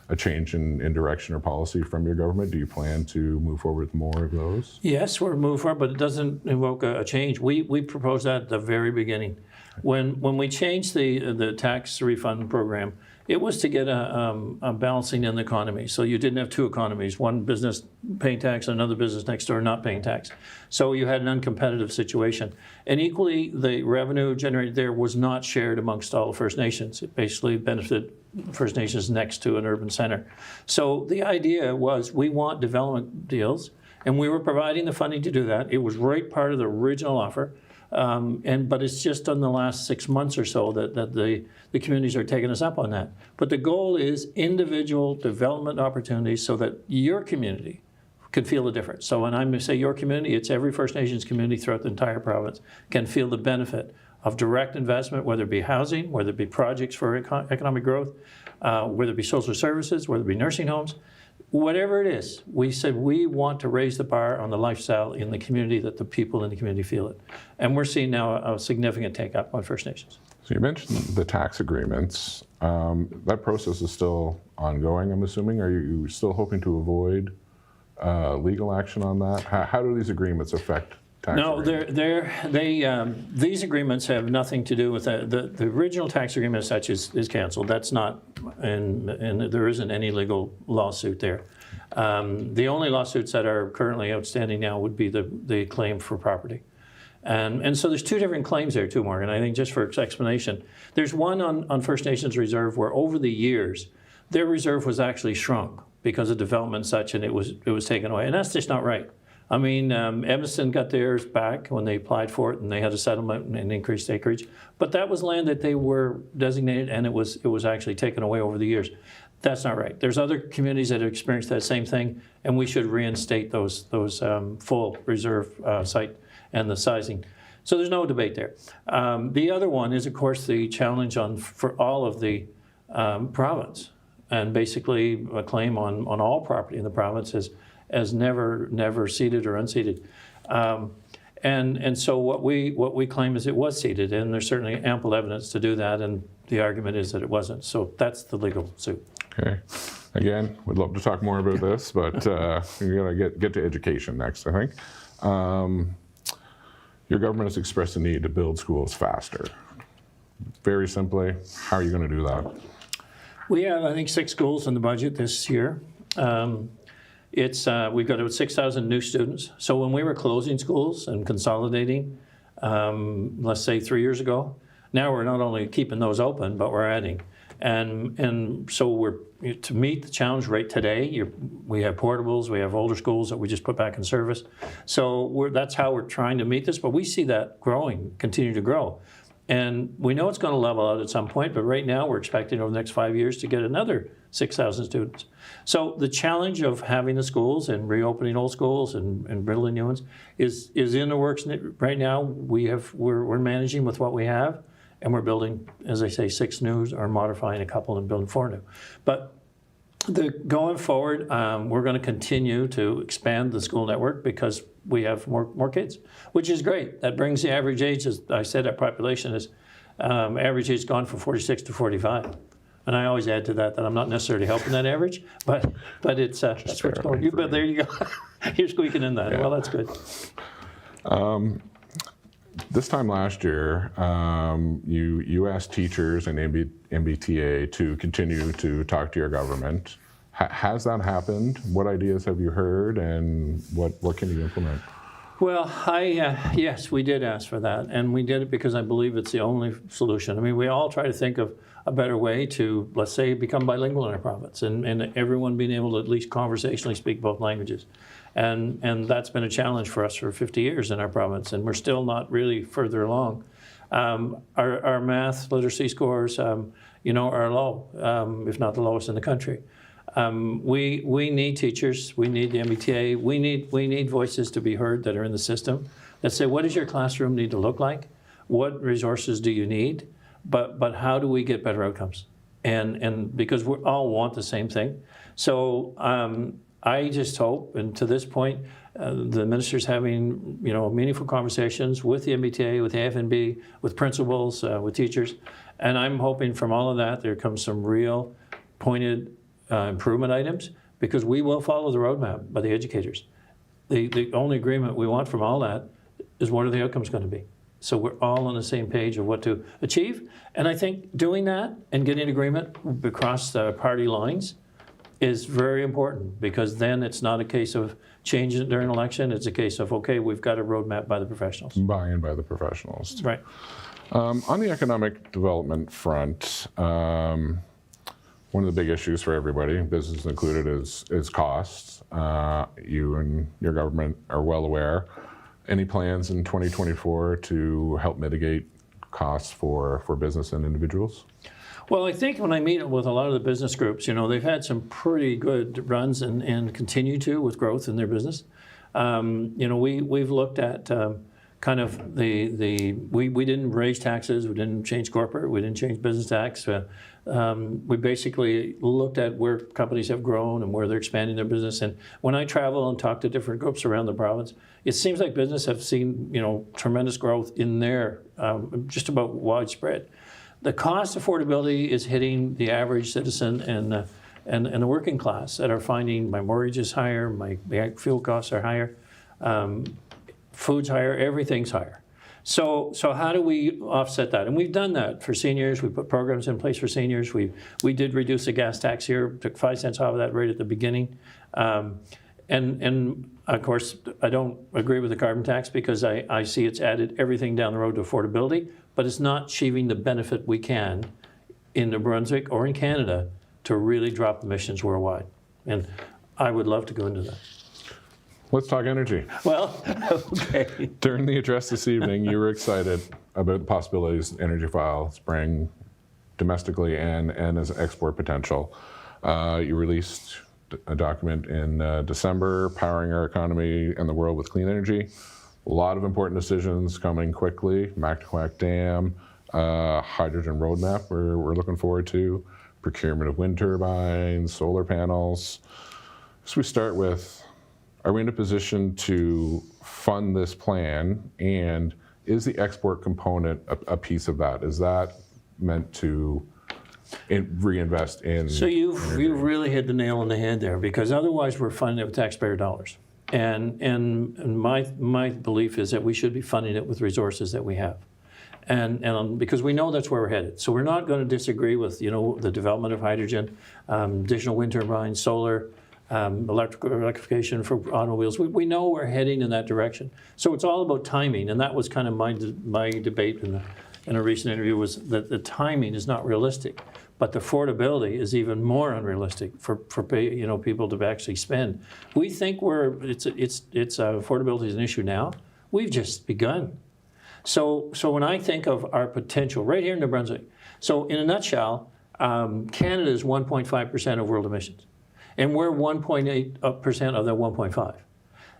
a change in direction or policy from your government? Do you plan to move forward with more of those? Yes, we're moving forward, but it doesn't invoke a change. We proposed that at the very beginning. When we changed the tax refund program, It was to get a balancing in the economy. So you didn't have two economies, one business paying tax, another business next door not paying tax. So you had an uncompetitive situation. And equally, the revenue generated there was not shared amongst all the First Nations. It basically benefited First Nations next to an urban center. So the idea was we want development deals, and we were providing the funding to do that. It was right part of the original offer. But it's just in the last 6 months or so that the communities are taking us up on that. But the goal is individual development opportunities so that your community can feel the difference. So when I say your community, it's every First Nations community throughout the entire province can feel the benefit of direct investment, whether it be housing, whether it be projects for economic growth, whether it be social services, whether it be nursing homes. Whatever it is, we said we want to raise the bar on the lifestyle in the community that the people in the community feel it. And we're seeing now a significant take-up on First Nations. So you mentioned the tax agreements. That process is still ongoing, I'm assuming. Are you still hoping to avoid legal action on that? How do these agreements affect tax agreements? These agreements have nothing to do with the original tax agreement as such is canceled. That's not, and there isn't any legal lawsuit there. The only lawsuits that are currently outstanding now would be the claim for property. And so there's two different claims there too, Morgan. I think just for explanation, there's one on First Nations Reserve where over the years, their reserve was actually shrunk because of development and such, and it was taken away. And that's just not right. I mean, Edmonton got theirs back when they applied for it, and they had a settlement and increased acreage. But that was land that they were designated, and it was actually taken away over the years. That's not right. There's other communities that have experienced that same thing, and we should reinstate those full reserve site and the sizing. So there's no debate there. The other one is, of course, the challenge for all of the province, and basically a claim on all property in the province as never ceded or unceded. And so what we claim is it was ceded, and there's certainly ample evidence to do that, and the argument is that it wasn't. So that's the legal suit. Okay. Again, we'd love to talk more about this, but we're going to get to education next, I think. Your government has expressed the need to build schools faster. Very simply, how are you going to do that? We have, I think, 6 schools in the budget this year. We've got about 6,000 new students. So when we were closing schools and consolidating, let's say 3 years ago, now we're not only keeping those open, but we're adding. And so to meet the challenge right today, we have portables, we have older schools that we just put back in service. So that's how we're trying to meet this, but we see that continue to grow. And we know it's going to level out at some point, but right now we're expecting over the next 5 years to get another 6,000 students. So the challenge of having the schools and reopening old schools and building new ones is in the works right now. We're managing with what we have, and we're building, as I say, 6 new or modifying a couple and building 4 new. But going forward, we're going to continue to expand the school network because we have more kids, which is great. That brings the average age, as I said, our population is average age gone from 46 to 45. And I always add to that I'm not necessarily helping that average, but it's that's what's going. But there you go. You're squeaking in that. Yeah. Well, that's good. This time last year, you asked teachers and MBTA to continue to talk to your government. Has that happened? What ideas have you heard, and what can you implement? Well, yes, we did ask for that, and we did it because I believe it's the only solution. I mean, we all try to think of a better way to, let's say, become bilingual in our province, and everyone being able to at least conversationally speak both languages. And that's been a challenge for us for 50 years in our province, and we're still not really further along. Our math literacy scores, are low, if not the lowest in the country. We need teachers, we need the MBTA, we need voices to be heard that are in the system that say, what does your classroom need to look like? What resources do you need? But how do we get better outcomes? And because we all want the same thing. So I just hope, and to this point, the minister's having meaningful conversations with the MBTA, with the AFNB, with principals, with teachers, and I'm hoping from all of that there comes some real pointed improvement items, because we will follow the roadmap by the educators. The only agreement we want from all that is what are the outcomes going to be? so we're all on the same page of what to achieve. And I think doing that and getting agreement across the party lines is very important, because then it's not a case of changing it during an election. It's a case of, okay, we've got a roadmap by the professionals. Buy-in by the professionals. Right. On the economic development front, one of the big issues for everybody, business included, is costs. You and your government are well aware. Any plans in 2024 to help mitigate costs for business and individuals? Well, I think when I meet with a lot of the business groups, they've had some pretty good runs and continue to with growth in their business. We've looked at kind of we didn't raise taxes, we didn't change corporate, we didn't change business tax. We basically looked at where companies have grown and where they're expanding their business. And when I travel and talk to different groups around the province, it seems like business have seen tremendous growth in there, just about widespread. The cost affordability is hitting the average citizen and the working class that are finding my mortgage is higher, my fuel costs are higher, food's higher, everything's higher. So how do we offset that? And we've done that for seniors. We put programs in place for seniors. We did reduce the gas tax here, took 5 cents off of that right at the beginning. And of course, I don't agree with the carbon tax, because I see it's added everything down the road to affordability, but it's not achieving the benefit we can in New Brunswick or in Canada to really drop emissions worldwide. And I would love to go into that. Let's talk energy. Well, okay. During the address this evening, you were excited about the possibilities Energy Files bring domestically and as export potential. You released a document in December, Powering Our Economy and the World with Clean Energy. A lot of important decisions coming quickly. Mactaquac Dam, hydrogen roadmap we're looking forward to, procurement of wind turbines, solar panels. So we start with, are we in a position to fund this plan, and is the export component a piece of that? Is that meant to reinvest in? So you've really hit the nail on the head there, because otherwise we're funding it with taxpayer dollars. And my belief is that we should be funding it with resources that we have. And because we know that's where we're headed. So we're not going to disagree with, the development of hydrogen, additional wind turbines, solar, electrification for automobiles. We know we're heading in that direction. So it's all about timing, and that was kind of my debate in a recent interview, was that the timing is not realistic, but the affordability is even more unrealistic for people to actually spend. We think affordability is an issue now. We've just begun. So when I think of our potential right here in New Brunswick, so in a nutshell, Canada is 1.5% of world emissions. And we're 1.8% of that 1.5.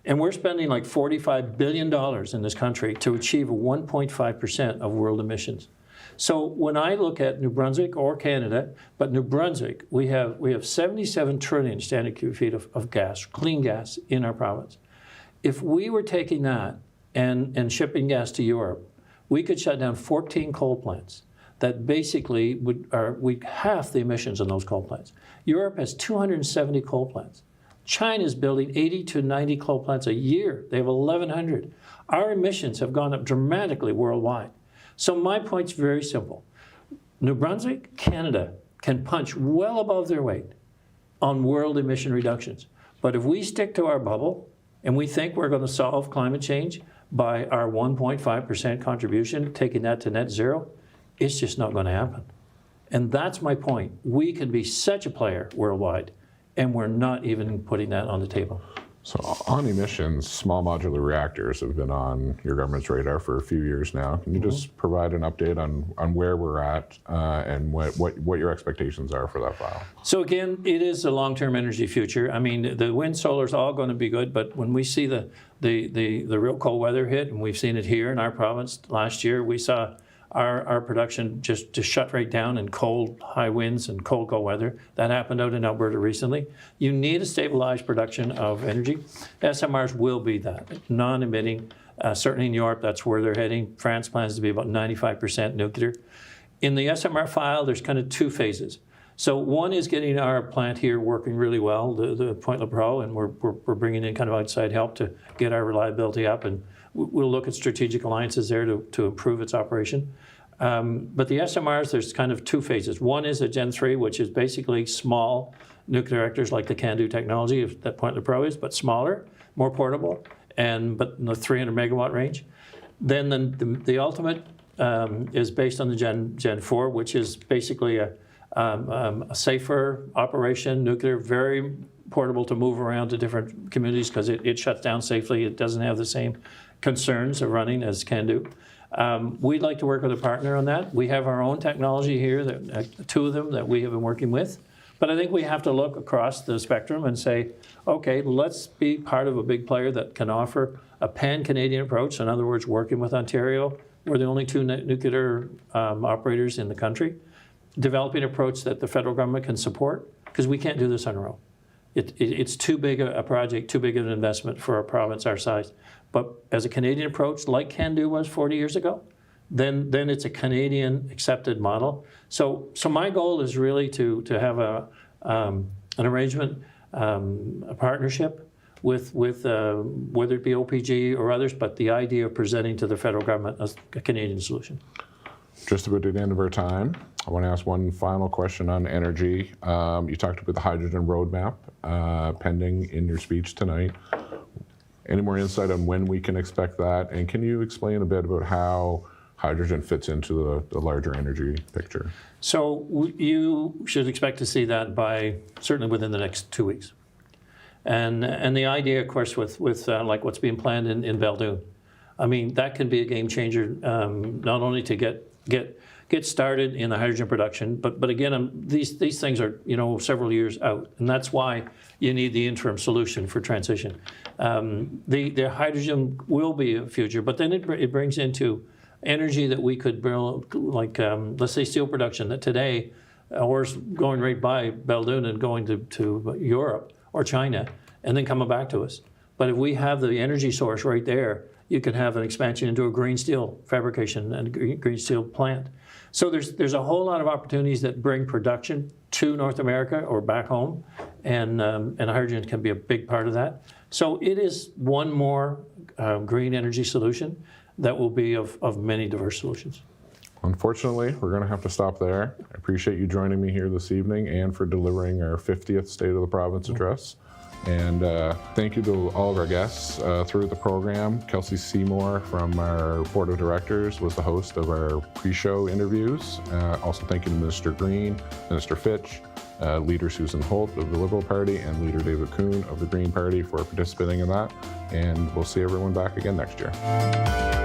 And we're spending like $45 billion in this country to achieve 1.5% of world emissions. So when I look at New Brunswick or Canada, but New Brunswick, we have 77 trillion standard cubic feet of gas, clean gas in our province. If we were taking that and shipping gas to Europe, we could shut down 14 coal plants that basically we'd half the emissions in those coal plants. Europe has 270 coal plants. China's building 80 to 90 coal plants a year. They have 1,100. Our emissions have gone up dramatically worldwide. So my point's very simple. New Brunswick, Canada can punch well above their weight on world emission reductions. But if we stick to our bubble and we think we're going to solve climate change by our 1.5% contribution, taking that to net zero, it's just not going to happen. And that's my point. We can be such a player worldwide, and we're not even putting that on the table. So on emissions, small modular reactors have been on your government's radar for a few years now. Can you just provide an update on where we're at and what your expectations are for that file? So again, it is a long-term energy future. I mean, the wind, solar is all going to be good, but when we see the real cold weather hit, and we've seen it here in our province last year, we saw our production just shut right down in cold, high winds and cold weather. That happened out in Alberta recently. You need a stabilized production of energy. SMRs will be that, non-emitting. Certainly in Europe, that's where they're heading. France plans to be about 95% nuclear. In the SMR file, there's kind of two phases. So one is getting our plant here working really well, the Point La Pro, and we're bringing in kind of outside help to get our reliability up, and we'll look at strategic alliances there to improve its operation. But the SMRs, there's kind of two phases. One is a Gen 3, which is basically small nuclear reactors like the CANDU technology at that point in the province, but smaller, more portable, but in the 300 megawatt range. Then the ultimate is based on the Gen 4, which is basically a safer operation, nuclear, very portable to move around to different communities because it shuts down safely. It doesn't have the same concerns of running as CANDU. We'd like to work with a partner on that. We have our own technology here, two of them that we have been working with. But I think we have to look across the spectrum and say, okay, let's be part of a big player that can offer a pan-Canadian approach. In other words, working with Ontario. We're the only two nuclear operators in the country. Developing an approach that the federal government can support, because we can't do this on our own. It's too big a project, too big of an investment for a province our size. But as a Canadian approach, like CANDU was 40 years ago, then it's a Canadian accepted model. So my goal is really to have an arrangement, a partnership with whether it be OPG or others, but the idea of presenting to the federal government as a Canadian solution. Just about at the end of our time, I want to ask one final question on energy. You talked about the hydrogen roadmap pending in your speech tonight. Any more insight on when we can expect that? And can you explain a bit about how hydrogen fits into the larger energy picture? So you should expect to see that certainly within the next 2 weeks. And the idea, of course, with like what's being planned in Belledune, I mean, that can be a game changer, not only to get started in the hydrogen production, but again, these things are several years out, and that's why you need the interim solution for transition. The hydrogen will be a future, but then it brings into energy that we could build, like let's say steel production that today, or going right by Belledune and going to Europe or China, and then coming back to us. But if we have the energy source right there, you can have an expansion into a green steel fabrication and green steel plant. So there's a whole lot of opportunities that bring production to North America or back home, and hydrogen can be a big part of that. So it is one more green energy solution that will be of many diverse solutions. Unfortunately, we're going to have to stop there. I appreciate you joining me here this evening and for delivering our 50th State of the Province address. And thank you to all of our guests throughout the program. Kelsey Seymour from our Board of Directors was the host of our pre-show interviews. Also thank you to Minister Green, Minister Fitch, Leader Susan Holt of the Liberal Party, and Leader David Kuhn of the Green Party for participating in that. And we'll see everyone back again next year.